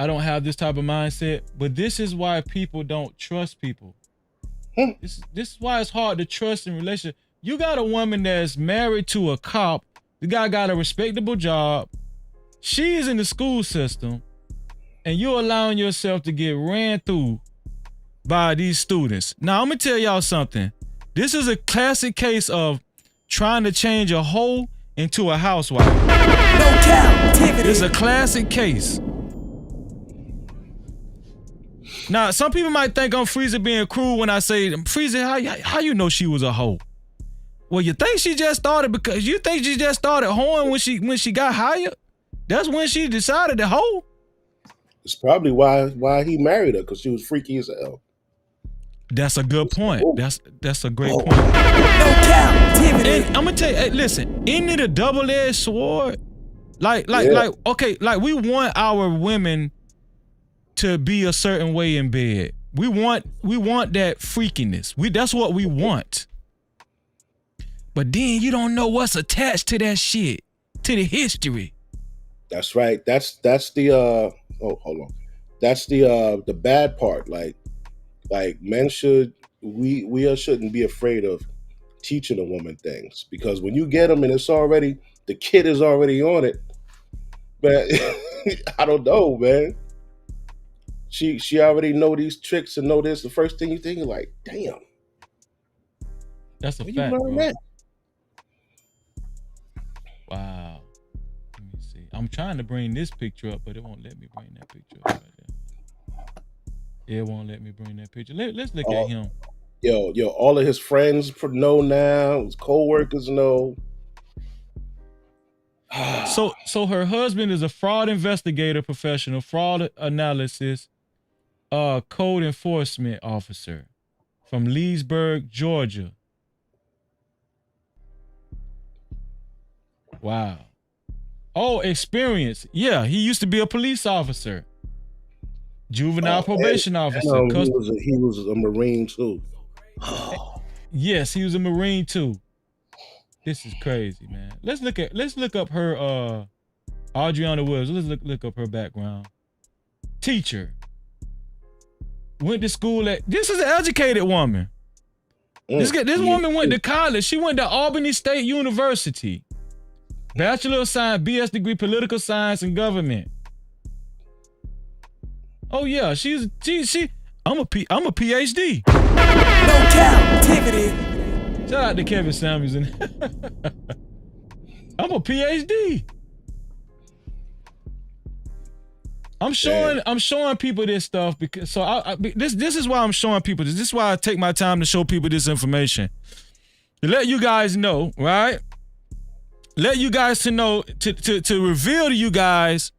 don't have this type of mindset. But this is why people don't trust people. This is why it's hard to trust in relationship. You got a woman that's married to a cop. The guy got a respectable job. She's in the school system, and you're allowing yourself to get ran through by these students. Now, I'm gonna tell y'all something. This is a classic case of trying to change a hoe into a housewife. No Cap-tivity. It's a classic case. Now, some people might think I'm Freezer being cruel when I say, Freezer, how you know she was a hoe? Well, you think she just started because you think she just started hoeing when she got hired? That's when she decided to hoe. It's probably why he married her, because she was freaky as hell. That's a good point. That's a great point. No Cap-tivity. And I'm gonna tell you, hey, listen, isn't it a double-edged sword? Like, we want our women to be a certain way in bed. We want that freakiness. That's what we want. But then you don't know what's attached to that shit, to the history. That's right. That's the hold on. That's the bad part. Like men shouldn't be afraid of teaching a woman things, because when you get them and the kid is already on it. But I don't know, man. She already know these tricks and know this. The first thing you think is like, damn. That's a Where fact, you learn bro. that? Wow. Let me see. I'm trying to bring this picture up, but it won't let me bring that picture up right there. It won't let me bring that picture. Let's look at him. Yo, all of his friends know now. His co-workers know. So her husband is a fraud investigator professional, fraud analysis, code enforcement officer from Leesburg, Georgia. Wow. Oh, experience. Yeah, he used to be a police officer. Juvenile probation officer. He was a Marine too. Yes, he was a Marine too. This is crazy, man. Let's look up her Adriana Williams. Let's look up her background. Teacher. Went to school this is an educated woman. This woman went to college. She went to Albany State University. Bachelor of Science, BS degree, political science and government. Oh yeah, I'm a PhD. No Cap-tivity. Shout out to Kevin Samuels. I'm a PhD. I'm showing people this stuff because this is why I'm showing people this. This is why I take my time to show people this information. To let you guys know, right? Let you guys to know, to reveal to you guys,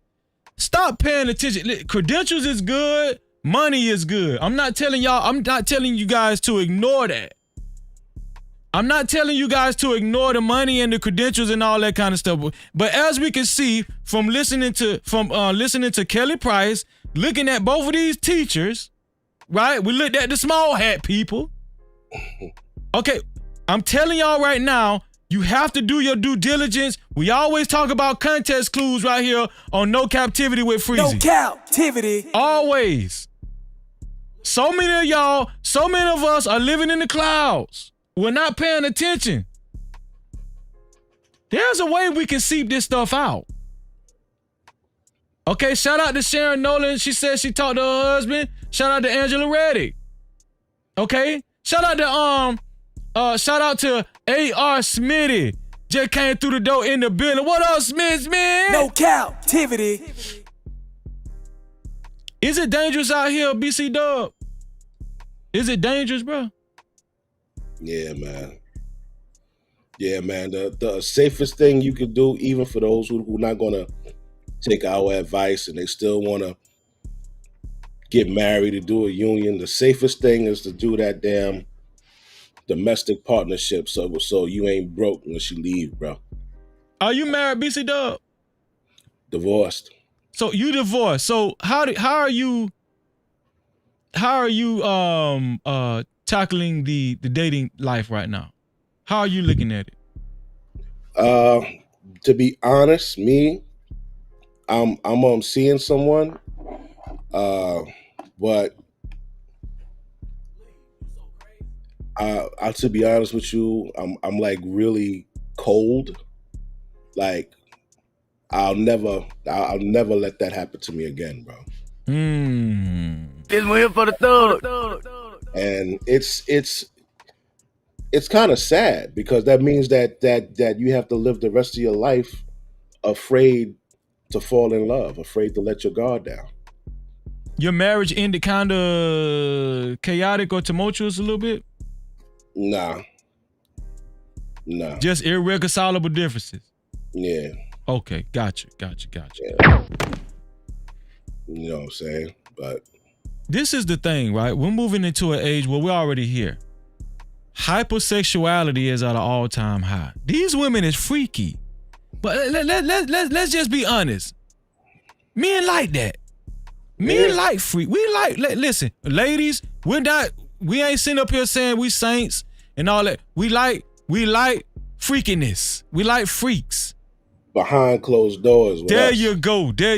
stop paying attention. Credentials is good, money is good. I'm not telling you guys to ignore that. I'm not telling you guys to ignore the money and the credentials and all that kind of stuff. But as we can see from listening to Kelly Price, looking at both of these teachers, right? We looked at the small hat people. Okay, I'm telling y'all right now, you have to do your due diligence. We always talk about context clues right here on No Cap-tivity with Freezy. No Cap-tivity. Always. So many of y'all, so many of us are living in the clouds. We're not paying attention. There's a way we can seep this stuff out. Okay, shout out to Sharon Nolan. She said she talked to her husband. Shout out to Angela Reddick. Okay? Shout out to A.R. Smitty. Just came through the door in the building. What up, Smith, man? No Cap-tivity. Is it dangerous out here, BC Dub? Is it dangerous, bro? Yeah, man. Yeah, man. The safest thing you could do, even for those who not gonna take our advice and they still wanna get married to do a union, the safest thing is to do that damn domestic partnership so you ain't broke when she leave, bro. Are you married, BC Dub? Divorced. So you divorced. So how are you tackling the dating life right now? How are you looking at it? To be honest, I'm seeing someone, but to be honest with you, I'm like really cold. Like I'll never let that happen to me again, bro. This one here for the thug. And it's kind of sad because that means that you have to live the rest of your life afraid to fall in love, afraid to let your guard down. Your marriage ended kind of chaotic or tumultuous a little bit? Nah. Just irreconcilable differences. Yeah. Okay, gotcha. Yeah. You know what I'm saying? But this is the thing, right? We're moving into an age where we're already here. Hypersexuality is at an all-time high. These women is freaky. But let's just be honest. Men like that. Men like freak. Listen, ladies, we ain't sitting up here saying we saints and all that. We like freakiness. We like freaks. Behind closed doors. There you go. No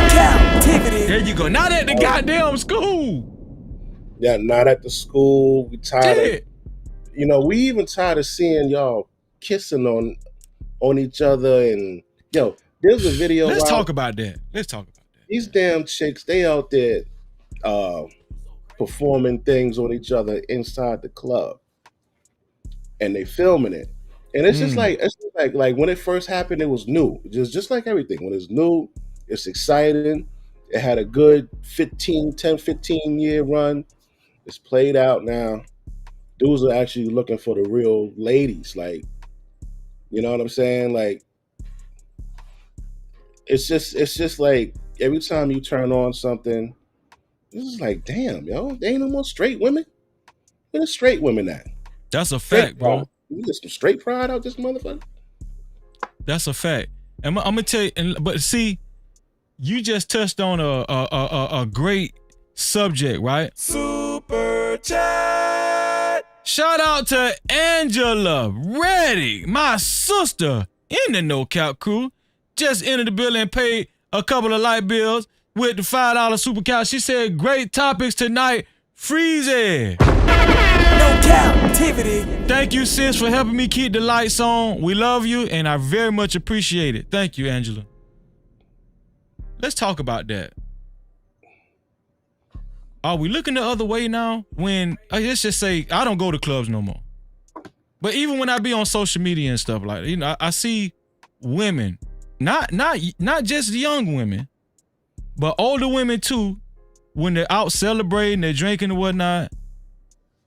Cap-tivity. There you go. Not at the goddamn school. Yeah, not at the school. We tired of, we even tired of seeing y'all kissing on each other. And there's a video. Let's talk about that. These damn chicks, they out there performing things on each other inside the club, and they filming it. And it's just like when it first happened, it was new. Just like everything. When it's new, it's exciting. It had a good 15 year run. It's played out now. Dudes are actually looking for the real ladies. Like, you know what I'm saying? Like, it's just like every time you turn on something, it's just like, damn, yo, there ain't no more straight women. Where the straight women at? That's a fact, bro. You get some straight pride out this motherfucker. That's a fact. I'm gonna tell you, but see, you just touched on a great subject, right? Super chat. Shout out to Angela Reddy, my sister in the No Cap crew. Just entered the building and paid a couple of light bills with the $5 super chat. She said, "Great topics tonight, Freezy." No Cap-tivity. Thank you, sis, for helping me keep the lights on. We love you, and I very much appreciate it. Thank you, Angela. Let's talk about that. Are we looking the other way now? When let's just say I don't go to clubs no more, but even when I be on social media and stuff like that, I see women, not just young women, but older women too. When they're out celebrating, they're drinking and whatnot.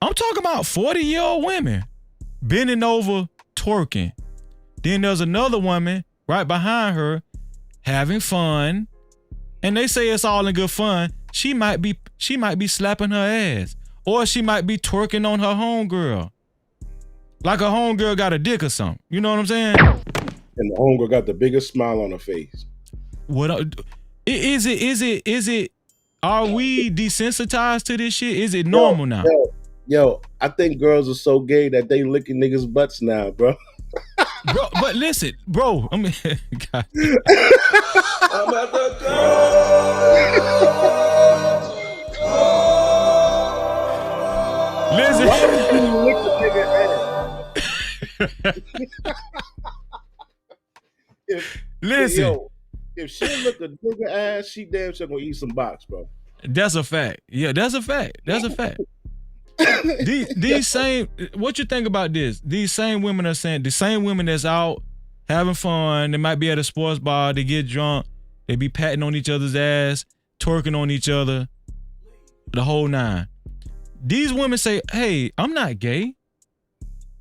I'm talking about 40-year-old women bending over, twerking. Then there's another woman right behind her having fun, and they say it's all in good fun. She might be slapping her ass, or she might be twerking on her homegirl, like her homegirl got a dick or something. You know what I'm saying? And the homegirl got the biggest smile on her face. What is it? Are we desensitized to this shit? Is it normal now? Yo, I think girls are so gay that they licking niggas' butts now, bro. Bro, but listen, bro. I mean, God. I'm at the Listen. Why would you lick the nigga ass? Listen. If she lick a nigga ass, she damn sure gonna eat some box, bro. That's a fact. Yeah, that's a fact. These same, what you think about this? These same women are saying, the same women that's out having fun, they might be at a sports bar, they get drunk, they be patting on each other's ass, twerking on each other, the whole nine. These women say, hey, I'm not gay.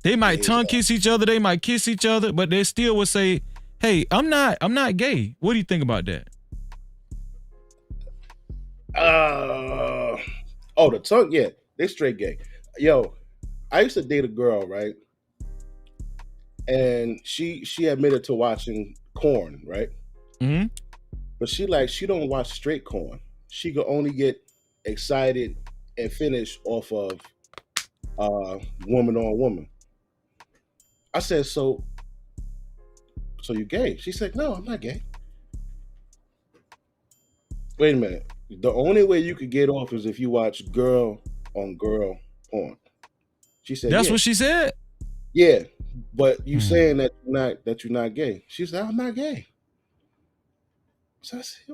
They might tongue kiss each other, they might kiss each other, but they still would say, hey, I'm not gay. What do you think about that? The tongue, yeah, they straight gay. Yo, I used to date a girl, right? And she admitted to watching corn, right? Mm-hmm. But she don't watch straight corn. She could only get excited and finish off of woman on woman. I said, so you gay? She said, no, I'm not gay. Wait a minute. The only way you could get off is if you watch girl on girl porn. She said, That's yeah. what she said? Yeah. But you saying that you're not gay. She said, I'm not gay. So I said,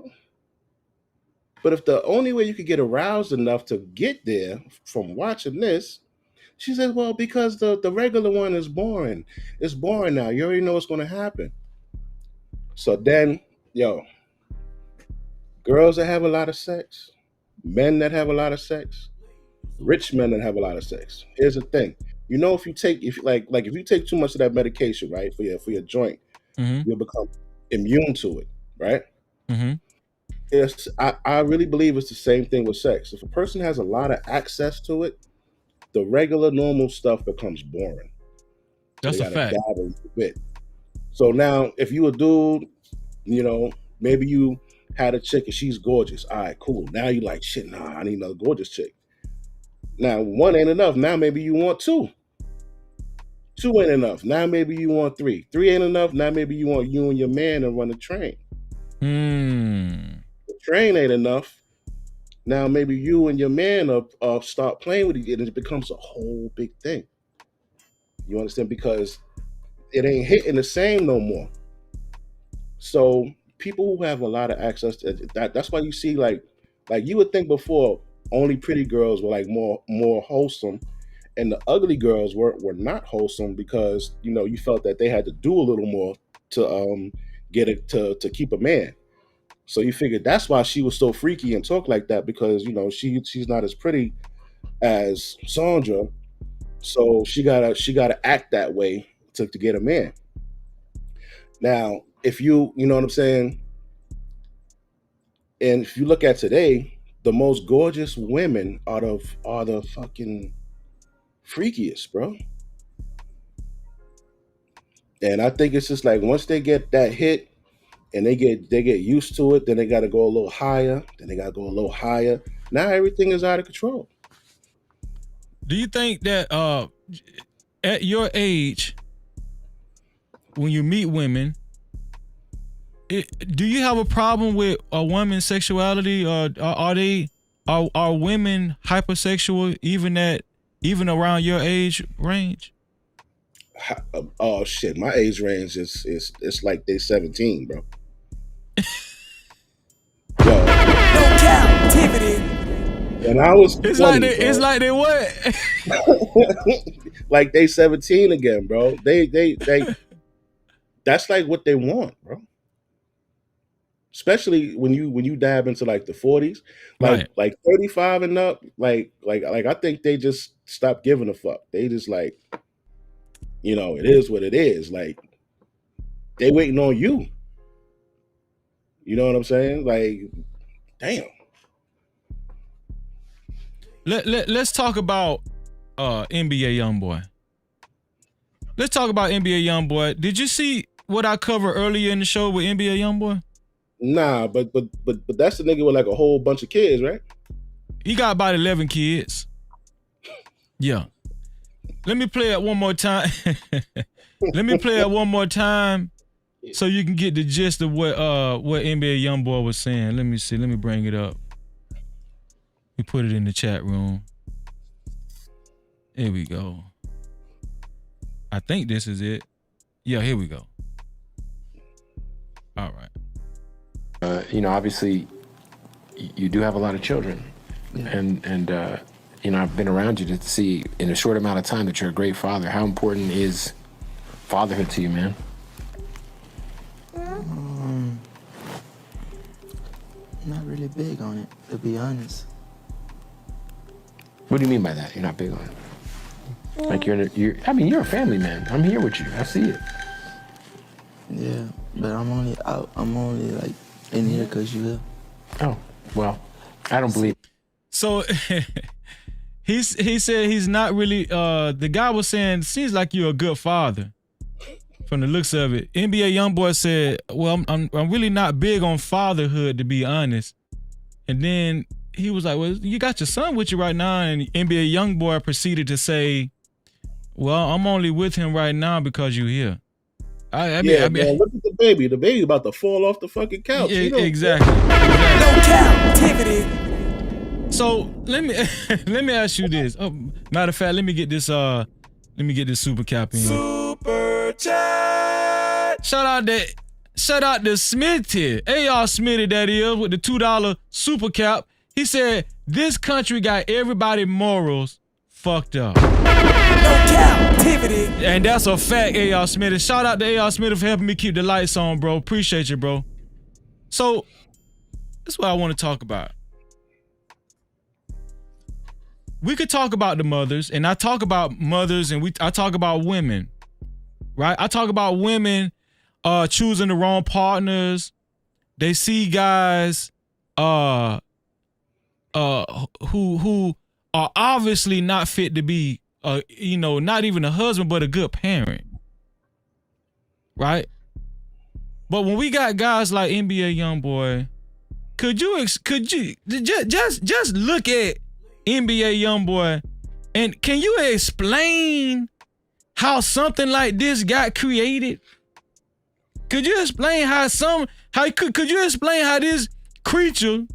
but if the only way you could get aroused enough to get there from watching this, she said, well, because the regular one is boring. It's boring now. You already know what's going to happen. So then, girls that have a lot of sex, men that have a lot of sex, rich men that have a lot of sex. Here's the thing. You know, if you take too much of that medication, right, for your joint, you'll become immune to it, right? Mm-hmm. It's I really believe it's the same thing with sex. If a person has a lot of access to it, the regular normal stuff becomes boring. So That's they a gotta fact. dabble a bit. So now if you a dude, maybe you had a chick and she's gorgeous. All right, cool. Now you like, shit, nah, I need another gorgeous chick. Now one ain't enough. Now maybe you want two. Two ain't enough. Now maybe you want three. Three ain't enough. Now maybe you want you and your man to run a train. The train ain't enough. Now maybe you and your man start playing with each other, and it becomes a whole big thing. You understand? Because it ain't hitting the same no more. So people who have a lot of access to that's why you see like you would think before only pretty girls were like more wholesome, and the ugly girls were not wholesome because you felt that they had to do a little more to get it to keep a man. So you figured that's why she was so freaky and talk like that, because she's not as pretty as Sandra, so she gotta act that way to get a man. Now, if you know what I'm saying, and if you look at today, the most gorgeous women are the fucking freakiest, bro. And I think it's just like once they get that hit and they get used to it, then they got to go a little higher, then they got to go a little higher. Now everything is out of control. Do you think that at your age, when you meet women, do you have a problem with a woman's sexuality, or are women hypersexual even around your age range? Oh shit, my age range is it's like they 17, bro. No Cap-tivity. And I was 20, it's like they what? Like they 17 again, bro. They that's like what they want, bro. Especially when you dab into like the 40s, like 35 and up, like I think they just stopped giving a fuck. They just like, it is what it is. Like they waiting on you. You know what I'm saying? Like, damn. Let's talk about NBA YoungBoy. Let's talk about NBA YoungBoy. Did you see what I covered earlier in the show with NBA YoungBoy? Nah, but that's the nigga with like a whole bunch of kids, right? He got about 11 kids. Yeah. Let me play it one more time. Let me play it one more time so you can get the gist of what NBA YoungBoy was saying. Let me see. Let me bring it up. We put it in the chat room. Here we go. I think this is it. Yeah, here we go. All right. Obviously, you do have a lot of children, and I've been around you to see in a short amount of time that you're a great father. How important is fatherhood to you, man? Not really big on it, to be honest. What do you mean by that? You're not big on it? Like you're a family man. I'm here with you. I see it. Yeah, but I'm only out. I'm only like in here because you here. Oh, well, I don't believe. So he said he's not really. The guy was saying, seems like you're a good father. From the looks of it, NBA YoungBoy said, "Well, I'm really not big on fatherhood, to be honest." And then he was like, "Well, you got your son with you right now," and NBA YoungBoy proceeded to say, "Well, I'm only with him right now because you're here." I mean, man, look at the baby. The baby about to fall off the fucking couch. Yeah, You know? exactly. No captivity. So let me ask you this. Oh, matter of fact, let me get this super cap in. Super chat. Shout out to Smitty. AR Smitty, that is, with the $2 super cap. He said this country got everybody morals fucked up. No captivity. And that's a fact, AR Smitty. Shout out to AR Smitty for helping me keep the lights on, bro. Appreciate you, bro. So that's what I want to talk about. We could talk about the mothers, and I talk about mothers, and I talk about women, right? I talk about women choosing the wrong partners. They see guys who are obviously not fit to be not even a husband, but a good parent, right? But when we got guys like NBA YoungBoy, could you just look at NBA YoungBoy, and can you explain how something like this got created? Could you explain could you explain how this creature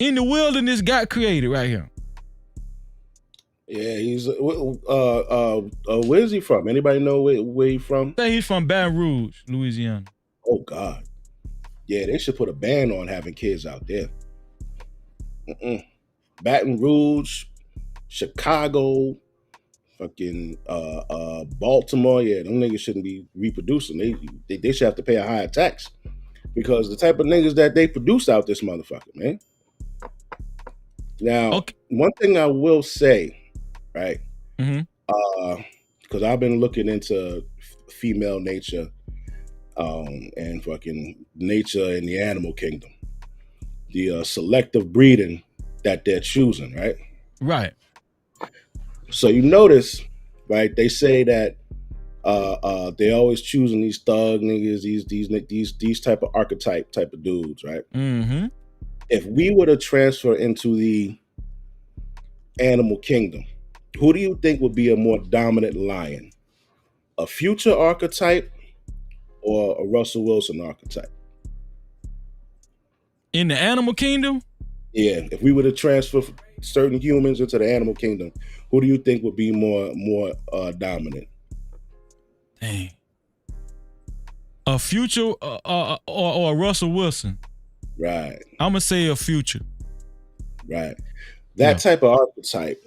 in the wilderness got created right here? Yeah, he's where's he from? Anybody know where he's from? I think he's from Baton Rouge, Louisiana. Oh God, yeah, they should put a ban on having kids out there. Baton Rouge, Chicago, fucking Baltimore. Yeah, them niggas shouldn't be reproducing. They should have to pay a higher tax because the type of niggas that they produce out this motherfucker, man. Now, one thing I will say, right? Because I've been looking into female nature and fucking nature in the animal kingdom, the selective breeding that they're choosing, right? Right. So you notice, right? They say that they're always choosing these thug niggas, these type of archetype type of dudes, right? Mm-hmm. If we were to transfer into the animal kingdom, who do you think would be a more dominant lion? A Future archetype or a Russell Wilson archetype? In the animal kingdom? Yeah, if we were to transfer certain humans into the animal kingdom, who do you think would be more dominant? Dang. A Future or a Russell Wilson? Right. I'm gonna say a Future. Right. That type of archetype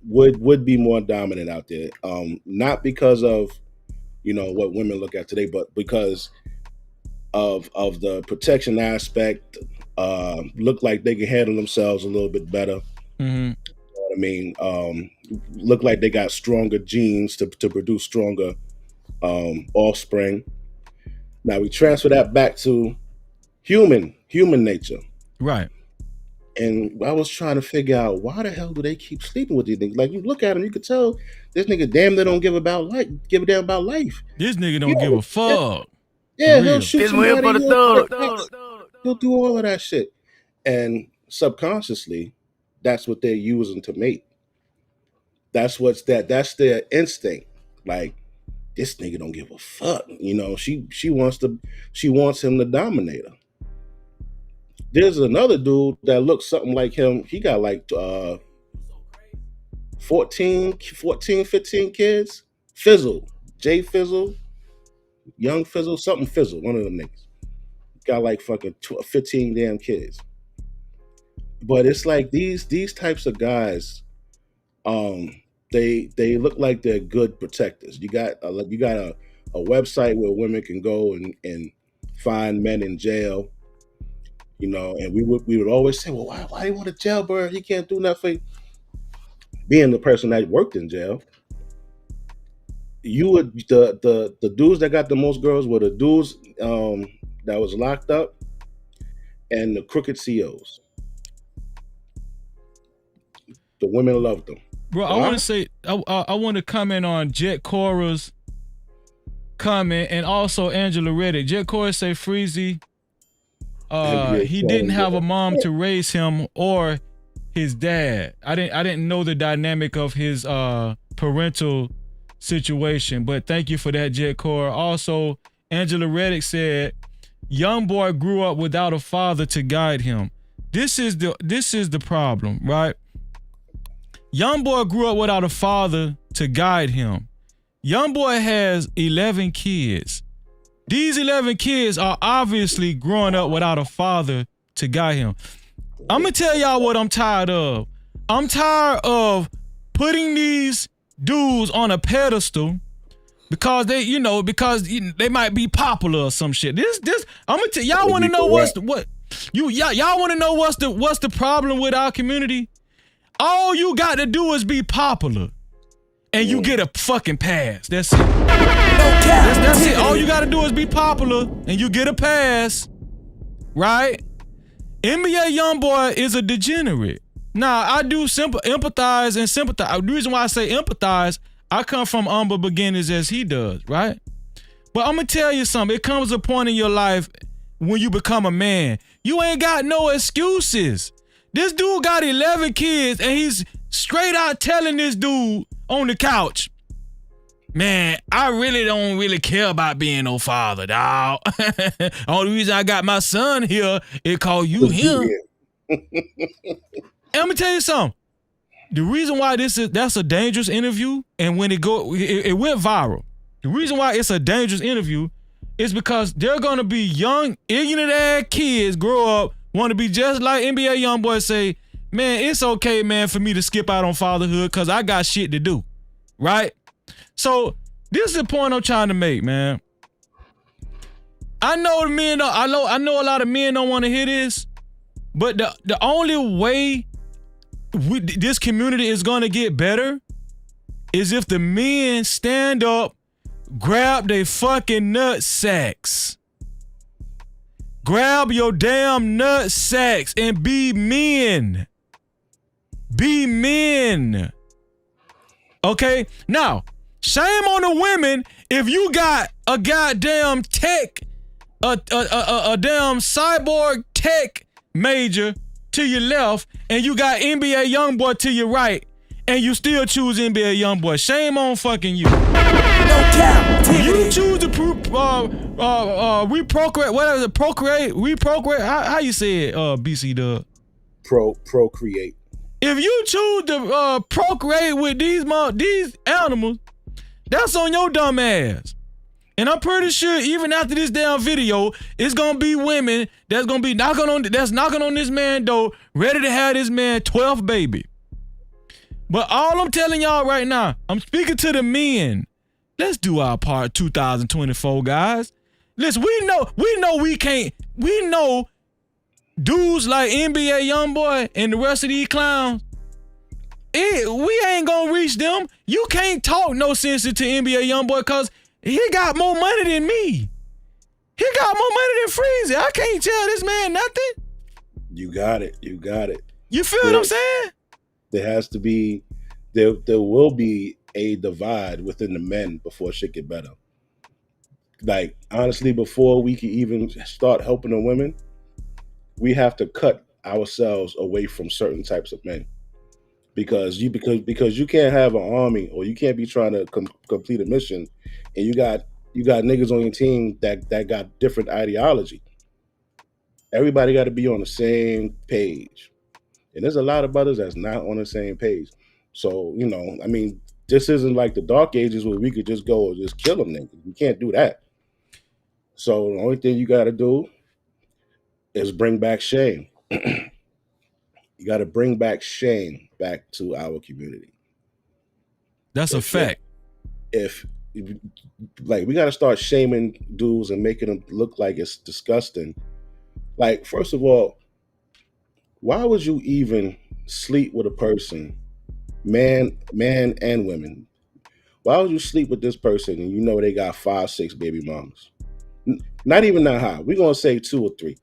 would be more dominant out there. Not because of what women look at today, but because of the protection aspect. Look like they can handle themselves a little bit better. Mm-hmm. You know what I mean? Look like they got stronger genes to produce stronger offspring. Now we transfer that back to human nature. Right. And I was trying to figure out why the hell do they keep sleeping with these niggas? Like you look at them, you could tell this nigga damn they don't give a damn about life. This nigga don't give a fuck. Yeah, he'll shoot somebody. He'll do all of that shit. And subconsciously, that's what they're using to mate. That's their instinct. Like, this nigga don't give a fuck. She wants him to dominate her. There's another dude that looks something like him. He got like 14, 15 kids. Fizzle. Jay Fizzle. Young Fizzle. Something Fizzle. One of them niggas. Got like fucking 15 damn kids. But it's like these types of guys, they look like they're good protectors. You got a website where women can go and find men in jail. And we would always say, well, why do you want a jailbird? He can't do nothing. being the person that worked in jail, you would the dudes that got the most girls were the dudes that was locked up and the crooked COs. The women loved them. Bro, I Why? want to say, I want to comment on Jet Cora's comment and also Angela Reddick. Jet Cora say Freezy, he didn't have a mom to raise him or his dad. I didn't know the dynamic of his parental situation, but thank you for that, Jet Cora. Also, Angela Reddick said, young boy grew up without a father to guide him. This is the problem, right? Young boy grew up without a father to guide him. Young boy has 11 kids. These 11 kids are obviously growing up without a father to guide him. I'm gonna tell y'all what I'm tired of. I'm tired of putting these dudes on a pedestal because they might be popular or some shit. I'm gonna tell y'all want to know what's the problem with our community? All you got to do is be popular, and you get a fucking pass. That's it. That's it. All you got to do is be popular, and you get a pass, right? NBA YoungBoy is a degenerate. Now, I do empathize and sympathize. The reason why I say empathize, I come from humble beginnings as he does, right? But I'm going to tell you something. It comes a point in your life when you become a man. You ain't got no excuses. This dude got 11 kids, and he's straight out telling this dude on the couch, man, I really don't really care about being no father, dawg. Only reason I got my son here is cause you him. And I'm gonna tell you something. The reason why that's a dangerous interview, and when it went viral. The reason why it's a dangerous interview is because they're gonna be young, ignorant ass kids grow up, want to be just like NBA YoungBoy say, man, it's okay, man, for me to skip out on fatherhood because I got shit to do, right? So this is the point I'm trying to make, man. I know the men. I know a lot of men don't want to hear this, but the only way this community is gonna get better is if the men stand up, grab their fucking nut sacks. Grab your damn nut sacks and be men. Be men. Okay? Now, shame on the women if you got a goddamn tech, a damn cyborg tech major to your left, and you got NBA YoungBoy to your right, and you still choose NBA YoungBoy. Shame on fucking you. You choose to reprocreate, whatever the reprocreate. How you say it, BC Dub? Procreate. If you choose to procreate with these animals, that's on your dumb ass. And I'm pretty sure even after this damn video, it's gonna be women that's gonna be knocking on this man door, ready to have this man 12th baby. But all I'm telling y'all right now, I'm speaking to the men. Let's do our part 2024, guys. Listen, we know we can't. We know dudes like NBA YoungBoy and the rest of these clowns, we ain't gonna reach them. You can't talk no sense to NBA YoungBoy because he got more money than me. He got more money than Freezy. I can't tell this man nothing. You got it. You feel what I'm saying? There has to be, there will be a divide within the men before shit get better. Like, honestly, before we can even start helping the women, we have to cut ourselves away from certain types of men. Because you can't have an army, or you can't be trying to complete a mission, and you got niggas on your team that got different ideology. Everybody got to be on the same page, and there's a lot of brothers that's not on the same page. So I mean, this isn't like the Dark Ages where we could just go and just kill them niggas. We can't do that. So the only thing you got to do is bring back shame. You got to bring back shame back to our community. That's a fact. If we got to start shaming dudes and making them look like it's disgusting. Like, first of all, why would you even sleep with a person man and women. Why would you sleep with this person and you know they got 5, 6 baby mamas? Not even that high. We're gonna say 2 or 3.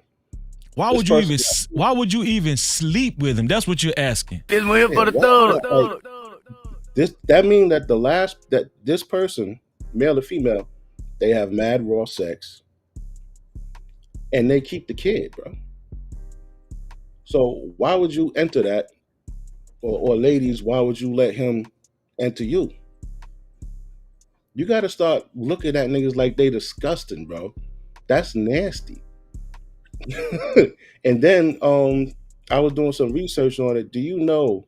Why This would you person even why would you even sleep with him? That's what you're asking. This one here yeah, for the why, thug. that mean that this person, male or female, they have mad raw sex and they keep the kid, bro. So why would you enter that? Or ladies, why would you let him enter you? You gotta start looking at niggas like they disgusting, bro. That's nasty. And then I was doing some research on it. Do you know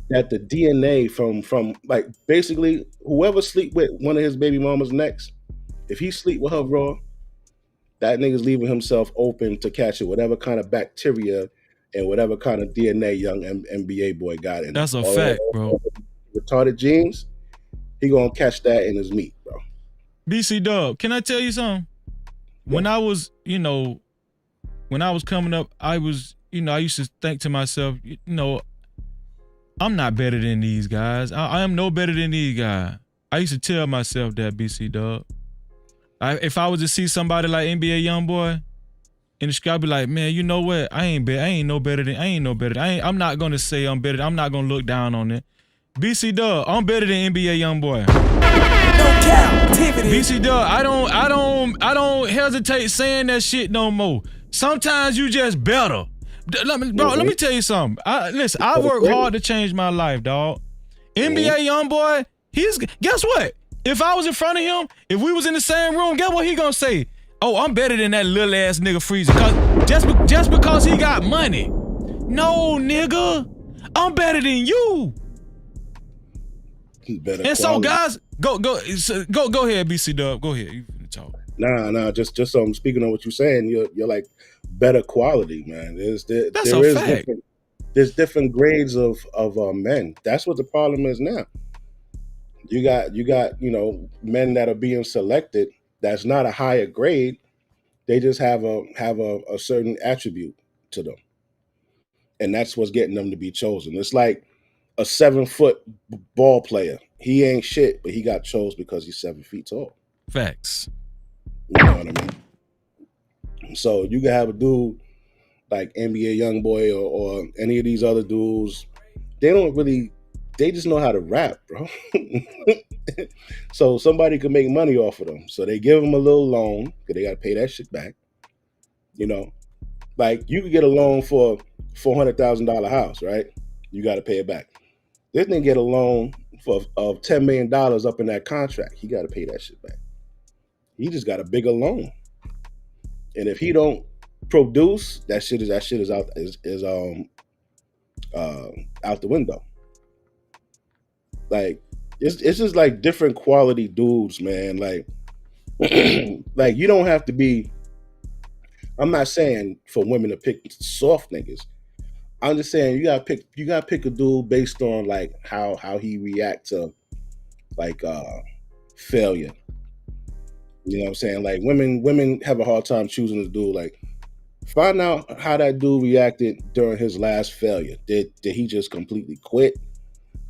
that the DNA from like basically whoever sleep with one of his baby mamas next, if he sleep with her raw, that nigga's leaving himself open to catching whatever kind of bacteria and whatever kind of DNA young NBA boy got in him. That's a fact, bro. Retarded genes, he gonna catch that in his meat, bro. BC Dub, can I tell you something? When I was, when I was coming up, I was, I used to think to myself, I'm not better than these guys. I am no better than these guys. I used to tell myself that, BC Dub. If I was to see somebody like NBA YoungBoy in the sky, I'd be like, man, you know what? I'm not gonna say I'm better. I'm not gonna look down on it. BC Dub, I'm better than NBA YoungBoy. No Cap-tivity. BC Dub, I don't hesitate saying that shit no more. Sometimes you just better. Let me tell you something. Listen, I work hard to change my life, dog. NBA YoungBoy, guess what? If I was in front of him, if we was in the same room, guess what he gonna say? Oh, I'm better than that little ass nigga Freezer. Just because he got money. No, nigga. I'm better than you. And so guys, go ahead, BC Dub. Go ahead. You can talk. Nah, just speaking on what you're saying, you're like better quality, man. There's different grades of men. That's what the problem is now. You got men that are being selected that's not a higher grade. They just have a certain attribute to them, and that's what's getting them to be chosen. It's like a 7-foot ball player. He ain't shit, but he got chose because he's 7 feet tall. Facts. You know what I mean? So you can have a dude like NBA YoungBoy or any of these other dudes. They just know how to rap, bro. So somebody can make money off of them. So they give them a little loan because they got to pay that shit back. Like you could get a loan for $400,000 house, right? You got to pay it back. This nigga get a loan of $10 million up in that contract. He got to pay that shit back. He just got a bigger loan, and if he don't produce, that shit is out out the window. Like it's just like different quality dudes, man. Like like you don't have to be. I'm not saying for women to pick soft niggas. I'm just saying you gotta pick a dude based on like how he react to like failure. You know what I'm saying? Like women have a hard time choosing a dude. Like find out how that dude reacted during his last failure. Did he just completely quit?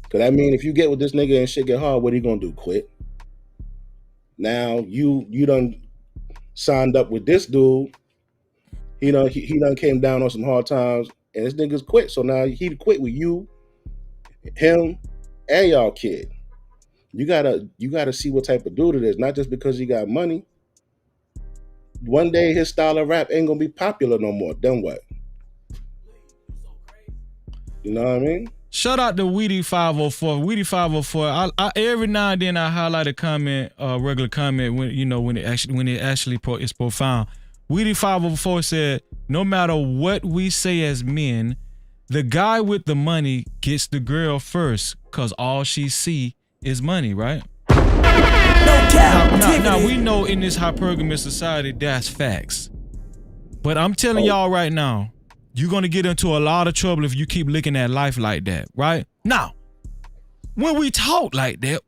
Cause I mean, if you get with this nigga and shit get hard, what are you gonna do? Quit? Now you done signed up with this dude. He done came down on some hard times, and this nigga's quit. So now he quit with you, him, and y'all kid. You gotta see what type of dude it is, not just because he got money. One day his style of rap ain't gonna be popular no more. Then what? You know what I mean? Shout out to Weedy 504. Weedy 504. I every now and then I highlight a comment, regular comment when it actually is profound. Weedy 504 said, "No matter what we say as men, the guy with the money gets the girl first, cause all she see is money, right?" Now we know in this hypergamous society that's facts, but I'm telling y'all right now, you're gonna get into a lot of trouble if you keep looking at life like that, right? Now, when we talk like that,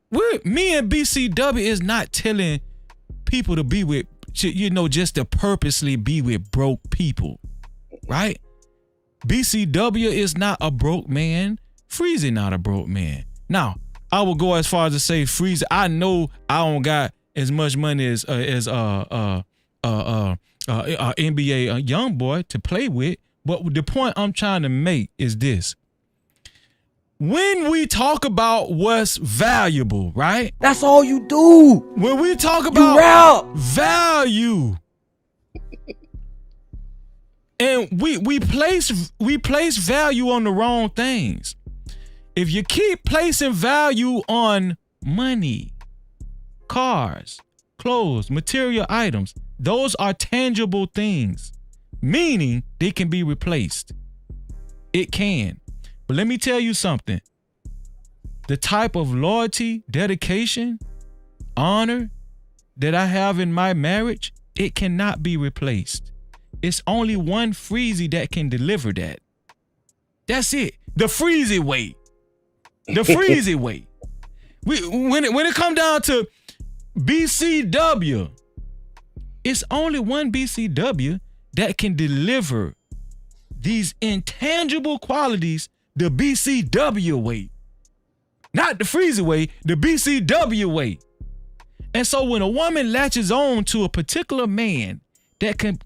me and BCW is not telling people to be with, just to purposely be with broke people, right? BCW is not a broke man. Freezy not a broke man. Now, I will go as far as to say Freezy, I know I don't got as much money as NBA young boy to play with, but the point I'm trying to make is this. When we talk about what's valuable, right? That's all you do. When we talk about value, and we place value on the wrong things. If you keep placing value on money, cars, clothes, material items, those are tangible things, meaning they can be replaced. It can. But let me tell you something. The type of loyalty, dedication, honor that I have in my marriage, it cannot be replaced. It's only one Freezy that can deliver that. That's it. The Freezy way. The Freezy way. When it come down to BCW, it's only one BCW that can deliver these intangible qualities the BCW way. Not the Freezy way, the BCW way. And so when a woman latches on to a particular man that can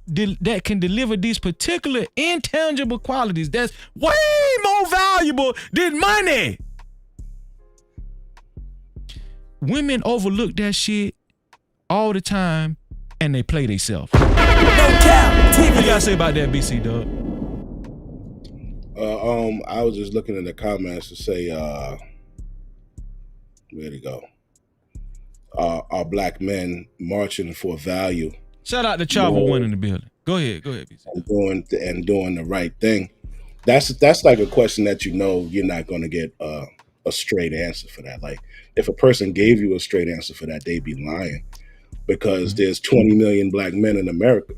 deliver these particular intangible qualities that's way more valuable than money, women overlook that shit all the time and they play themselves. No Cap-tivity. What you gotta say about that, BC Dub? I was just looking in the comments to say, where'd it go? Are black men marching for value? Shout out to Chavo One in the building. Go ahead, BC. And doing the right thing. That's like a question that you're not going to get a straight answer for that. Like if a person gave you a straight answer for that, they'd be lying, because there's 20 million black men in America,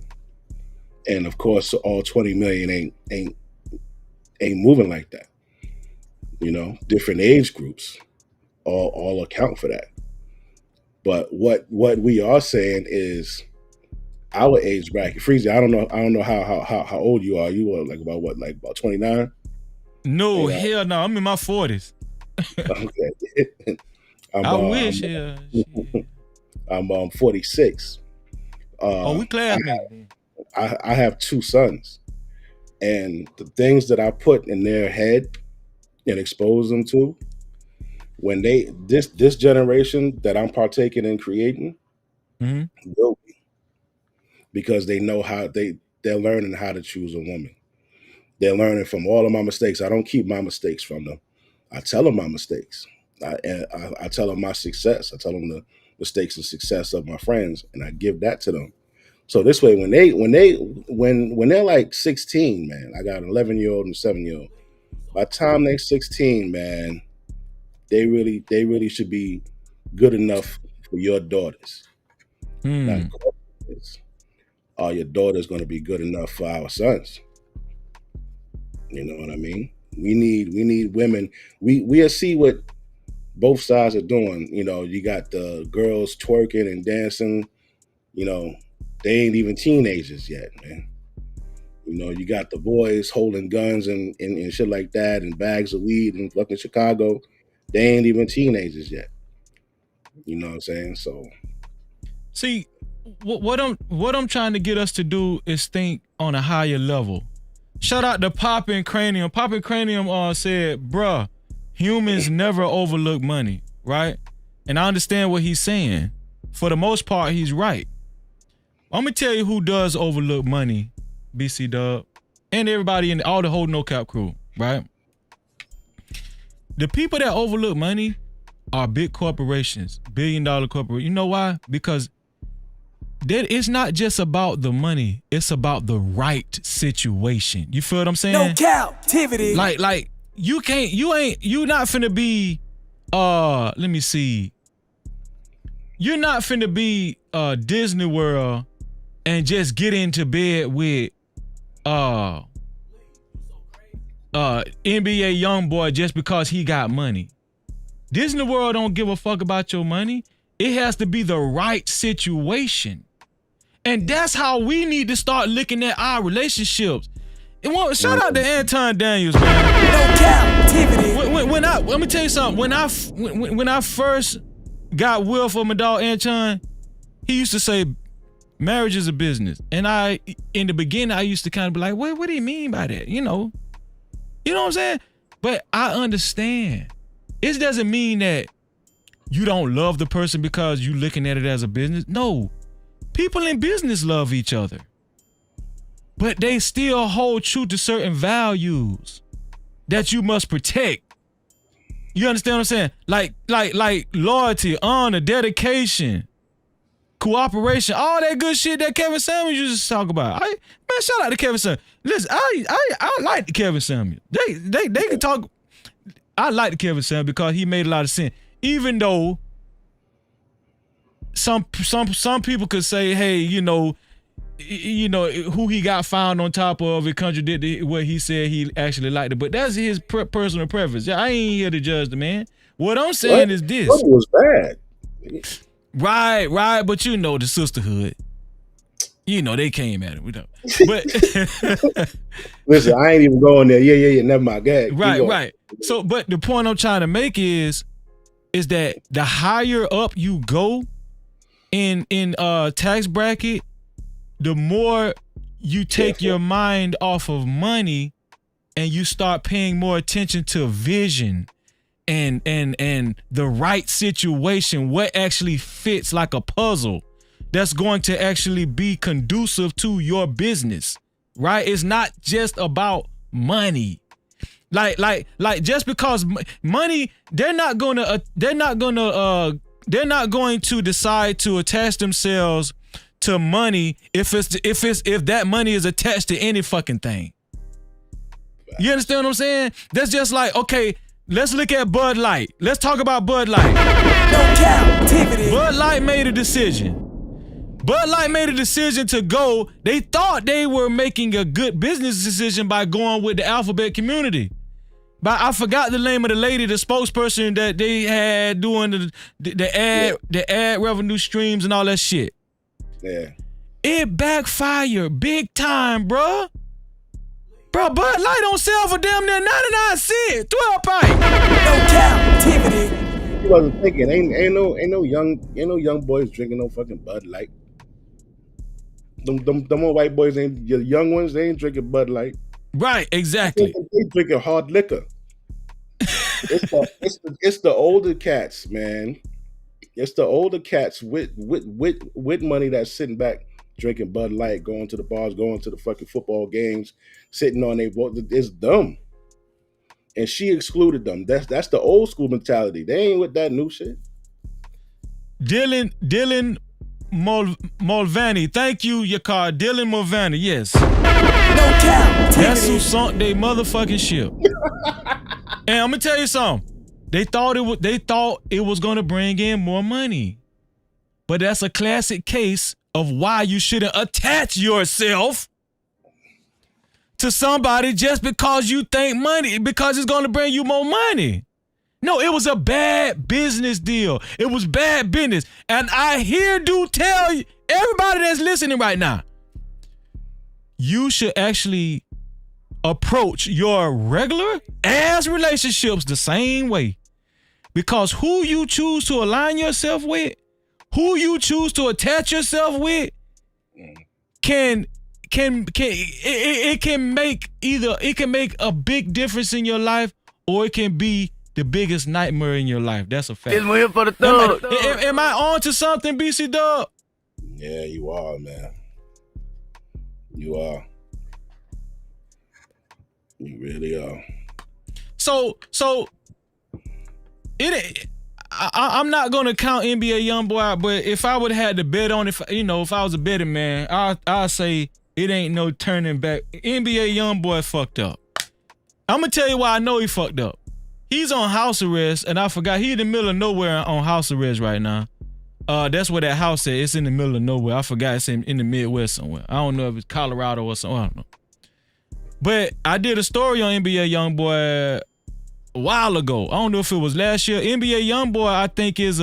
and of course, all 20 million ain't moving like that. Different age groups all account for that. But what we are saying is our age bracket. Freezy, I don't know how old you are. You are like about 29? No, hell no. I'm in my 40s. Okay. I wish. I'm 46. We classmates. I have two sons, and the things that I put in their head and expose them to, when this generation that I'm partaking in creating, will be, because they know how they're learning how to choose a woman. They're learning from all of my mistakes. I don't keep my mistakes from them. I tell them my mistakes. I tell them my success. I tell them the mistakes and success of my friends, and I give that to them. So this way, when they're like 16, man, I got an 11-year-old and a 7-year-old. By the time they're 16, man, they really should be good enough for your daughters. Now, the question is, are your daughters going to be good enough for our sons? You know what I mean? We need women. We see what both sides are doing. You got the girls twerking and dancing. They ain't even teenagers yet, man. You got the boys holding guns and shit like that, and bags of weed in fucking Chicago. They ain't even teenagers yet. You know what I'm saying? So, see, what I'm trying to get us to do is think on a higher level. Shout out to Poppin' Cranium. Poppin' Cranium said, bruh, humans never overlook money, right? And I understand what he's saying. For the most part, he's right. I'm going to tell you who does overlook money, BC Dub, and everybody in all the whole No Cap crew, right? The people that overlook money are big corporations, billion-dollar corporations. You know why? Because it's not just about the money. It's about the right situation. You feel what I'm saying? No Cap-tivity. Like you not finna be, let me see. You're not finna be Disney World and just get into bed with NBA young boy just because he got money. Disney World don't give a fuck about your money. It has to be the right situation. And that's how we need to start looking at our relationships. Shout out to Anton Daniels, man. No Cap-tivity. let me tell you something. When I first got Will for my dog Anton, he used to say marriage is a business. And in the beginning, I used to kind of be like, what do you mean by that? You know what I'm saying? But I understand. It doesn't mean that you don't love the person because you looking at it as a business. No, people in business love each other, but they still hold true to certain values that you must protect. You understand what I'm saying? Like loyalty, honor, dedication, cooperation, all that good shit that Kevin Samuels used to talk about. Man, shout out to Kevin Samuels. Listen, I like the Kevin Samuels. They can talk. I like the Kevin Samuels because he made a lot of sense. Even though some people could say, hey, you know who he got found on top of, it contradicted what he said he actually liked it. But that's his personal preference. I ain't here to judge the man. What I'm saying is this. It was bad. Right. But you know the sisterhood. You know they came at it. But listen, I ain't even going there. Yeah. Never mind. Go ahead. Right. So, but the point I'm trying to make is that the higher up you go in tax bracket, the more you take your mind off of money and you start paying more attention to vision and the right situation, what actually fits like a puzzle that's going to actually be conducive to your business, right? It's not just about money. Like just because money, they're not going to decide to attach themselves to money if that money is attached to any fucking thing. You understand what I'm saying? That's just like, okay, let's look at Bud Light. Let's talk about Bud Light. No Cap-tivity. Bud Light made a decision. To go. They thought they were making a good business decision by going with the alphabet community. But I forgot the name of the lady, the spokesperson that they had doing the ad revenue streams and all that shit. Yeah. It backfired big time, bro. Bud Light don't sell for damn near 99 cents. 12 pipe. No Cap-tivity. He wasn't thinking. Ain't no young boys drinking no fucking Bud Light. Them old white boys ain't, the young ones, they ain't drinking Bud Light. Right, exactly. They drinking hard liquor. It's the older cats, man. It's the older cats with money that's sitting back drinking Bud Light, going to the bars, going to the fucking football games, sitting on their boat. It's dumb. And she excluded them. That's the old school mentality. They ain't with that new shit. Dylan Mulvaney. Thank you, Yakar. Dylan Mulvaney, yes. No Cap-tivity. That's who sunk they motherfucking ship. And I'm gonna tell you something. They thought it was gonna bring in more money. But that's a classic case of why you shouldn't attach yourself to somebody just because you think money, because it's gonna bring you more money. No, it was a bad business deal. It was bad business. And I do tell everybody that's listening right now, you should actually approach your regular ass relationships the same way. Because who you choose to align yourself with, who you choose to attach yourself with, can make a big difference in your life, or it can be the biggest nightmare in your life. That's a fact. We're here for the thug. Am I on to something, BC Dub? Yeah, you are, man. You are. You really are. So I'm not gonna count NBA YoungBoy out, but if I would have had to bet on it, if I was a betting man, I'll say it ain't no turning back. NBA YoungBoy fucked up. I'm gonna tell you why I know he fucked up. He's on house arrest, and I forgot he in the middle of nowhere on house arrest right now. That's where that house is. It's in the middle of nowhere. I forgot it's in the Midwest somewhere. I don't know if it's Colorado or something. I don't know. But I did a story on NBA YoungBoy a while ago. I don't know if it was last year. NBA YoungBoy, I think is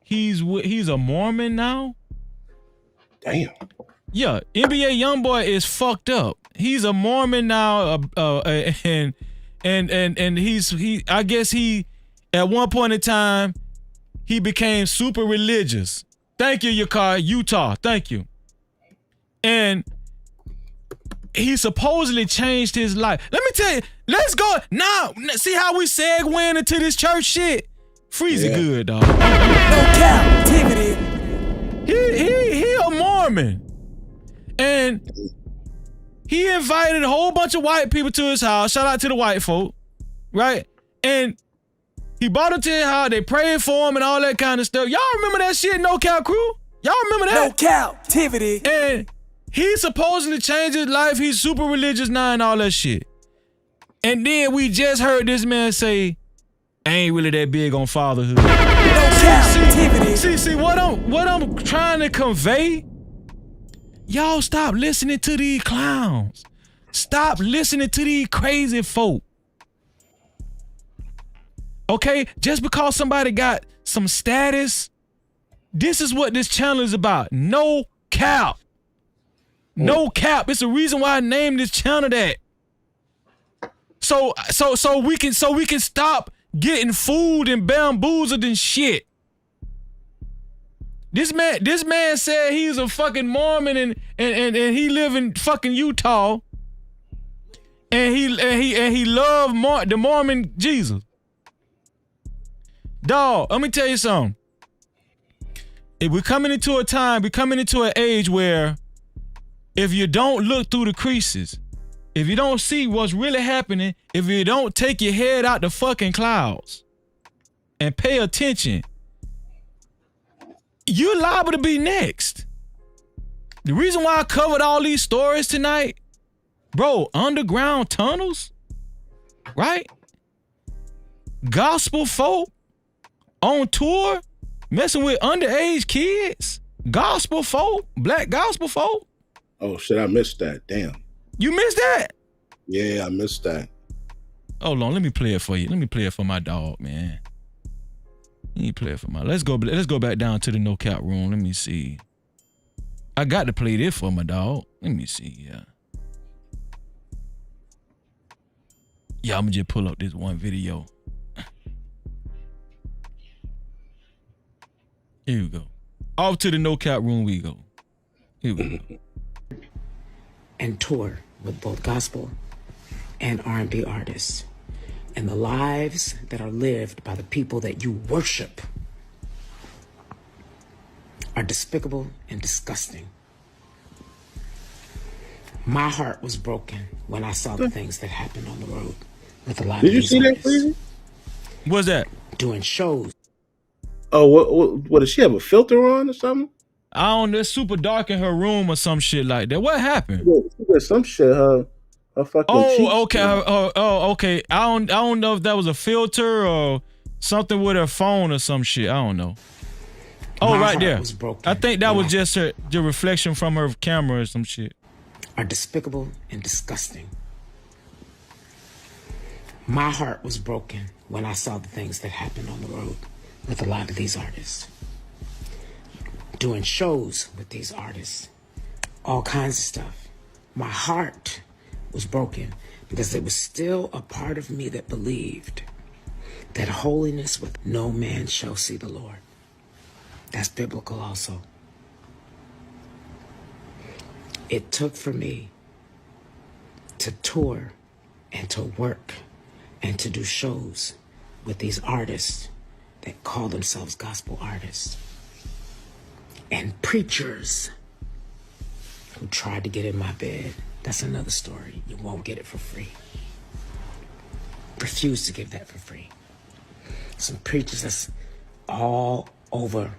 he's a Mormon now. Damn. Yeah, NBA YoungBoy is fucked up. He's a Mormon now, and I guess he at one point in time he became super religious. Thank you, Utah. Thank you. And he supposedly changed his life. Let me tell you, let's go now. See how we segue into this church shit? Freezy good, dog. No Cap-tivity. He a Mormon. And he invited a whole bunch of white people to his house. Shout out to the white folk. Right? And he brought them to his house. They prayed for him and all that kind of stuff. Y'all remember that shit, No Cap Crew? Y'all remember that? No Cap-tivity. And he supposedly changed his life. He's super religious now and all that shit. And then we just heard this man say, I ain't really that big on fatherhood. See, what I'm trying to convey, y'all stop listening to these clowns. Stop listening to these crazy folk. Okay? Just because somebody got some status, this is what this channel is about. No cap. No cap. It's the reason why I named this channel that. So we can stop getting fooled and bamboozled and shit. This man said he's a fucking Mormon and he live in fucking Utah. And he loved the Mormon Jesus. Dog, let me tell you something. If we're coming into an age where if you don't look through the creases, if you don't see what's really happening, if you don't take your head out the fucking clouds and pay attention, you're liable to be next. The reason why I covered all these stories tonight, bro, underground tunnels, right? Gospel folk on tour, messing with underage kids, gospel folk, black gospel folk. Oh shit, I missed that. Damn. You missed that? Yeah, I missed that. Hold on, let me play it for you. Let me play it for my dog, man. Let me play it for my. Let's go back down to the No Cap room. Let me see. I got to play this for my dog. Let me see. Yeah, I'm gonna just pull up this one video. Here we go. Off to the No Cap room we go. Here we go. And tour with both gospel and R&B artists, and the lives that are lived by the people that you worship are despicable and disgusting. My heart was broken when I saw the things that happened on the road with a lot of these artists. Did you see that, Freezy? What's that? Doing shows. Oh, what does she have a filter on or something? I don't know. It's super dark in her room or some shit like that. What happened? She got some shit. Her fucking. Oh, okay. Okay. I don't know if that was a filter or something with her phone or some shit. I don't know. Oh, My right there. heart was broken I think that was just the reflection from her camera or some shit. Are despicable and disgusting. My heart was broken when I saw the things that happened on the road with a lot of these artists. Doing shows with these artists, all kinds of stuff. My heart was broken because there was still a part of me that believed that holiness with no man shall see the Lord. That's biblical also. It took for me to tour and to work and to do shows with these artists that call themselves gospel artists. And preachers who tried to get in my bed. That's another story. You won't get it for free. Refuse to give that for free. Some preachers that's all over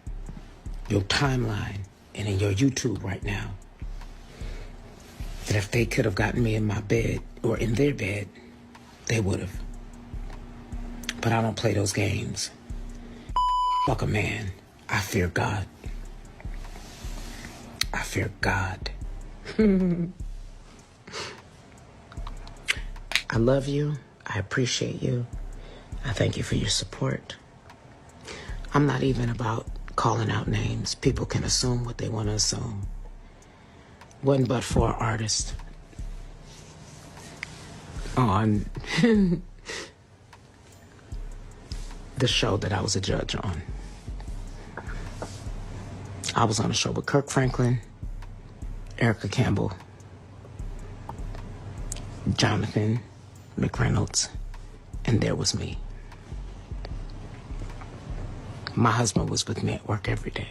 your timeline and in your YouTube right now, that if they could have gotten me in my bed or in their bed, they would have. But I don't play those games. Fuck a man. I fear God. I fear God. I love you. I appreciate you. I thank you for your support. I'm not even about calling out names. People can assume what they want to assume. Wasn't but for an artist on the show that I was a judge on. I was on a show with Kirk Franklin, Erica Campbell, Jonathan McReynolds, and there was me. My husband was with me at work every day.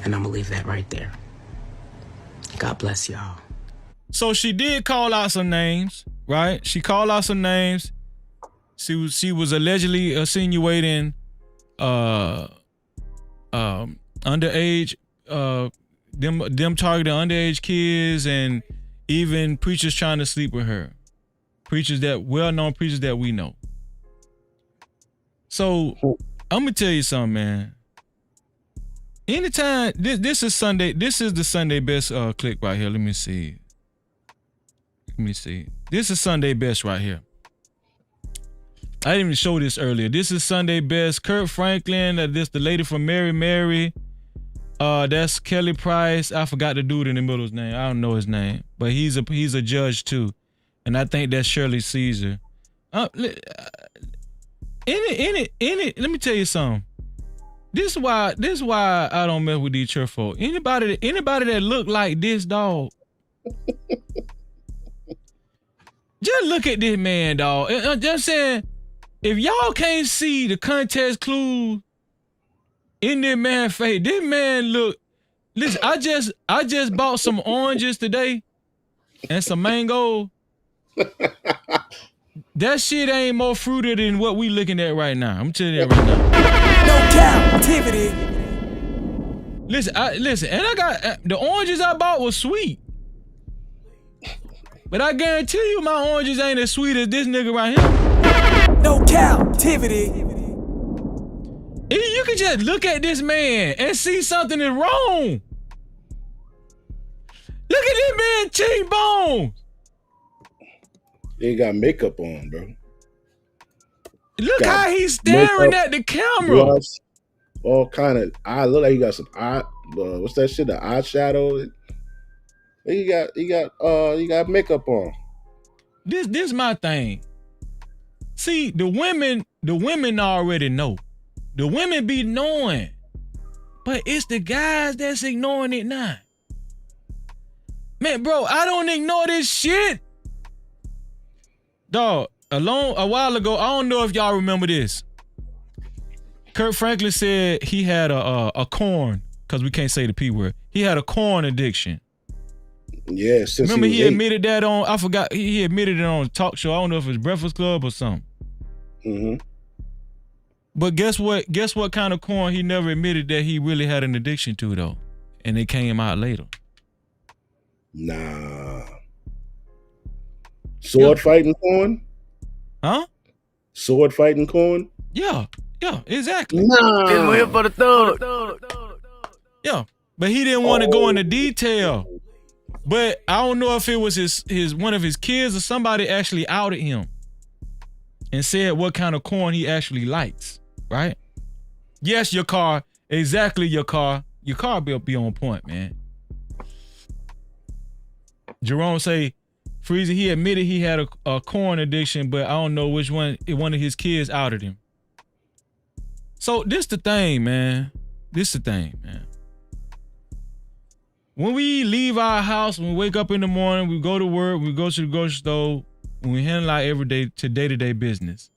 And I'm gonna leave that right there. God bless y'all. So she did call out some names, right? She called out some names. She was allegedly insinuating underage them targeting underage kids and even preachers trying to sleep with her. Well-known preachers that we know. So I'm gonna tell you something, man. Anytime this is Sunday, this is the Sunday best click right here. Let me see. This is Sunday best right here. I didn't even show this earlier. This is Sunday best. Kurt Franklin. This the lady from Mary. That's Kelly Price. I forgot the dude in the middle's name. I don't know his name, but he's a judge too, and I think that's Shirley Caesar. Let me tell you something. This is why I don't mess with these church folk. Anybody that look like this dog, just look at this man, dog. I'm just saying, if y'all can't see the context clues in this man's face, this man look. Listen, I just bought some oranges today and some mango. That shit ain't more fruity than what we looking at right now. I'm telling you that right now. No Cap-tivity. Listen, and I got the oranges I bought was sweet, but I guarantee you my oranges ain't as sweet as this nigga right here. No Cap-tivity. You can just look at this man and see something is wrong. Look at this man cheekbones. They got makeup on, bro. Look how he's staring at the camera. Blush, all kind of. I look like he got some eye. What's that shit? The eyeshadow. He got makeup on. This my thing. See, the women already know. The women be knowing, but it's the guys that's ignoring it now. Man, bro, I don't ignore this shit. Dog, a while ago, I don't know if y'all remember this. Kurt Franklin said he had a corn, because we can't say the P word. He had a corn addiction. Yeah, since remember he 8. admitted that on, I forgot, he admitted it on a talk show. I don't know if it was Breakfast Club or something. Mm-hmm. But guess what? Guess what kind of corn he never admitted that he really had an addiction to, though? And it came out later. Nah. Sword fighting corn? Huh? Sword fighting corn? Yeah, exactly. Nah. Been waiting for the thug. Yeah, but he didn't want to go into detail. But I don't know if it was his one of his kids or somebody actually outed him and said what kind of corn he actually likes, right? Yes, your car. Exactly, your car. Your car will be on point, man. Jerome say, Freezy, he admitted he had a corn addiction, but I don't know which one of his kids outed him. So this the thing, man. When we leave our house, when we wake up in the morning, we go to work, we go to the grocery store, when we handle our day-to-day business,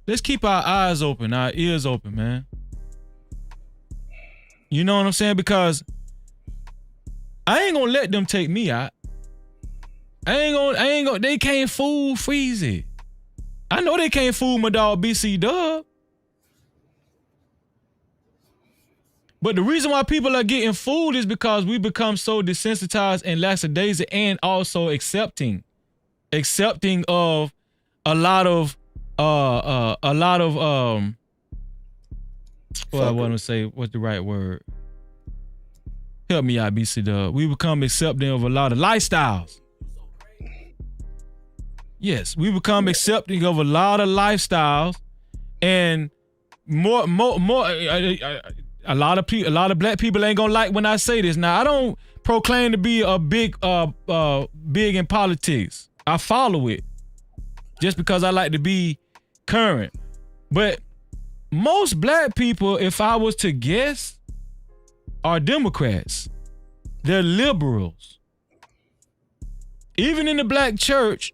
let's keep our eyes open, our ears open, man. You know what I'm saying? Because I ain't gonna let them take me out. I ain't gonna, they can't fool Freezy. I know they can't fool my dog BC Dub. But the reason why people are getting fooled is because we become so desensitized and lackadaisical and also accepting of a lot of what I want to say, what's the right word? Help me out, BC Dub. We become accepting of a lot of lifestyles. Yes, we become accepting of a lot of lifestyles, and more. A lot of black people ain't gonna like when I say this. Now, I don't proclaim to be a big in politics. I follow it just because I like to be current. But most black people, if I was to guess, are Democrats. They're liberals. Even in the black church,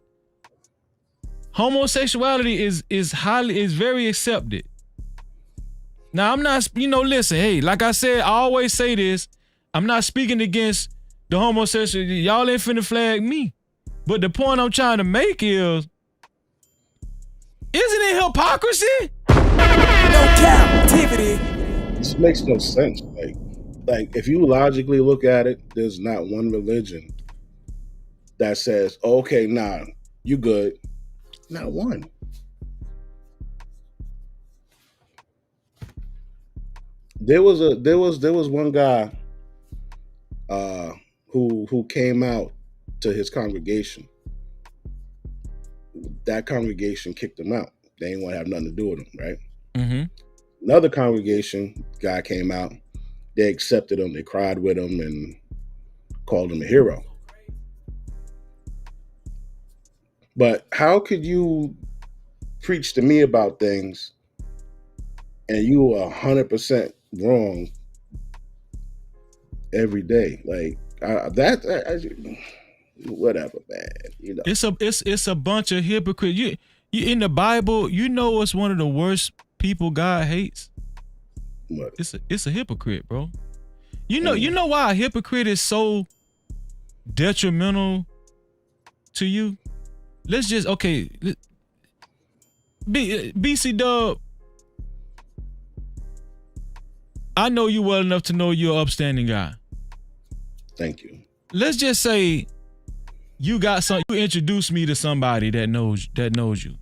homosexuality is very accepted. Now, I'm not, listen, hey, like I said, I always say this, I'm not speaking against the homosexual. Y'all ain't finna flag me. But the point I'm trying to make is, isn't it hypocrisy? No Cap-tivity. This makes no sense. Like if you logically look at it, there's not one religion that says, okay, nah, you good. Not one. There was one guy who came out to his congregation. That congregation kicked him out. They didn't want to have nothing to do with him, right? Mm-hmm. Another congregation guy came out. They accepted him. They cried with him and called him a hero. But how could you preach to me about things and you are 100% wrong every day? Like whatever, man. It's a bunch of hypocrites. You in the Bible, what's one of the worst people God hates? What? It's a hypocrite, bro. You know why a hypocrite is so detrimental to you? Let's just BC Dub. I know you well enough to know you're an upstanding guy. Thank you. Let's just say you introduced me to somebody that knows you,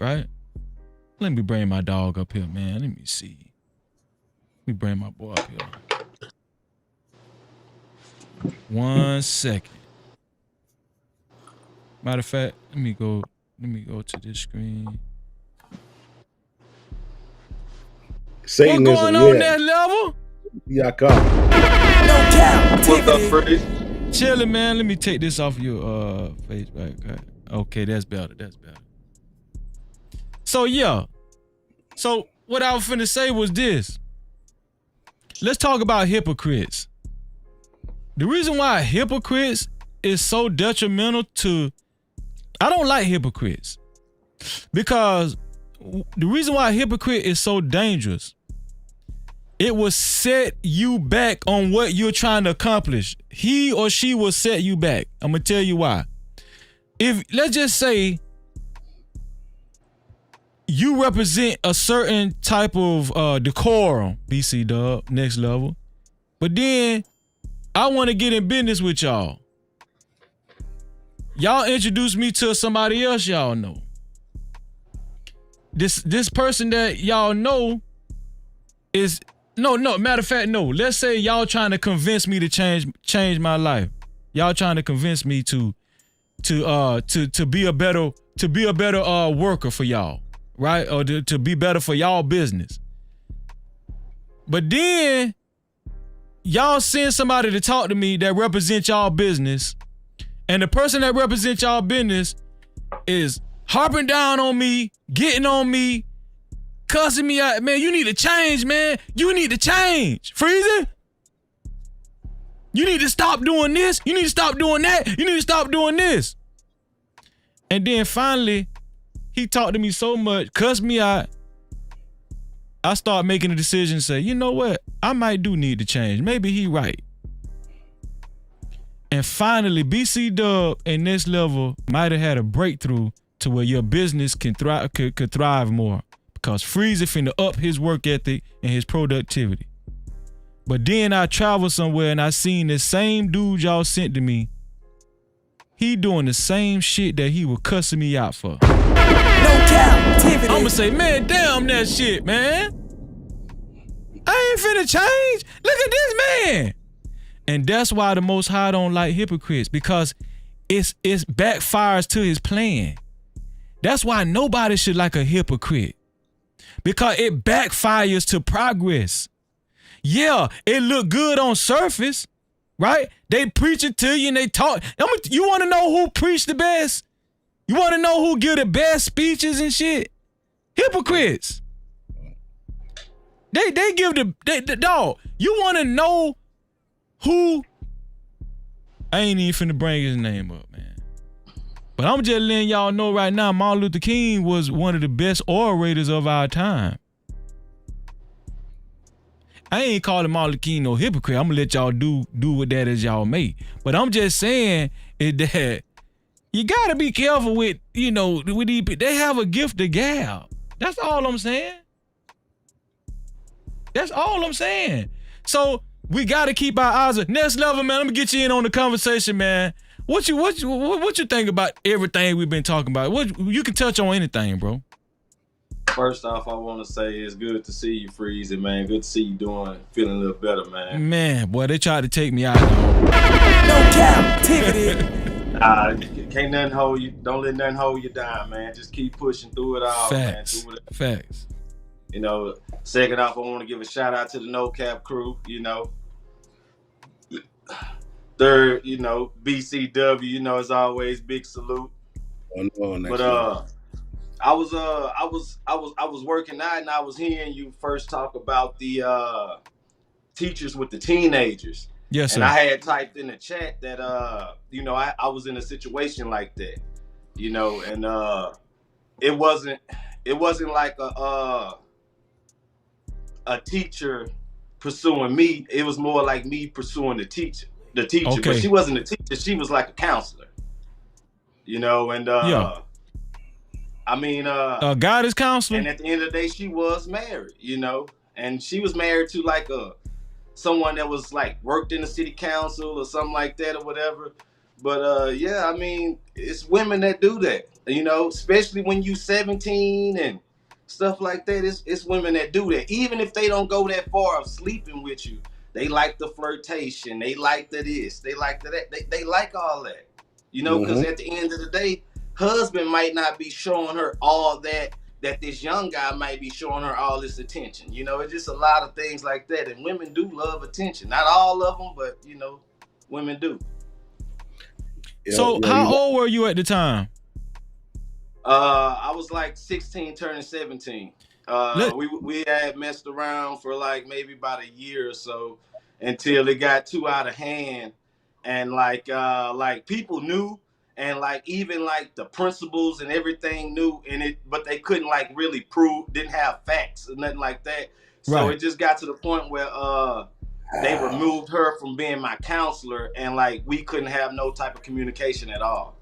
right? Let me bring my dog up here, man. Let me see. Let me bring my boy up here. 1 second. Matter of fact, let me go to this screen. Satanism, what's going on that level? Yeah, come. No Cap-tivity. What's up, Freddie? Chillin', man. Let me take this off your face back. Okay, that's better. So yeah. So what I was finna say was this. Let's talk about hypocrites. The reason why hypocrites is so detrimental to, I don't like hypocrites. Because the reason why a hypocrite is so dangerous, it will set you back on what you're trying to accomplish. He or she will set you back. I'm gonna tell you why. If let's just say you represent a certain type of decorum, BC Dub, next level, but then I want to get in business with y'all. Y'all introduce me to somebody else y'all know. This person that y'all know is no, matter of fact, no. Let's say y'all trying to convince me to change my life. Y'all trying to convince me to be a better worker for y'all, right? Or to be better for y'all business. But then y'all send somebody to talk to me that represents y'all business, and the person that represents y'all business is harping down on me, getting on me, cussing me out. Man, you need to change, man. You need to change. Freezy, you need to stop doing this. You need to stop doing that. You need to stop doing this. And then finally, he talked to me so much, cussed me out. I start making a decision and say, you know what? I might do need to change. Maybe he right. And finally, BC Dub and Next Level might have had a breakthrough to where your business can could thrive more, because Freezy finna up his work ethic and his productivity. But then I traveled somewhere and I seen the same dude y'all sent to me. He doing the same shit that he was cussing me out for. No Cap-tivity. I'ma say, man, damn that shit, man. I ain't finna change. Look at this man. And that's why the Most High don't like hypocrites, because it's backfires to his plan. That's why nobody should like a hypocrite, because it backfires to progress. Yeah, it look good on surface. right? They preach it to you and they talk. You want to know who preached the best? You want to know who give the best speeches and shit? Hypocrites. They give the dog. You want to know who? I ain't even finna bring his name up, man. But I'm just letting y'all know right now, Martin Luther King was one of the best orators of our time. I ain't calling Martin Luther King no hypocrite. I'm gonna let y'all do with that as y'all may. But I'm just saying is that you gotta be careful with, with these. They have a gift of gab. That's all I'm saying. That's all I'm saying. So we gotta keep our eyes on next level, man. Let me get you in on the conversation, man. What you think about everything we've been talking about? What you can touch on anything, bro. First off, I want to say it's good to see you, Freezy, man. Good to see you feeling a little better, man. Man, boy, they tried to take me out, dog. No Cap-tivity. Can't nothing hold you. Don't let nothing hold you down, man. Just keep pushing through it all, Facts. man. Facts. Second off, I want to give a shout out to the No Cap crew. Third, BCW. As always, big salute. But I was working out and I was hearing you first talk about the teachers with the teenagers. Yes, sir. And I had typed in the chat that I was in a situation like that, and it wasn't like a teacher pursuing me. It was more like me pursuing the teacher. Okay. But she wasn't a teacher, she was like a counselor. I mean, guidance counselor. And at the end of the day, she was married, and she was married to like someone that was like worked in the city council or something like that or whatever. But I mean, it's women that do that, especially when you 17 and stuff like that. It's women that do that, even if they don't go that far of sleeping with you. They like the flirtation. They like the this. They like the that. They like all that, because at the end of the day, husband might not be showing her all that this young guy might be showing her all this attention. It's just a lot of things like that. And women do love attention. Not all of them, but, women do. So how old were you at the time? I was like 16 turning 17. We had messed around for like maybe about a year or so until it got too out of hand. And like people knew. And like even like the principals and everything knew in it, but they couldn't like really prove, didn't have facts or nothing like that. So It just got to the point where they removed her from being my counselor, and like we couldn't have no type of communication at all.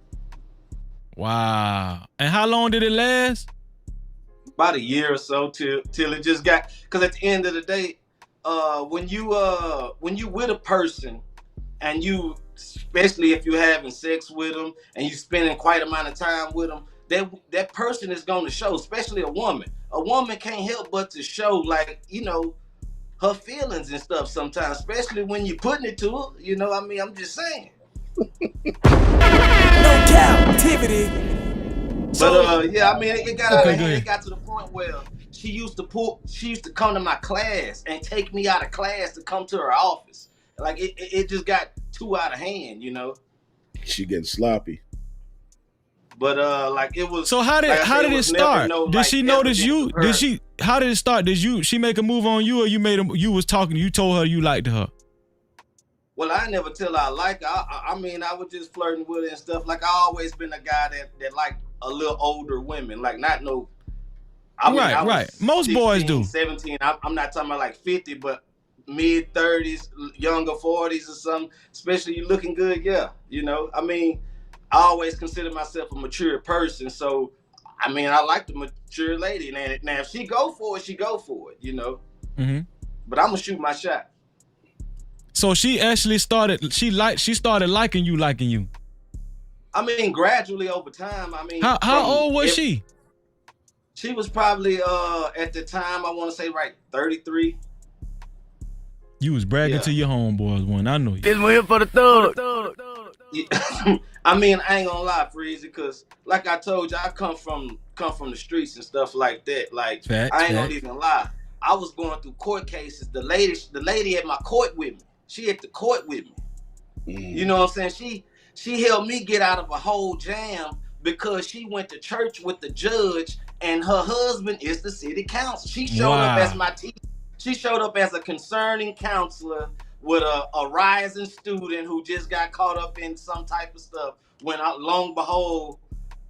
Wow. And how long did it last? About a year or so till it just got, because at the end of the day, when you with a person and you, especially if you're having sex with them and you spending quite amount of time with them, that person is going to show, especially a woman. A woman can't help but to show, like, her feelings and stuff sometimes, especially when you're putting it to her. I'm just saying. No Cap-tivity. But it got out of hand. It got to the point where she used to come to my class and take me out of class to come to her office. Like it just got too out of hand, She getting sloppy. But like it was. So how did it start? Did she notice you? How did it start? Did she make a move on you, or you told her you liked her? Well, I never tell her I like her. I was just flirting with her and stuff. Like I always been a guy that liked a little older women. Like not no. Right. Most 16, boys do. 17. I'm not talking about like 50, but mid 30s, younger 40s or something. Especially you looking good, yeah. I always consider myself a mature person, so I like the mature lady. Now if she go for it, she go for it, Mm-hmm. But I'm gonna shoot my shot. So she actually started. She started liking you. Gradually over time. How old was she? She was probably at the time, I want to say right 33. You was bragging to your homeboys one. I know you. This one here for the thug. Yeah. I ain't gonna lie, Freezy, because like I told you, I come from the streets and stuff like that. Like I ain't gonna even lie. I was going through court cases. The lady at my court with me. She at the court with me. You know what I'm saying? She helped me get out of a whole jam because she went to church with the judge and her husband is the city council. She showed up as Wow. my teacher. She showed up as a concerning counselor with a rising student who just got caught up in some type of stuff. When long behold,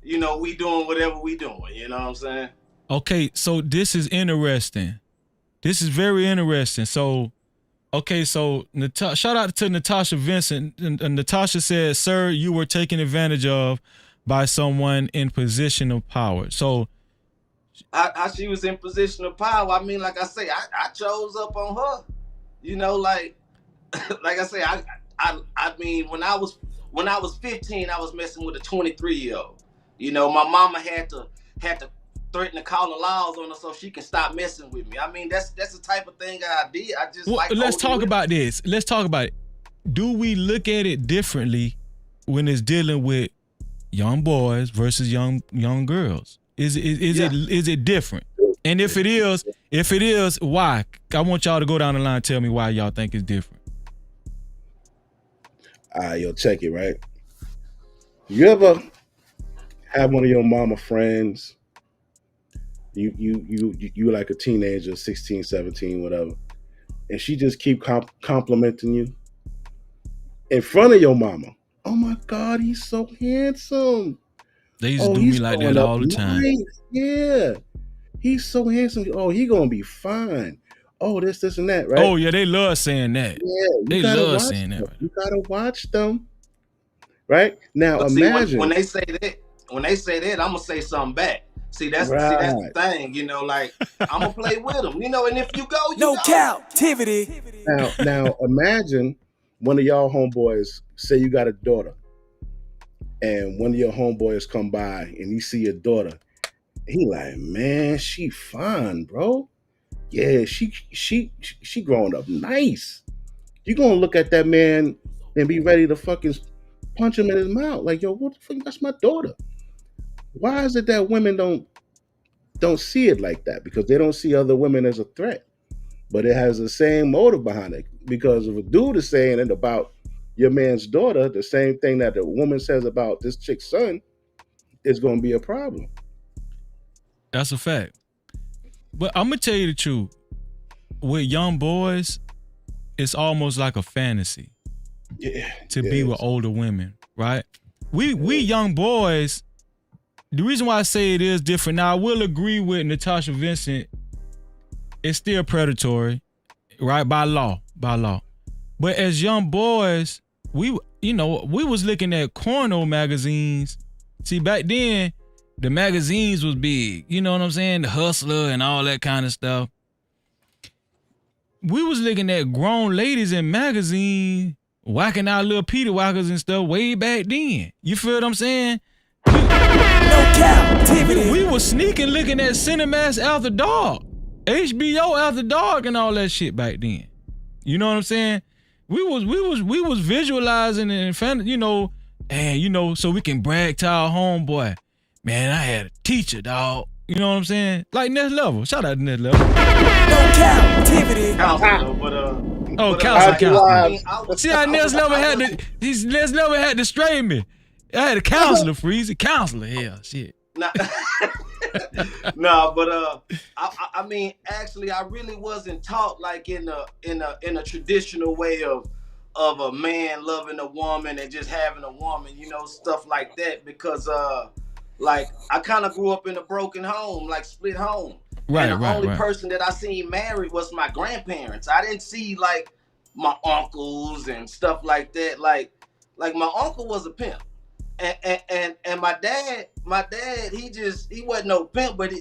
we doing whatever we doing. You know what I'm saying? Okay, so this is interesting. This is very interesting. So, okay, so shout out to Natasha Vincent. And Natasha said, "Sir, you were taken advantage of by someone in position of power." So, She was in position of power. I mean, like I say, I chose up on her. Like like I say, I mean, when I was 15, I was messing with a 23-year-old. My mama had to threaten to call the laws on her so she can stop messing with me. I mean, that's the type of thing I did. I just like. let's talk about this. Let's talk about it. Do we look at it differently when it's dealing with young boys versus young girls? Is it different? And if it is, why? I want y'all to go down the line and tell me why y'all think it's different. Yo, check it, right? You ever have one of your mama friends, you like a teenager, 16, 17, whatever, and she just keep complimenting you in front of your mama? Oh my God, he's so handsome. They used to do me like that all the time. Nice. Yeah. He's so handsome. Oh, he gonna be fine. Oh, this and that, right? Oh yeah, they love saying that. Yeah, they love saying that. You gotta watch them. Right? Now But imagine see, when they say that, I'm gonna say something back. See, that's the thing, like I'm gonna play with them, and if you go, no Cap-tivity. Now imagine one of y'all homeboys, say you got a daughter, and one of your homeboys come by and he see your daughter. He like, man, she fine, bro. Yeah, she growing up nice. You gonna look at that man and be ready to fucking punch him in his mouth. Like, yo, what the fuck? That's my daughter. Why is it that women don't see it like that? Because they don't see other women as a threat. But it has the same motive behind it. Because if a dude is saying it about your man's daughter, the same thing that the woman says about this chick's son, is gonna be a problem. That's a fact. But I'm gonna tell you the truth. With young boys, it's almost like a fantasy. To be with older women, right? We young boys. The reason why I say it is different. Now I will agree with Natasha Vincent. It's still predatory, right? By law. But as young boys, we was looking at porno magazines. See, back then, the magazines was big. You know what I'm saying? The Hustler and all that kind of stuff. We was looking at grown ladies in magazines whacking out little Peter whackers and stuff way back then. You feel what I'm saying? No Cap-tivity. We was sneaking looking at Cinemax After Dark, HBO After Dark and all that shit back then. You know what I'm saying? We was visualizing and so we can brag to our homeboy. Man, I had a teacher, dog. You know what I'm saying? Like Next Level. Shout out to Next Level. No Cap-tivity. Counselor. See how Next Level had to strain me. I had a counselor, Freezy. Counselor, hell, shit. No, but I mean, actually, I really wasn't taught like in a traditional way of a man loving a woman and just having a woman, stuff like that. Because like I kind of grew up in a broken home, like split home. Right, and the only person that I seen married was my grandparents. I didn't see like my uncles and stuff like that. Like my uncle was a pimp. And my dad, he wasn't no pimp, but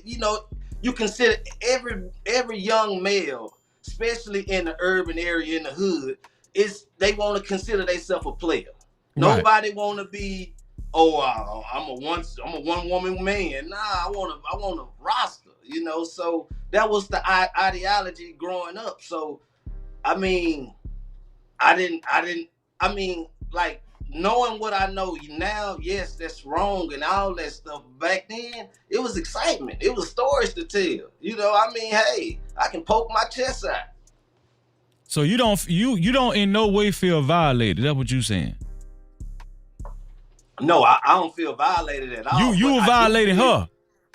you consider every young male, especially in the urban area in the hood, they want to consider themselves a player. Right. Nobody want to be, I'm a one woman man. Nah, I want a roster, So that was the ideology growing up. So I mean, like, knowing what I know now, yes, that's wrong and all that stuff. Back then, it was excitement. It was stories to tell. Hey, I can poke my chest out. So you don't in no way feel violated. That's what you saying. No, I don't feel violated at all. You were violating her.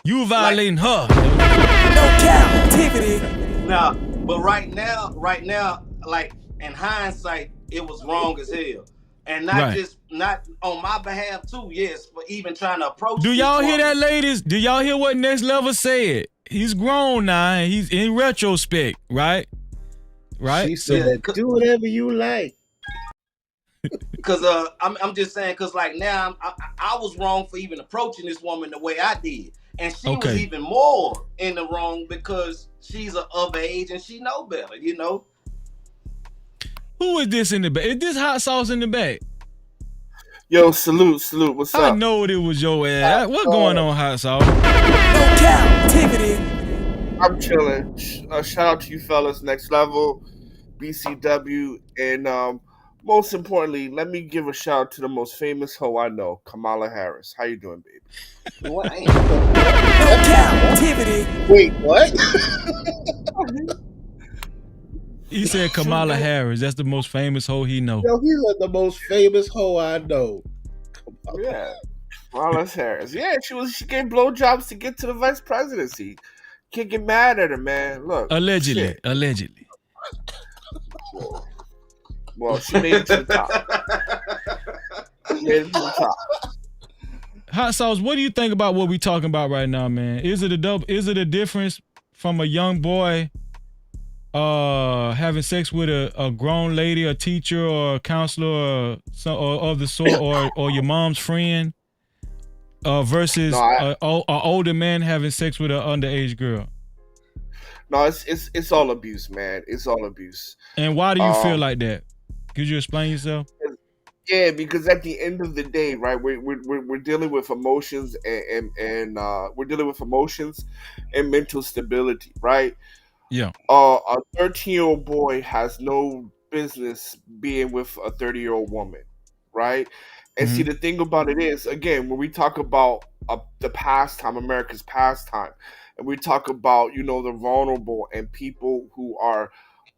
You were violating her. No Cap-tivity. Nah, but right now, like in hindsight, it was wrong as hell. And not on my behalf too, yes, but even trying to approach. Do y'all hear that, ladies? Do y'all hear what Next Level said? He's grown now, and he's in retrospect, right? Right? She said, do whatever you like. Cause I'm just saying, cause like now I was wrong for even approaching this woman the way I did, and she was even more in the wrong because she's of age and she know better, you know. Who is this in the back? Is this hot sauce in the back? Yo, salute. What's up? I know it was your ass. What's going on, hot sauce? No Cap-tivity. I'm chilling. Shout out to you fellas, Next Level, BCW, and most importantly, let me give a shout out to the most famous hoe I know, Kamala Harris. How you doing, baby? What? No Cap-tivity. Wait, what? He said Kamala Harris. That's the most famous hoe he know. Yo, he's like the most famous hoe I know. Yeah, Kamala Harris. Yeah, she gave blowjobs to get to the vice presidency. Can't get mad at her, man. Look, allegedly. Well, she made it to the top. Hot sauce. What do you think about what we talking about right now, man? Is it a difference from a young boy having sex with a grown lady, a teacher, or a counselor, or of the sort, or your mom's friend, versus an older man having sex with an underage girl? No, it's all abuse, man. It's all abuse. And why do you feel like that? Could you explain yourself? Yeah, because at the end of the day, right, we're dealing with emotions and we're dealing with emotions and mental stability, right? Yeah. A 13-year-old boy has no business being with a 30-year-old woman, right? And see, the thing about it is, again, when we talk about the pastime, America's pastime, and we talk about, the vulnerable and people who are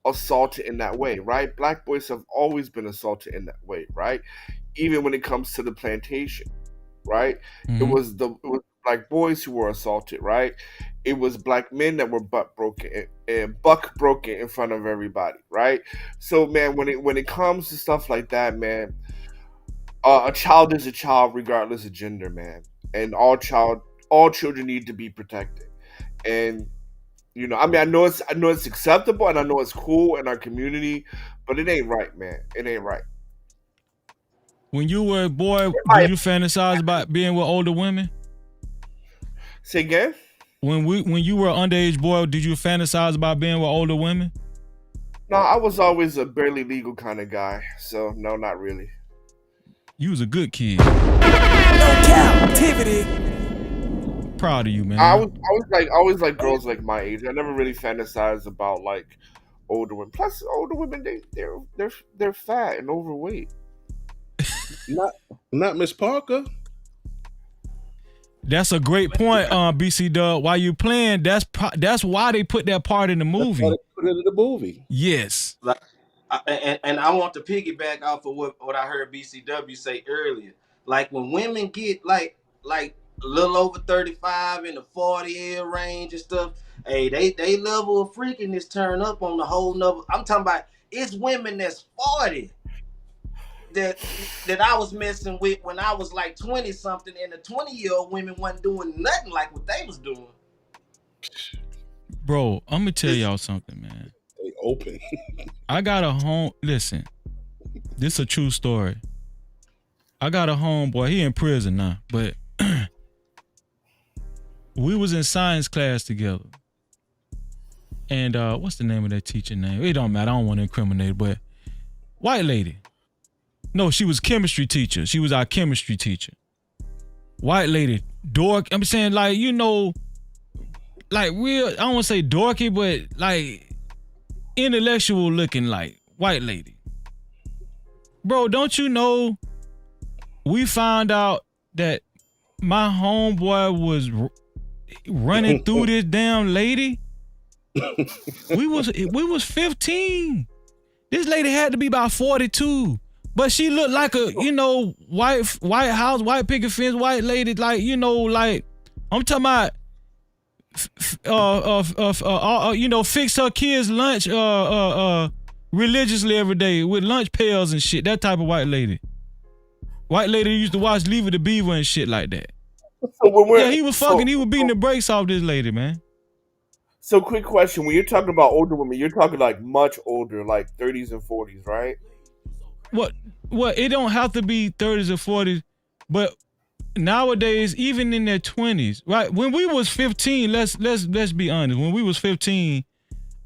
assaulted in that way, right? Black boys have always been assaulted in that way, right? Even when it comes to the plantation, right? It was black boys who were assaulted, right? It was black men that were buck broken in front of everybody, right? So, man, when it comes to stuff like that, man, a child is a child regardless of gender, man, and all children need to be protected. And I mean, I know it's acceptable and I know it's cool in our community, but it ain't right, man. It ain't right. When you were a boy, did you fantasize about being with older women? Say again? When you were an underage boy, did you fantasize about being with older women? No, I was always a barely legal kind of guy, so no, not really. You was a good kid. No Cap-tivity. Proud of you, man. I always like girls like my age. I never really fantasized about like older women. Plus, older women they're fat and overweight. Not Miss Parker. That's a great point, BC Dub. While you playing, that's why they put that part in the movie. That's why they put it in the movie. Yes. And I want to piggyback off of what I heard BCW say earlier. Like when women get like a little over 35 in the 40-year range and stuff, hey, they level of freakiness turn up on the whole nother. I'm talking about it's women that's 40 that I was messing with when I was like 20 something, and the 20-year-old women wasn't doing nothing like what they was doing. Bro, I'm gonna tell y'all something, man. They open. I got a home. Listen, this is a true story. I got a homeboy. He in prison now, but we was in science class together. And what's the name of that teacher name? It don't matter. I don't want to incriminate, but white lady. No, she was chemistry teacher. She was our chemistry teacher. White lady, dork. I'm saying like, like real, I don't want to say dorky, but like intellectual looking, like white lady. Bro, don't you know we found out that my homeboy was running through this damn lady? We was 15. This lady had to be about 42. But she looked like a, white house, white picket fence, white lady, like, I'm talking about fix her kids' lunch religiously every day with lunch pails and shit. That type of white lady. White lady used to watch Leave It to Beaver and shit like that. So he was fucking. He was beating the brakes off this lady, man. So, quick question: when you're talking about older women, you're talking like much older, like 30s and 40s, right? What? It don't have to be 30s or 40s, but nowadays, even in their 20s, right? When we was 15, let's be honest. When we was 15,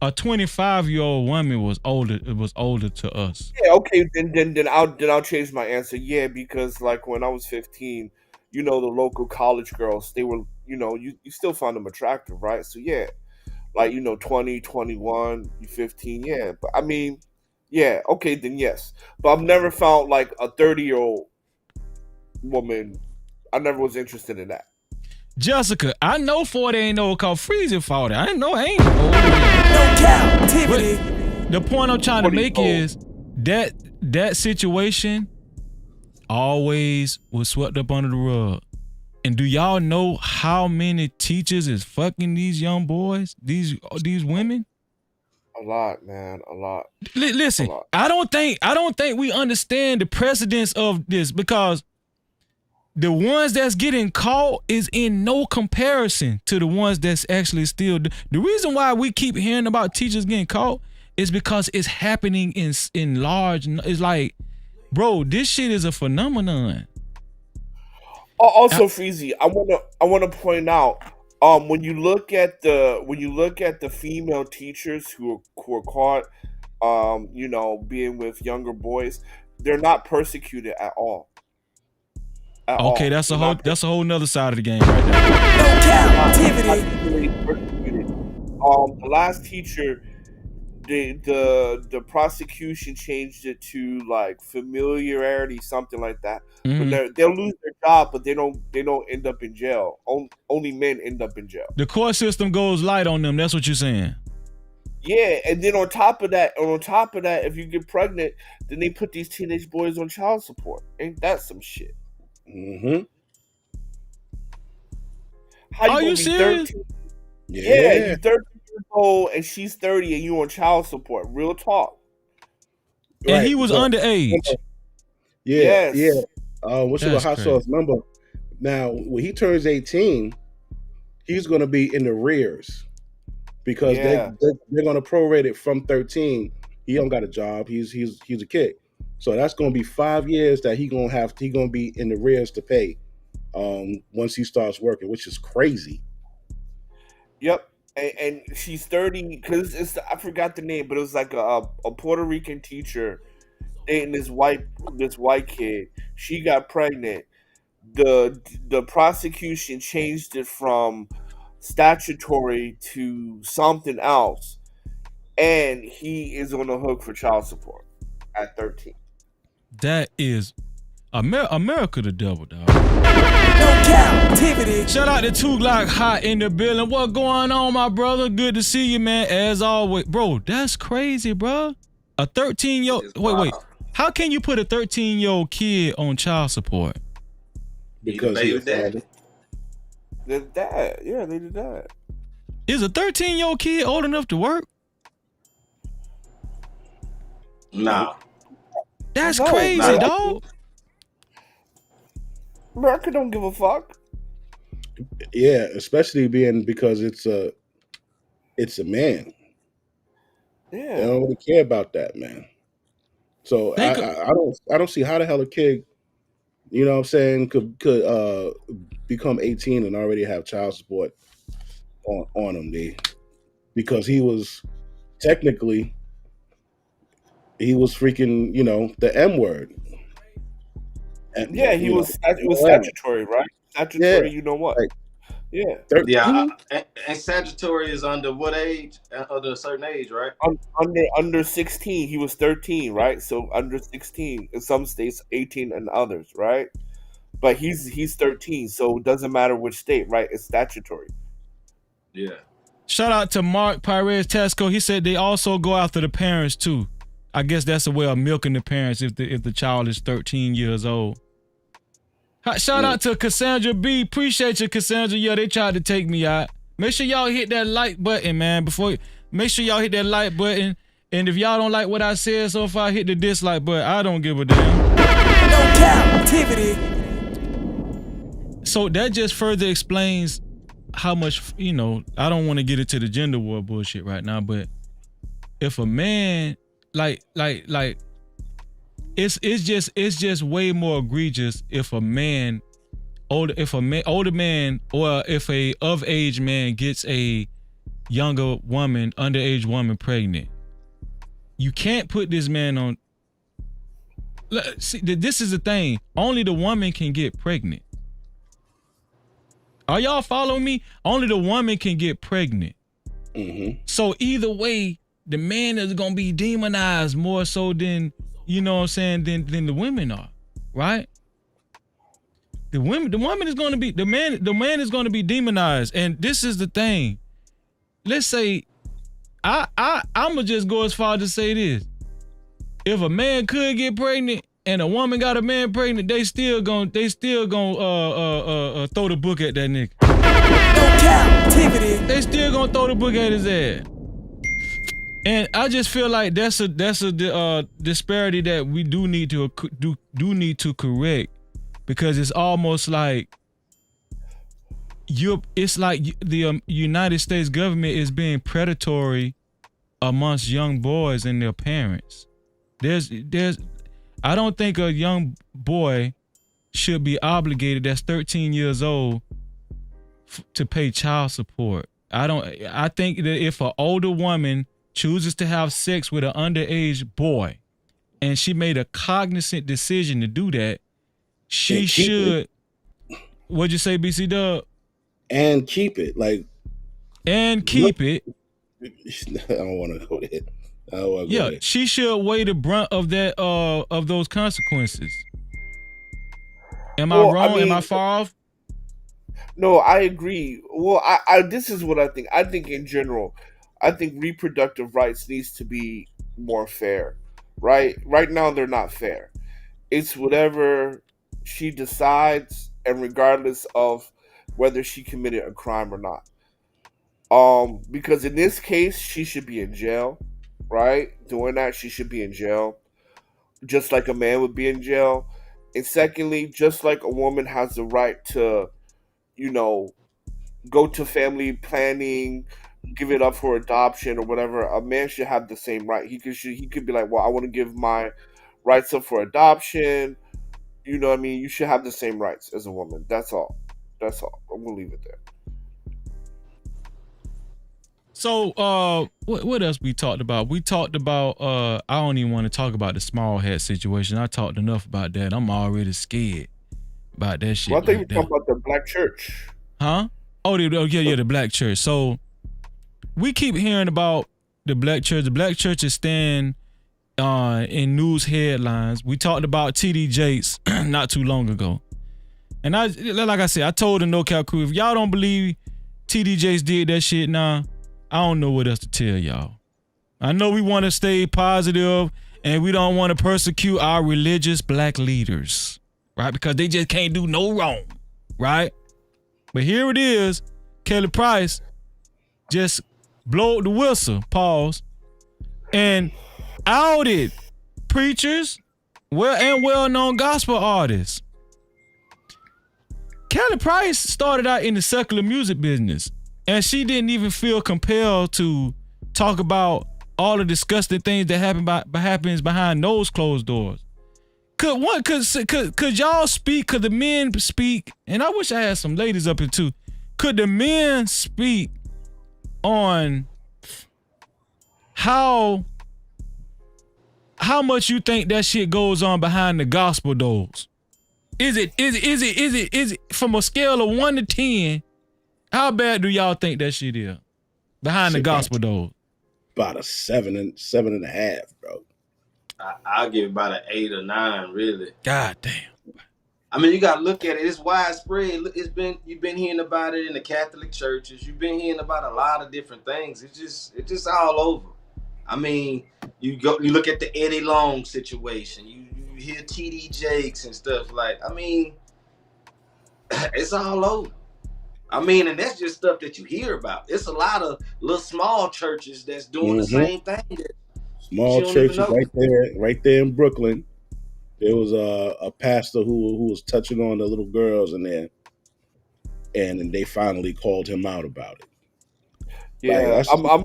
a 25-year-old woman was older. It was older to us. Yeah. Okay. Then I'll change my answer. Yeah, because like when I was 15, the local college girls, they were, you still found them attractive, right? So yeah, like 20, 21, 15, yeah. But I mean, yeah. Okay, then yes. But I've never found like a 30-year-old woman. I never was interested in that. Jessica, I know 40 ain't no called freezing 40. I ain't old. No Cap-tivity. But the point I'm trying to make is that situation always was swept up under the rug. And do y'all know how many teachers is fucking these young boys, these women? A lot, man. A lot. Listen, a lot. I don't think we understand the precedence of this, because the ones that's getting caught is in no comparison to the ones that's actually still. The reason why we keep hearing about teachers getting caught is because it's happening in large. It's like, bro, this shit is a phenomenon. Also, Freezy, I wanna point out, when you look at the female teachers who are caught, being with younger boys, they're not persecuted at all. Okay, that's a whole nother side of the game right there. The last teacher, the prosecution changed it to like familiarity, something like that. Mm-hmm. But they'll lose their job, but they don't end up in jail. Only men end up in jail. The court system goes light on them. That's what you're saying. Yeah, and then on top of that, if you get pregnant, then they put these teenage boys on child support. Ain't that some shit? Mm-hmm. How you serious? 13? Yeah, you're 13 years old and she's 30 and you on child support. Real talk. And right. He was underage. Yeah, yes. Yeah. What's your hot sauce number? Now, when he turns 18, he's going to be in the rears because they're going to prorate it from 13. He don't got a job. He's a kid. So that's going to be 5 years that he going to be in the rears to pay once he starts working, which is crazy. Yep. And she's 30 because I forgot the name, but it was like a Puerto Rican teacher dating this white kid. She got pregnant. The prosecution changed it from statutory to something else, and he is on the hook for child support at 13. That is America the devil, dog. No Cap-tivity. Shout out to 2 Glock Hot in the building. What going on, my brother? Good to see you, man. As always, bro. That's crazy, bro. A 13-year-old. Wait. How can you put a 13-year-old kid on child support? Because he's dad. Their dad. Yeah, they did that. Is a 13-year-old kid old enough to work? Nah. That's crazy, dog. America don't give a fuck. Yeah, especially because it's a man. Yeah, they don't really care about that, man. So I don't see how the hell a kid, you know what I'm saying, could become 18 and already have child support on him, because he was technically freaking, the M word. And, yeah, it was statutory, right? Statutory, yeah. You know what? Like, yeah. 13? Yeah, and statutory is under what age? Under a certain age, right? Under 16, he was 13, right? So under 16 in some states, 18 in others, right? But he's 13, so it doesn't matter which state, right? It's statutory. Yeah. Shout out to Mark Pires Tesco. He said they also go after the parents too. I guess that's a way of milking the parents if the child is 13 years old. Shout out to Cassandra B. Appreciate you, Cassandra. Yeah, they tried to take me out. Make sure y'all hit that like button, man. Make sure y'all hit that like button. And if y'all don't like what I said so far, hit the dislike button. I don't give a damn. No captivity. So that just further explains how much, I don't want to get into the gender war bullshit right now, but if a man it's just way more egregious if a man older man or if a of age man gets a younger woman, underage woman pregnant. You can't put this man on. See, this is the thing. Only the woman can get pregnant. Are y'all following me? Only the woman can get pregnant. Mm-hmm. So either way, the man is gonna be demonized more so than than the women are, right? The woman is gonna be the man is gonna be demonized, and this is the thing. Let's say I'ma just go as far to say this: if a man could get pregnant and a woman got a man pregnant, they still gonna throw the book at that nigga. No captivity. They still gonna throw the book at his ass. And I just feel like that's a disparity that we do need to correct, because it's almost like the United States government is being predatory amongst young boys and their parents. I don't think a young boy should be obligated that's 13 years old to pay child support. I think that if an older woman chooses to have sex with an underage boy and she made a cognizant decision to do that, she should. What'd you say, BC Dub? And keep it. And keep it. I don't want to go there. Yeah, she should weigh the brunt of that of those consequences. Am I wrong? Am I far off? No, I agree. Well, I this is what I think. I think in general, I think reproductive rights needs to be more fair. Right? Right now they're not fair. It's whatever she decides, and regardless of whether she committed a crime or not. Because in this case, she should be in jail, right? Doing that, she should be in jail, just like a man would be in jail. And secondly, just like a woman has the right to, go to family planning, give it up for adoption or whatever, a man should have the same right. He could be like, well, I want to give my rights up for adoption. You know what I mean? You should have the same rights as a woman. That's all. I'm gonna leave it there. So, what else we talked about? We talked about, I don't even want to talk about the small hat situation. I talked enough about that. I'm already scared about that shit. Well, I think we talking about the black church. Huh? Oh, yeah, the black church. So, we keep hearing about the black church. The black church is staying in news headlines. We talked about TD Jakes not too long ago. And like I said, I told the No Cap crew, if y'all don't believe TD Jakes did that shit now, I don't know what else to tell y'all. I know we want to stay positive and we don't want to persecute our religious black leaders, right? Because they just can't do no wrong, right? But here it is. Kelly Price just blowed the whistle, pause, and outed preachers and well-known gospel artists. Kelly Price started out in the secular music business, and she didn't even feel compelled to talk about all the disgusting things that happens behind those closed doors. Could y'all speak? Could the men speak? And I wish I had some ladies up here too. Could the men speak on how much you think that shit goes on behind the gospel doors? Is it from a scale of 1 to 10? How bad do y'all think that shit is behind the gospel doors? About a 7.5, bro. I'll give it about an 8 or 9, really. God damn. I mean, you gotta look at it. It's widespread. You've been hearing about it in the Catholic churches. You've been hearing about a lot of different things. It's just all over. I mean, you look at the Eddie Long situation. You hear T.D. Jakes and stuff like. I mean, it's all over. I mean, and that's just stuff that you hear about. It's a lot of little small churches that's doing the Mm-hmm. same thing that Small you don't even churches know. right there in Brooklyn. There was a pastor who was touching on the little girls in there, and they finally called him out about it. Like Yeah, that's I'm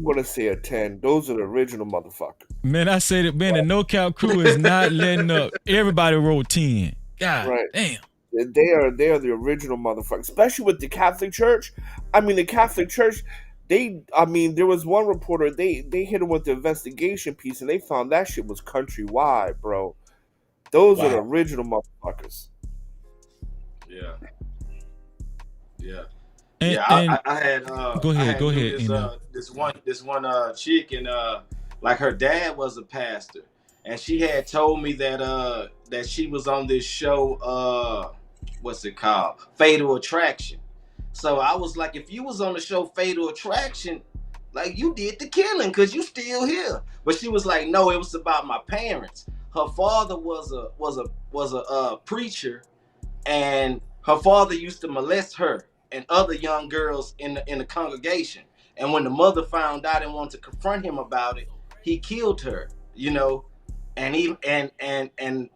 gonna say a 10. Those are the original motherfuckers. Man, I say that, man, the No Cap crew is not letting up. Everybody wrote 10. God Right. damn. They are the original motherfuckers, especially with the Catholic Church. I mean, the Catholic Church, there was one reporter, they hit him with the investigation piece, and they found that shit was countrywide, bro. Those are the original motherfuckers. Yeah. And I had go ahead, I had go knew ahead. this one chick, and like her dad was a pastor, and she had told me that that she was on this show, what's it called, Fatal Attraction. So I was like, if you was on the show Fatal Attraction, like you did the killing because you still here. But she was like, no, it was about my parents. Her father was a preacher, and her father used to molest her and other young girls in the congregation. And when the mother found out and wanted to confront him about it, he killed her. You know, and he and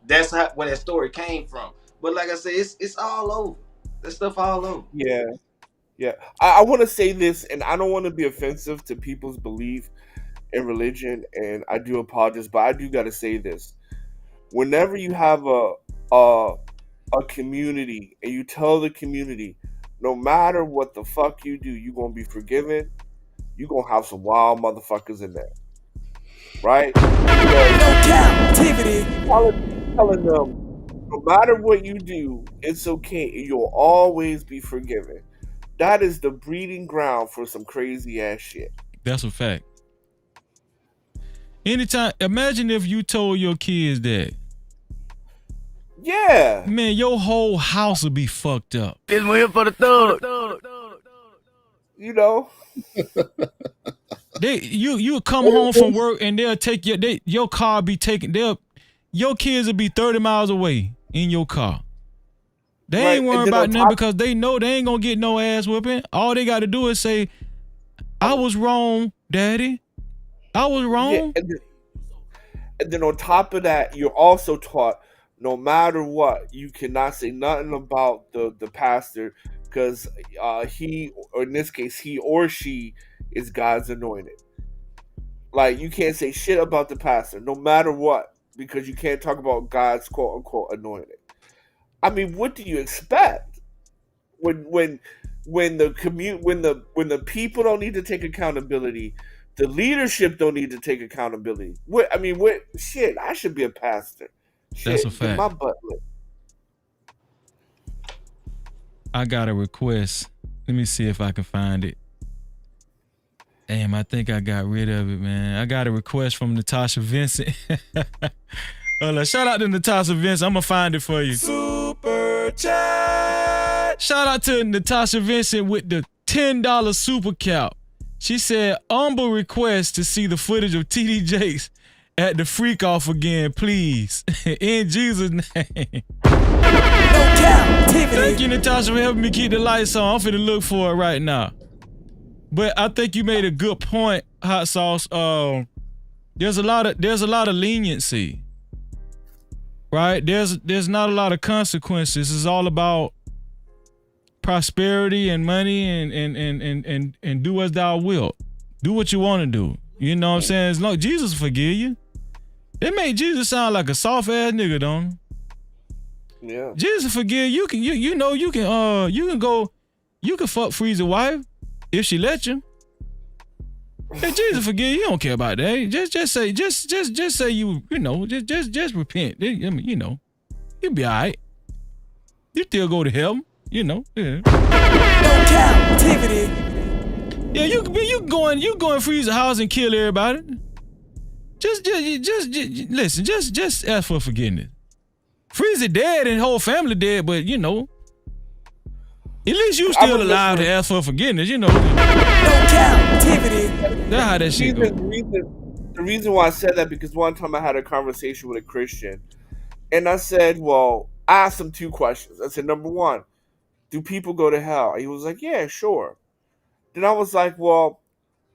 that's where that story came from. But like I said, it's all over. That stuff all over. Yeah. I want to say this, and I don't want to be offensive to people's belief in religion, and I do apologize, but I do got to say this. Whenever you have a community and you tell the community, no matter what the fuck you do, you're going to be forgiven, you're going to have some wild motherfuckers in there. Right? Cap-tivity. Telling them, no matter what you do, it's okay. You'll always be forgiven. That is the breeding ground for some crazy ass shit. That's a fact. Anytime, imagine if you told your kids that. Yeah. Man, your whole house would be fucked up. This one here for the thug. You know. You come home from work and they'll take your car be taken. Your kids will be 30 miles away in your car. They ain't worried about nothing because they know they ain't gonna get no ass whooping. All they got to do is say, "I was wrong, Daddy. I was wrong." Yeah, and then on top of that, you're also taught no matter what, you cannot say nothing about the pastor because he, or in this case, he or she is God's anointed. Like you can't say shit about the pastor, no matter what, because you can't talk about God's quote unquote anointed. I mean, what do you expect when the people don't need to take accountability, the leadership don't need to take accountability? Shit, I should be a pastor. Shit, that's a fact. Get my butt lit. I got a request. Let me see if I can find it. Damn, I think I got rid of it, man. I got a request from Natasha Vincent. Shout out to Natasha Vincent. I'm gonna find it for you. Super chat. Shout out to Natasha Vincent with the $10 super cap. She said, humble request to see the footage of TD Jakes at the freak off again, please. In Jesus' name. Thank you, Natasha, for helping me keep the lights on. I'm finna look for it right now. But I think you made a good point, Hot Sauce. There's a lot of leniency. Right? There's not a lot of consequences. It's all about prosperity and money and do as thou wilt. Do what you want to do. You know what I'm saying? As long Jesus forgive you. They made Jesus sound like a soft ass nigga, don't they? Yeah. Jesus forgive you. You can fuck Freeze's wife if she let you. Hey, Jesus forgive you. You don't care about that. Just say you know, just repent. I mean, you know, you'll be all right. You still go to heaven, you know. Yeah. Cap-tivity. Yeah, you go in Freeze's house and kill everybody. Just listen. Just ask for forgiveness. Freeze dead and whole family dead, but you know. At least you still alive to ask for forgiveness, you know. No Cap-tivity. That's how that shit goes. The reason why I said that because one time I had a conversation with a Christian, and I said, well, I asked him 2 questions. I said, number 1, do people go to hell? He was like, yeah, sure. Then I was like, well,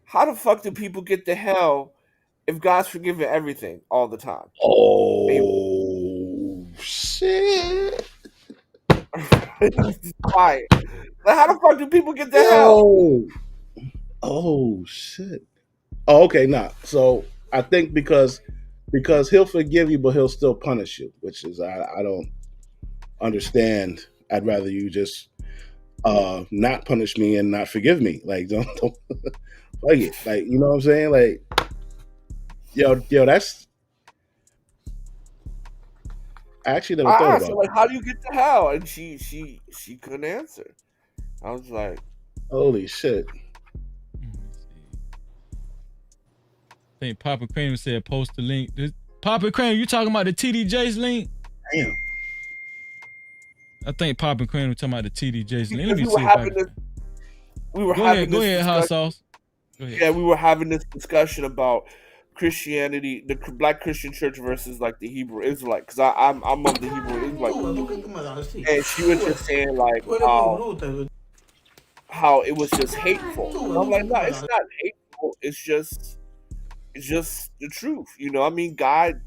how the fuck do people get to hell if God's forgiven everything all the time? Oh, shit. Quiet. Like, how the fuck do people get to hell? Oh, shit. Oh, okay, nah. So I think because he'll forgive you, but he'll still punish you, which is I don't understand. I'd rather you just not punish me and not forgive me. Like don't fuck it. Like, you know what I'm saying? Like yo, that's I actually never thought asked about her, like, how do you get to hell? And she couldn't answer. I was like, holy shit. I think Papa Kramer said post the link. Papa Kramer, you talking about the TD Jakes link? Damn. I think Papa Kramer talking about the TD Jakes link. Let me we see were if I having can. this. We were Go having ahead, go this ahead, hot discussion- sauce. Go ahead. Yeah, we were having this discussion about Christianity, the Black Christian Church versus like the Hebrew Israelite, because I'm of the Hebrew Israelite, and she was just saying like how it was just hateful. And I'm like, no, it's not hateful. It's just the truth. You know, I mean, God.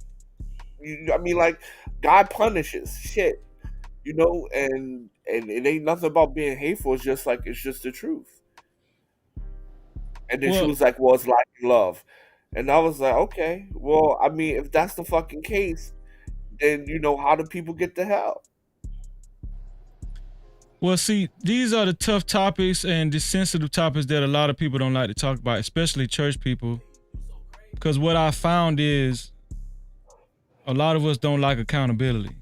Like God punishes shit. You know, and it ain't nothing about being hateful. It's just the truth. And then she was like, well, it's like love. And I was like, okay, well, I mean, if that's the fucking case, then, you know, how do people get to hell? Well, see, these are the tough topics and the sensitive topics that a lot of people don't like to talk about, especially church people. Because what I found is a lot of us don't like accountability.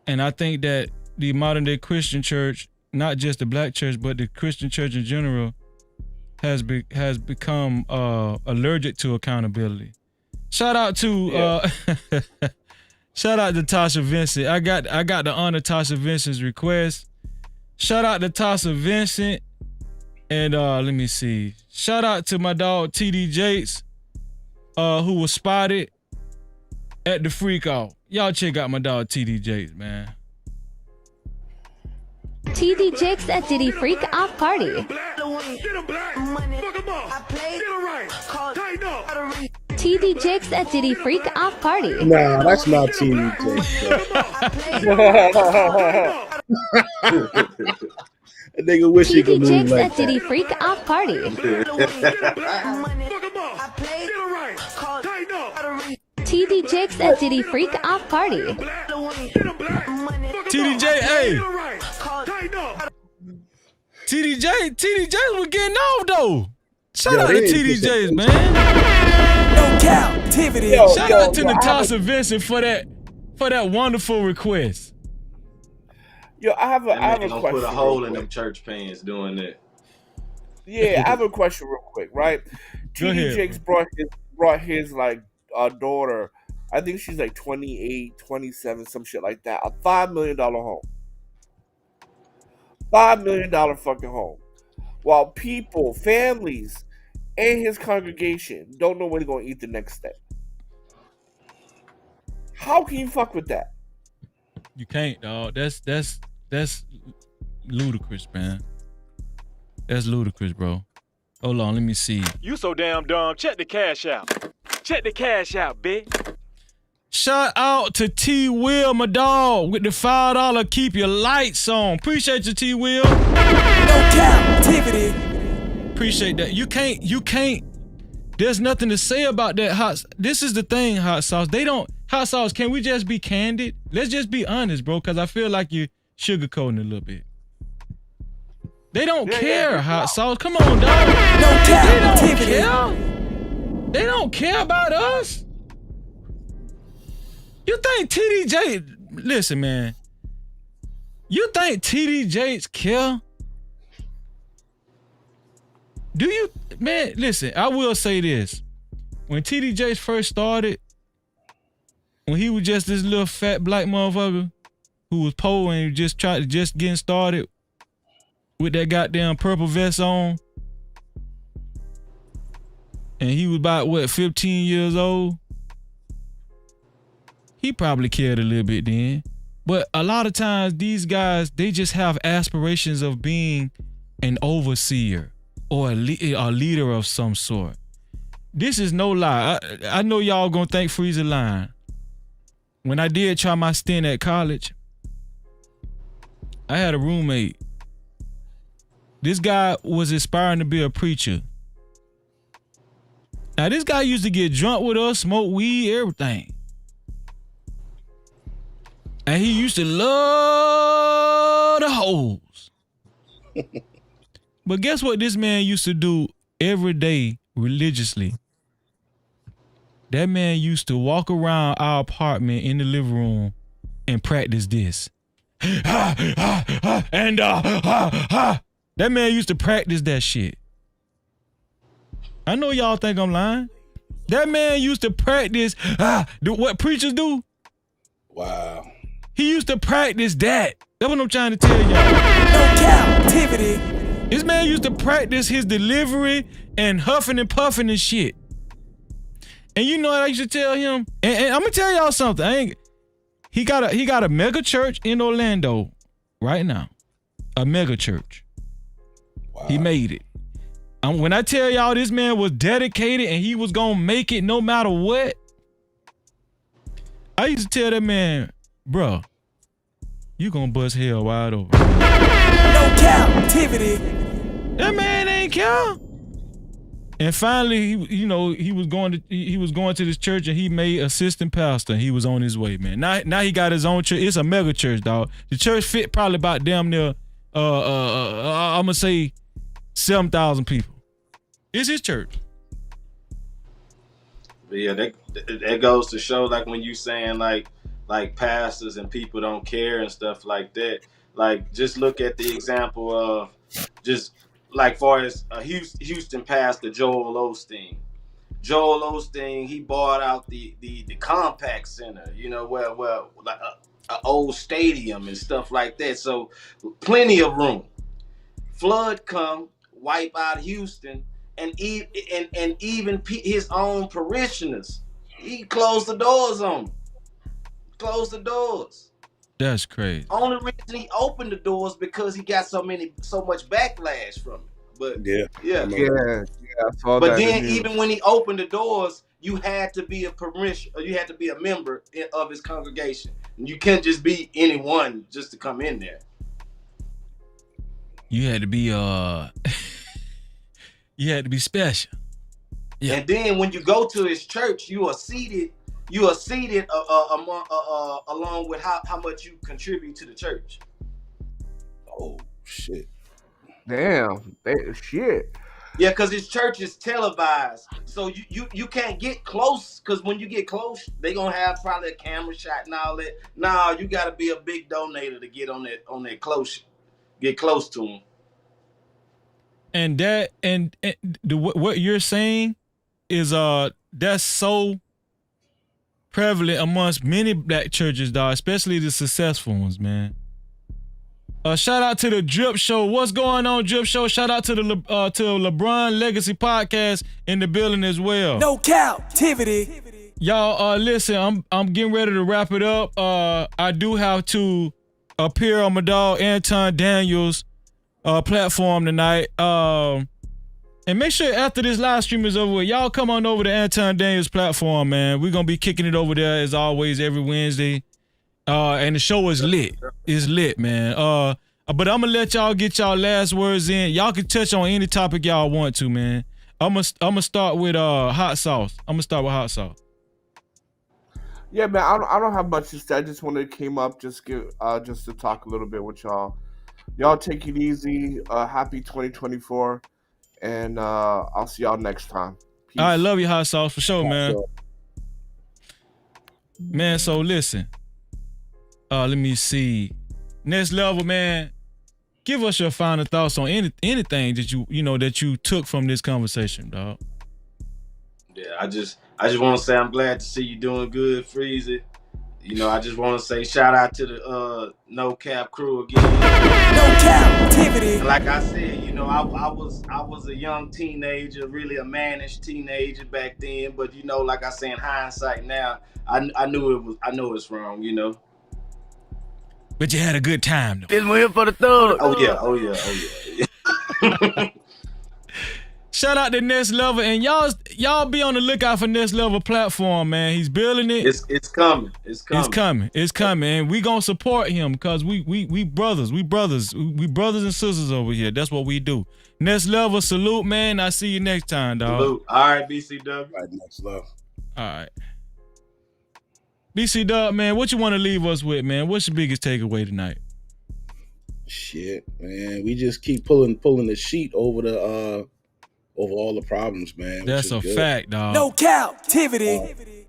And I think that the modern day Christian church, not just the black church, but the Christian church in general, has become allergic to accountability. Shout out to shout out to Tasha Vincent. I got to honor Tasha Vincent's request. Shout out to Tasha Vincent. And let me see. Shout out to my dog TD Jakes, who was spotted at the freak off. Y'all check out my dog TD Jakes, man. TD Jakes at Diddy Freak Off Party. TD Jakes at Diddy Freak Off Party. Nah, that's not TD Jakes. A nigga wish he could TD move Jakes like at Diddy Freak Off Party. TD Jakes at Diddy Freak Off Party. TDJ, hey. TDJ was getting off though. Shout out to TDJs, man. No Cap-tivity. Shout out to Natasha Vincent for that wonderful request. Yo, I have a Gonna question. put a hole in them church pants doing that. Yeah, I have a question real quick, right? TD Jakes brought his like daughter, I think she's like 28, 27, some shit like that, a $5 million home. $5 million fucking home. While people, families, and his congregation don't know when they're gonna eat the next day. How can you fuck with that? You can't, dog. That's ludicrous, man. That's ludicrous, bro. Hold on, let me see. You so damn dumb. Check the cash out. Check the cash out, bitch. Shout out to T Will, my dog, with the $5 keep your lights on. Appreciate you, T Will. No Cap-tivity. Appreciate that. You can't. There's nothing to say about that hot. This is the thing, hot sauce. Hot sauce, can we just be candid? Let's just be honest, bro, because I feel like you're sugarcoating a little bit. They don't care, hot sauce. Come on, dog. No Cap-tivity. They don't care. They don't care about us. You think TD Jakes, listen, man. You think TD Jakes care? Do you, man, listen, I will say this. When TD Jakes first started, when he was just this little fat black motherfucker who was poor and just getting started with that goddamn purple vest on. And he was about, what, 15 years old? He probably cared a little bit then. But a lot of times, these guys, they just have aspirations of being an overseer or a leader of some sort. This is no lie. I know y'all gonna think Freezer lying. When I did try my stint at college, I had a roommate. This guy was aspiring to be a preacher. Now, this guy used to get drunk with us, smoke weed, everything. And he used to love the hoes. But guess what this man used to do every day religiously? That man used to walk around our apartment in the living room and practice this. And that man used to practice that shit. I know y'all think I'm lying. That man used to practice what preachers do. Wow. He used to practice that. That's what I'm trying to tell y'all. No Cap-tivity. This man used to practice his delivery and huffing and puffing and shit. And you know what I used to tell him? And I'm gonna tell y'all something. He got a mega church in Orlando right now. A mega church. Wow. He made it. When I tell y'all this man was dedicated and he was gonna make it no matter what, I used to tell that man, bruh, you gonna bust hell wide open. No Cap-tivity. That man ain't care. And finally, he was going to this church and he made assistant pastor. And he was on his way, man. Now he got his own church. It's a mega church, dog. The church fit probably about damn near I'm gonna say 7,000 people. It's his church. But yeah, that goes to show, like, when you saying like pastors and people don't care and stuff like that. Like, just look at the example of just like far as Houston pastor Joel Osteen. Joel Osteen, he bought out the Compact Center, where like a old stadium and stuff like that. So plenty of room. Flood come, wipe out Houston, and even his own parishioners, he closed the doors on them. Closed the doors. That's crazy. Only reason he opened the doors because he got so much backlash from it. But yeah. But then even when he opened the doors, you had to be a parishioner, or you had to be a member of his congregation. And you can't just be anyone just to come in there. You had to be you had to be special. Yeah. And then when you go to his church, you are seated along with how much you contribute to the church. Oh shit. Damn. Shit. Yeah, because his church is televised. So you can't get close, because when you get close, they're gonna have probably a camera shot and all that. Nah, you gotta be a big donator to get on that close. Get close to him. And what you're saying is that's so prevalent amongst many black churches, dog, especially the successful ones, man. Shout out to the Drip Show. What's going on, Drip Show? Shout out to the LeBron Legacy Podcast in the building as well. No Cap-tivity. Y'all, listen, I'm getting ready to wrap it up. I do have to appear on my dog Anton Daniels' platform tonight. And make sure after this live stream is over with, y'all come on over to Anton Daniels' platform, man. We're gonna be kicking it over there as always every Wednesday. And the show is lit. It's lit, man. But I'm gonna let y'all get y'all last words in. Y'all can touch on any topic y'all want to, man. I'm gonna start with hot sauce. Yeah, man. I don't have much to say. I just wanted to came up just to talk a little bit with y'all. Y'all take it easy. Happy 2024, and I'll see y'all next time. Peace. All right, love you, hot sauce, for sure, man. Man, so listen. Let me see. Next level, man. Give us your final thoughts on anything that you took from this conversation, dog. Yeah, I just want to say I'm glad to see you doing good, Freezy. You know, I just want to say shout out to the No Cap crew again. No Cap-tivity. And like I said, you know, I was a young teenager, really a mannish teenager back then. But you know, like I say, in hindsight now, I know it's wrong. You know. But you had a good time though. This one here for the thug. Oh yeah. Shout out to Next Level, and y'all be on the lookout for Next Level platform, man. He's building it. It's coming. It's coming, and we gonna support him because we brothers and sisters over here. That's what we do. Next Level, salute, man. I see you next time, dog. Salute. All right, BCW. All right, Next Level. All right. BC Dub, man, what you want to leave us with, man? What's your biggest takeaway tonight? Shit, man. We just keep pulling the sheet over all the problems, man. That's a good. fact, dog. No Cap-tivity.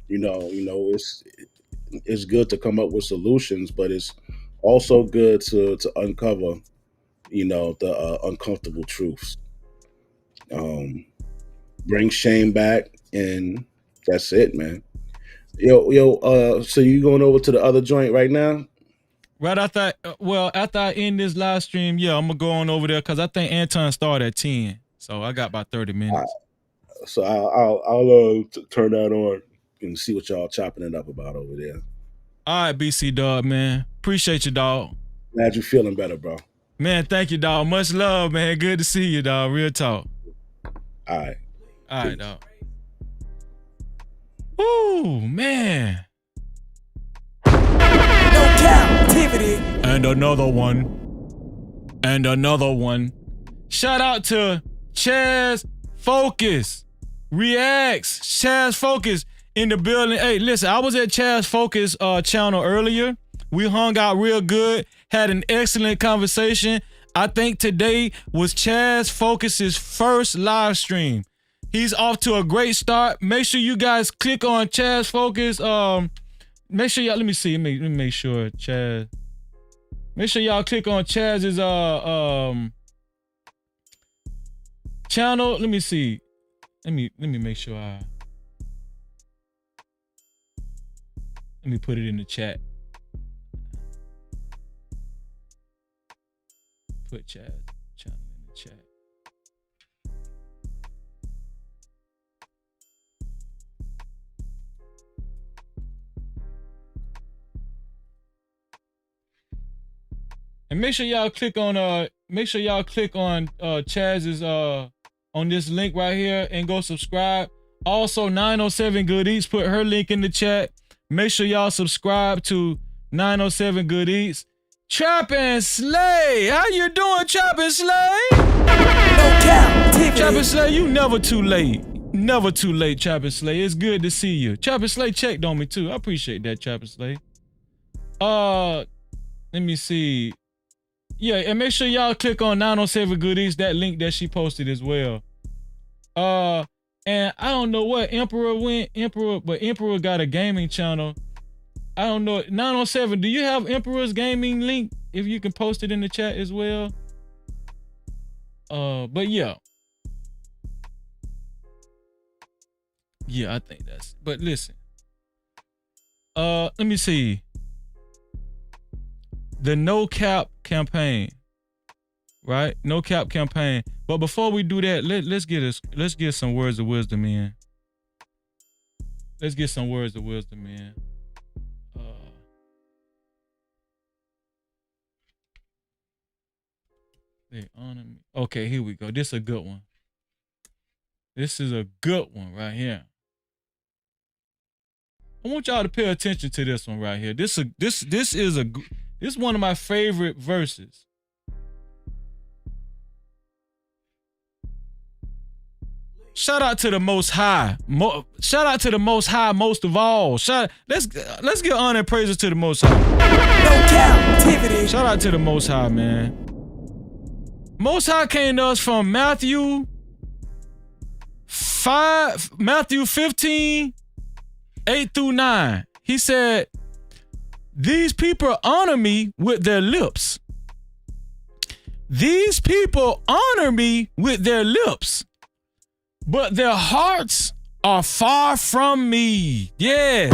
You know, it's good to come up with solutions, but it's also good to uncover, the uncomfortable truths. Bring shame back, and that's it, man. Yo, so you going over to the other joint right now? Right after I end this live stream, yeah, I'm gonna go on over there because I think Anton started at 10, so I got about 30 minutes. So I'll turn that on and see what y'all chopping it up about over there. All right, BC Dog, man, appreciate you, dog. Glad you're feeling better, bro. Man, thank you, dog. Much love, man. Good to see you, dog. Real talk. All right, dog. Ooh, man. No Cap-tivity. And another one. Shout out to Chaz Focus. Reacts. Chaz Focus in the building. Hey, listen, I was at Chaz Focus channel earlier. We hung out real good. Had an excellent conversation. I think today was Chaz Focus's first live stream. He's off to a great start. Make sure you guys click on Chaz Focus. Make sure y'all, let me make sure Chaz. Make sure y'all click on Chaz's channel. Let me see. Let me make sure let me put it in the chat. Put Chaz channel in the chat. And make sure y'all click on Chaz's on this link right here and go subscribe. Also, 907 Good Eats put her link in the chat. Make sure y'all subscribe to 907 Good Eats. Trap and Slay, how you doing, Trap and Slay? No Cap-tivity. Trap and Slay, you never too late. Never too late, Trap and Slay. It's good to see you. Trap and Slay checked on me too. I appreciate that, Trap and Slay. Let me see. Yeah, and make sure y'all click on 907 Good Eats, that link that she posted as well. And I don't know what Emperor but Emperor got a gaming channel. I don't know. 907, do you have Emperor's gaming link? If you can post it in the chat as well. But yeah. Yeah, I think that's, but listen. Let me see. The No Cap campaign, right? No Cap campaign. But before we do that, let's get some words of wisdom in. Let's get some words of wisdom in. They honor me. Okay, here we go. This is a good one. This is a good one right here. I want y'all to pay attention to this one right here. This is one of my favorite verses. Shout out to the Most High. Shout out to the Most High most of all. Let's give honor and praises to the Most High. No Cap-tivity. Shout out to the Most High, man. Most High came to us from Matthew 15, 8 through 9. He said, these people honor me with their lips. These people honor me with their lips, but their hearts are far from me. Yes.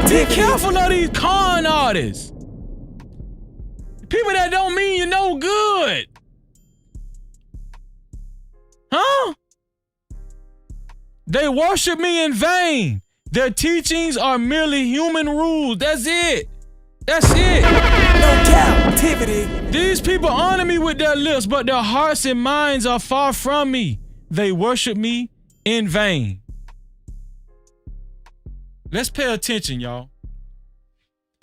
Be careful of these con artists. People that don't mean you no good. Huh? They worship me in vain. Their teachings are merely human rules. That's it. That's it. No captivity. These people honor me with their lips, but their hearts and minds are far from me. They worship me in vain. Let's pay attention, y'all.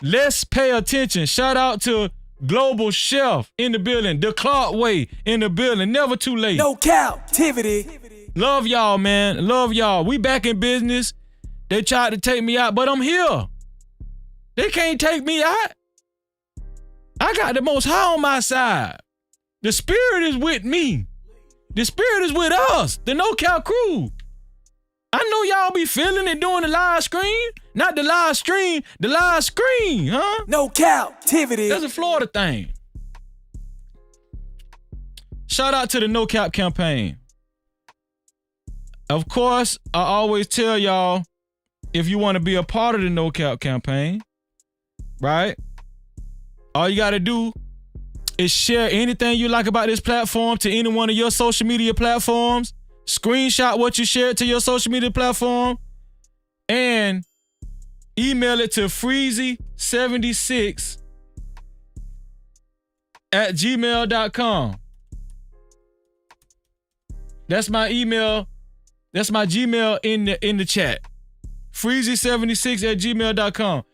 Let's pay attention. Shout out to Global Chef in the building. The Clark Way in the building. Never too late. No captivity. Love y'all, man. Love y'all. We back in business. They tried to take me out, but I'm here. They can't take me out. I got the Most High on my side. The Spirit is with me. The Spirit is with us, the No Cap crew. I know y'all be feeling it during the live stream. Not the live stream, the live screen, huh? No captivity. That's a Florida thing. Shout out to the No Cap campaign. Of course, I always tell y'all, if you want to be a part of the No Cap campaign, right? All you got to do is share anything you like about this platform to any one of your social media platforms. Screenshot what you shared to your social media platform and email it to freezy76@gmail.com. That's my email. That's my Gmail in the chat. freezy76@gmail.com.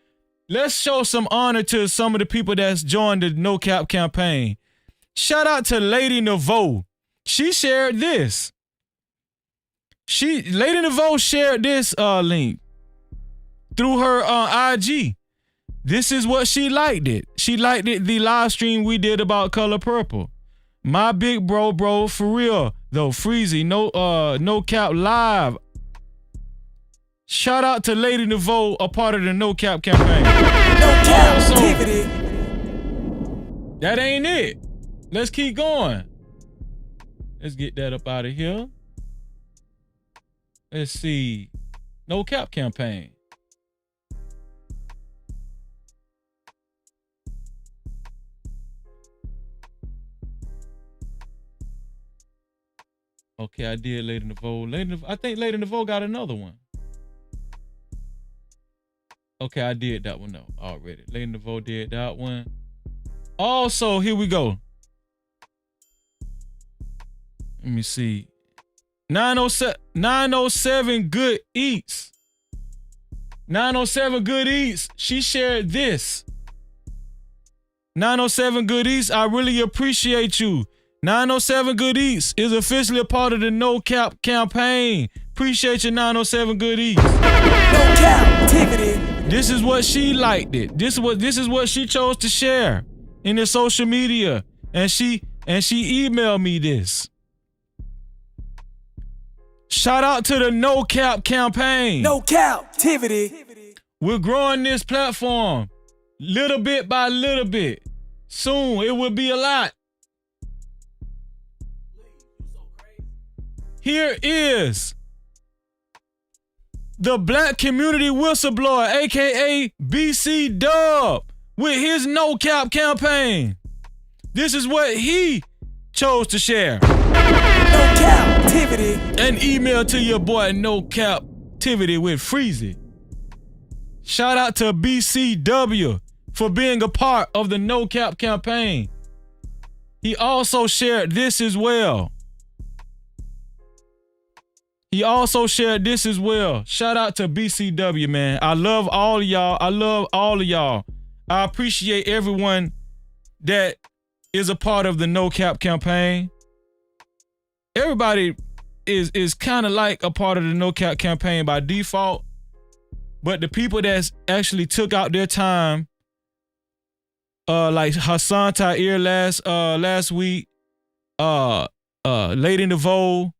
Let's show some honor to some of the people that's joined the No Cap campaign. Shout out to Lady Naveau. She shared this. Lady Naveau shared this link through her IG. This is what she liked it. She liked it, the live stream we did about Color Purple. My big bro, for real though, Freezy, no cap live. Shout out to Lady Naveau, a part of the No Cap campaign. No captivity. That ain't it. Let's keep going. Let's get that up out of here. Let's see. No Cap campaign. Okay, I did Lady Naveau. I think Lady Naveau got another one. Okay, I did that one though already. Lady Naveau did that one. Also, here we go. Let me see. 907 Good Eats. 907 Good Eats. She shared this. 907 Good Eats, I really appreciate you. 907 Good Eats is officially a part of the No Cap campaign. Appreciate you, 907 Good Eats. No captivity. This is what she liked it. This is what she chose to share in the social media. And she emailed me this. Shout out to the No Cap campaign. No captivity. We're growing this platform little bit by little bit. Soon it will be a lot. Here is the Black Community Whistleblower, aka BC Dub, with his No Cap campaign. This is what he chose to share. No captivity. An email to your boy No Captivity with Freezy. Shout out to BCW for being a part of the No Cap campaign. He also shared this as well. Shout out to BCW, man. I love all of y'all. I appreciate everyone that is a part of the No Cap campaign. Everybody is kind of like a part of the No Cap campaign by default, but the people that's actually took out their time, like Hassan Tair last week, Lady Naveau,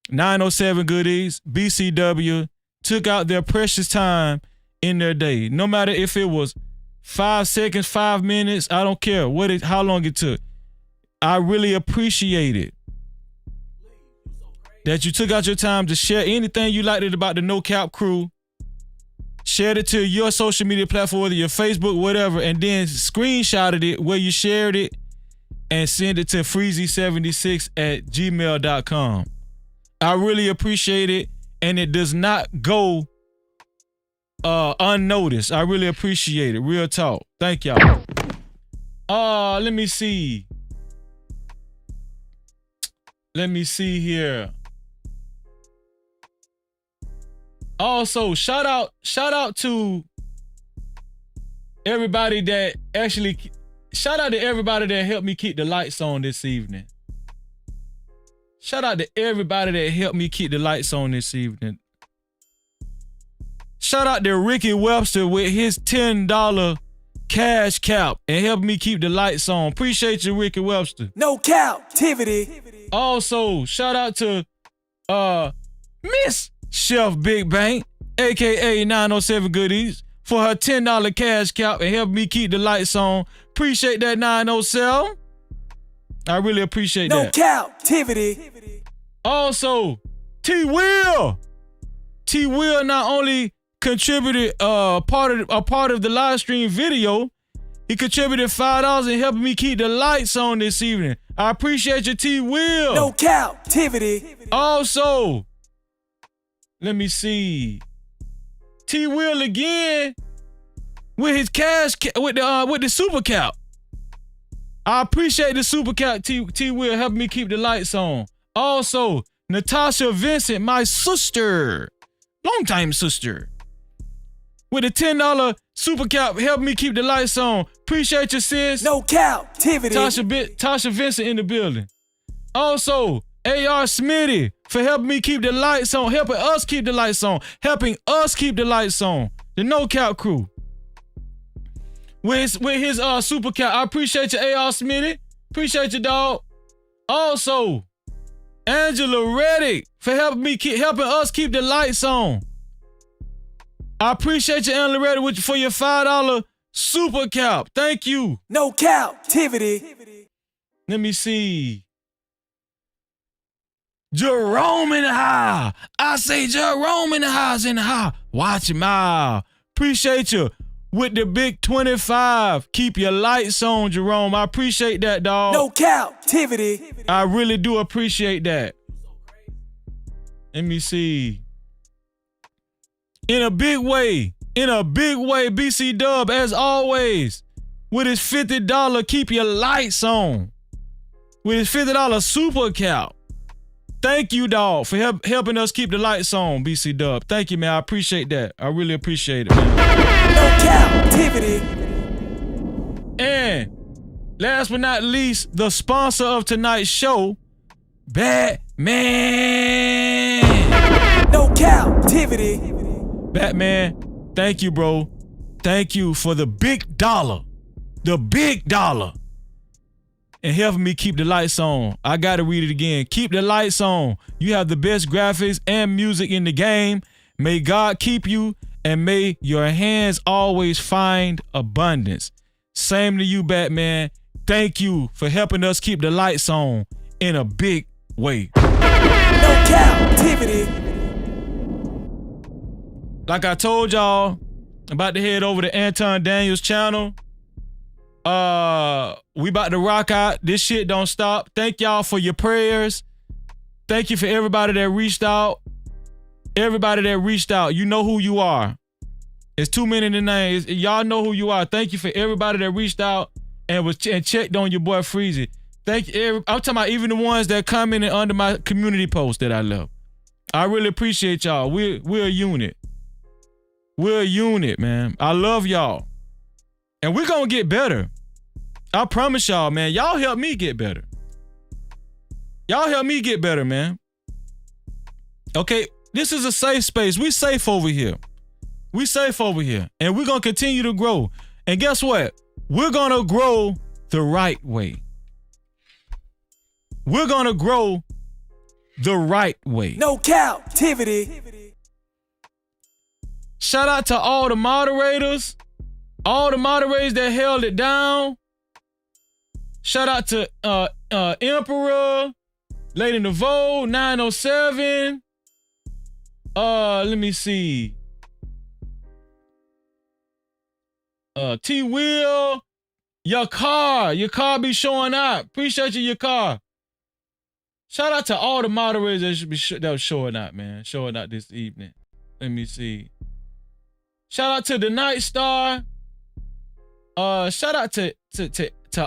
907 Goodies, BCW, took out their precious time in their day. No matter if it was 5 seconds, 5 minutes, I don't care how long it took. I really appreciate it. that you took out your time to share anything you liked about the No Cap crew. Shared it to your social media platform, whether your Facebook, whatever, and then screenshotted it where you shared it and send it to freezy76@gmail.com. I really appreciate it, and it does not go unnoticed. I really appreciate it. Real talk. Thank y'all. Let me see. Let me see here. Also, shout out to everybody that helped me keep the lights on this evening. Shout out to everybody that helped me keep the lights on this evening. Shout out to Ricky Webster with his $10 cash cap and helped me keep the lights on. Appreciate you, Ricky Webster. No Cap-tivity. Also, shout out to Miss Chef Big Bang, aka 907 Goodies, for her $10 cash cap and helped me keep the lights on. Appreciate that, 907. I really appreciate No that. Cap-tivity. Also, T Will not only contributed a part of the live stream video, he contributed $5 and helping me keep the lights on this evening. I appreciate you, T Will. No Cap-tivity. Also, let me see. T Will again with his cash with the super cap. I appreciate the super cap. T Will helping me keep the lights on. Also, Natasha Vincent, my sister, longtime sister, with a $10 super cap helping me keep the lights on. Appreciate you, sis. No Cap-tivity. Tasha Vincent in the building. Also, AR Smitty for helping me keep the lights on, helping us keep the lights on. The No Cap crew. With his super cap. I appreciate you, AR Smitty. Appreciate you, dog. Also, Angela Reddick for helping us keep the lights on. I appreciate you, Angela Reddick, for your $5 super cap. Thank you. No Cap-tivity. Let me see. Jerome in the house. I say Jerome in the house, Watch him out. Appreciate you with the big 25. Keep your lights on, Jerome. I appreciate that, dog. No Cap-tivity. I really do appreciate that. Let me see. In a big way, BC Dub, as always, with his $50 keep your lights on. With his $50 super cap. Thank you, dog, for helping us keep the lights on, BC Dub. Thank you, man. I appreciate that. I really appreciate it, man. No Cap-tivity. And last but not least, the sponsor of tonight's show, Batman. No Cap-tivity. Batman, thank you, bro. Thank you for the big dollar. And helping me keep the lights on. I gotta read it again. Keep the lights on. You have the best graphics and music in the game. May God keep you and may your hands always find abundance. Same to you, Batman. Thank you for helping us keep the lights on in a big way. No Cap-tivity. Like I told y'all, I'm about to head over to Anton Daniels' channel. We about to rock out. This shit don't stop. Thank y'all for your prayers. Thank you for everybody that reached out. You know who you are. It's too many to name. Y'all know who you are. Thank you for everybody that reached out and checked on your boy Freezy. Thank you. I'm talking about even the ones that commented under my community post that I love. I really appreciate y'all. We're a unit. We're a unit, man. I love y'all. And we're gonna get better. I promise y'all, man. Y'all help me get better. Man. Okay, this is a safe space. We safe over here. And we're gonna continue to grow. And guess what? We're gonna grow the right way. No Cap-tivity. Shout out to all the moderators that held it down. Shout out to Emperor, Lady Naveau, 907. Let me see. T Will, your car be showing up. Appreciate you, your car. Shout out to all the moderators that was showing up, man. Showing up this evening. Let me see. Shout out to the Night Star. Shout out to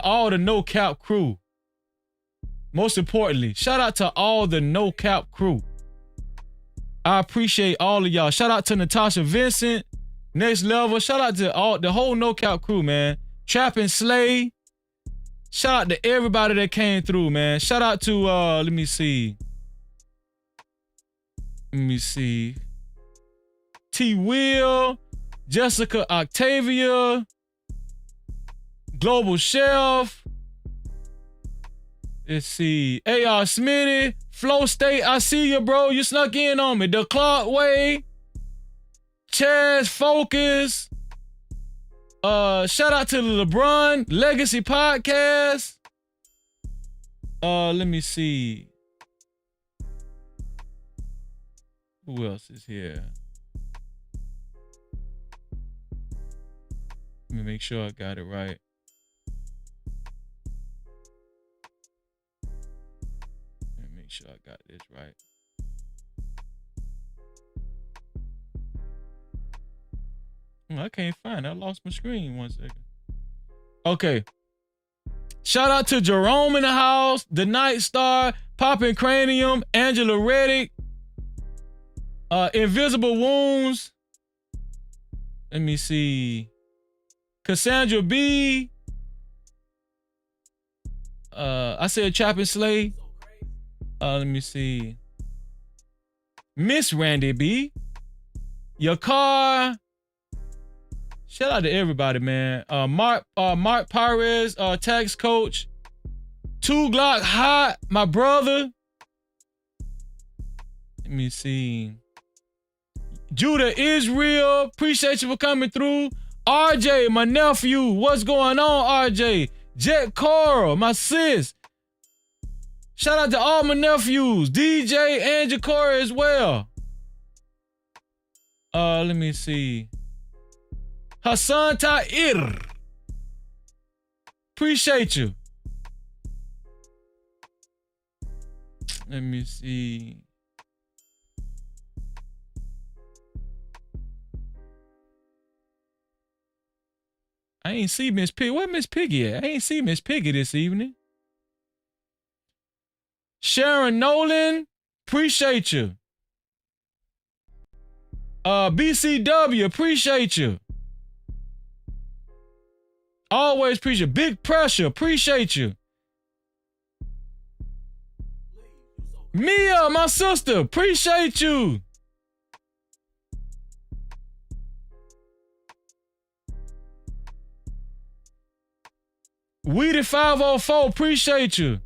all the No Cap crew. Most importantly, shout out to all the No Cap crew. I appreciate all of y'all. Shout out to Natasha Vincent, Next Level. Shout out to all the whole No Cap crew, man. Trap and Slay. Shout out to everybody that came through, man. Shout out to let me see. T Will, Jessica Octavia, Global Shelf. Let's see. AR Smitty, Flow State, I see you, bro. You snuck in on me. The Clark Way, Chaz Focus. Shout out to the LeBron Legacy Podcast. Let me see. Who else is here? Let me make sure I got it right. Let me make sure I got this right. I can't find it. I lost my screen. 1 second. Okay. Shout out to Jerome in the house, The Night Star, Poppin' Cranium, Angela Reddick, Invisible Wounds. Let me see. Cassandra B. I said Chap and Slay. Let me see. Miss Randy B. Your car. Shout out to everybody, man. Mark Perez, tax coach. 2 Glock Hot, my brother. Let me see. Judah Israel, appreciate you for coming through. RJ, my nephew, what's going on, RJ? Jet Coral, my sis. Shout out to all my nephews. DJ and Jacora as well. Let me see. Hassan Ta'ir. Appreciate you. Let me see. I ain't see Miss Piggy. Where Miss Piggy at? I ain't see Miss Piggy this evening. Sharon Nolan, appreciate you. BCW, appreciate you. Always appreciate. Big Pressure, appreciate you. Mia, my sister, appreciate you. Weedy 504, appreciate you.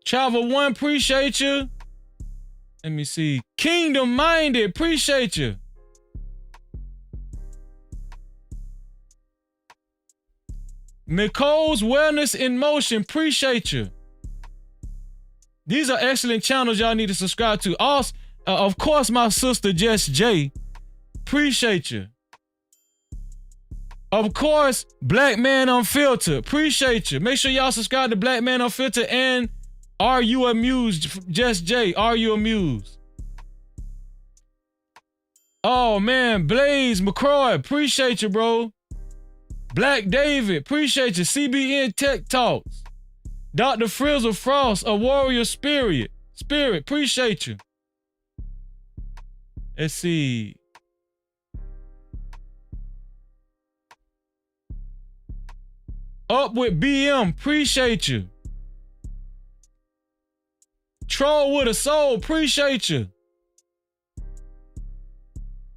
Travel One, appreciate you. Let me see. Kingdom Minded, appreciate you. Nicole's Wellness in Motion, appreciate you. These are excellent channels y'all need to subscribe to. Also, of course, my sister Jess J, appreciate you. Of course, Black Man Unfiltered, appreciate you. Make sure y'all subscribe to Black Man Unfiltered and Are You Amused? Jess J, Are You Amused? Oh man, Blaze McCroy, appreciate you, bro. Black David, appreciate you. CBN Tech Talks. Dr. Frizzle Frost, A Warrior Spirit, appreciate you. Let's see. Up with BM, appreciate you. Troll with a Soul, appreciate you.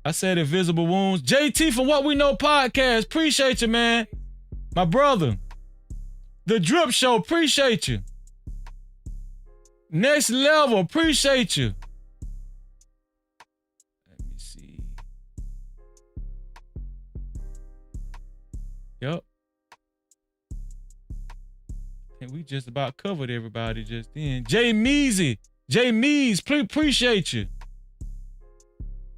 I said Invisible Wounds. JT from What We Know Podcast, appreciate you, man. My brother. The Drip Show, appreciate you. Next Level, appreciate you. Let me see. Yep. And we just about covered everybody just then. Jay Measy. Jay Mees, appreciate you.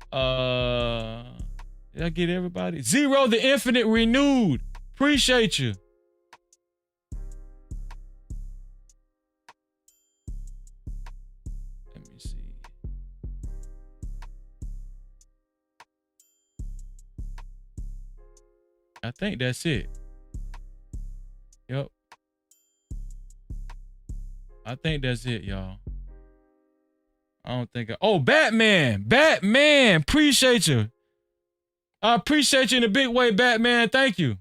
Did I get everybody? Zero the Infinite Renewed. Appreciate you. Let me see. I think that's it. Yep. I think that's it, y'all. I don't think oh, Batman. Batman. Appreciate you. I appreciate you in a big way, Batman. Thank you.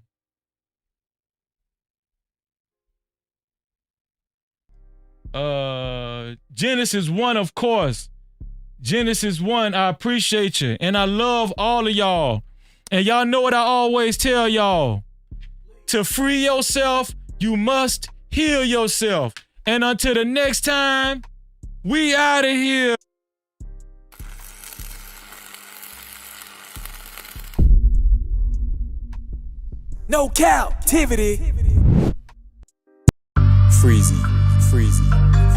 Genesis 1, of course. Genesis 1, I appreciate you. And I love all of y'all. And y'all know what I always tell y'all. To free yourself, you must heal yourself. And until the next time, we out of here. No captivity. Freezy, freezy.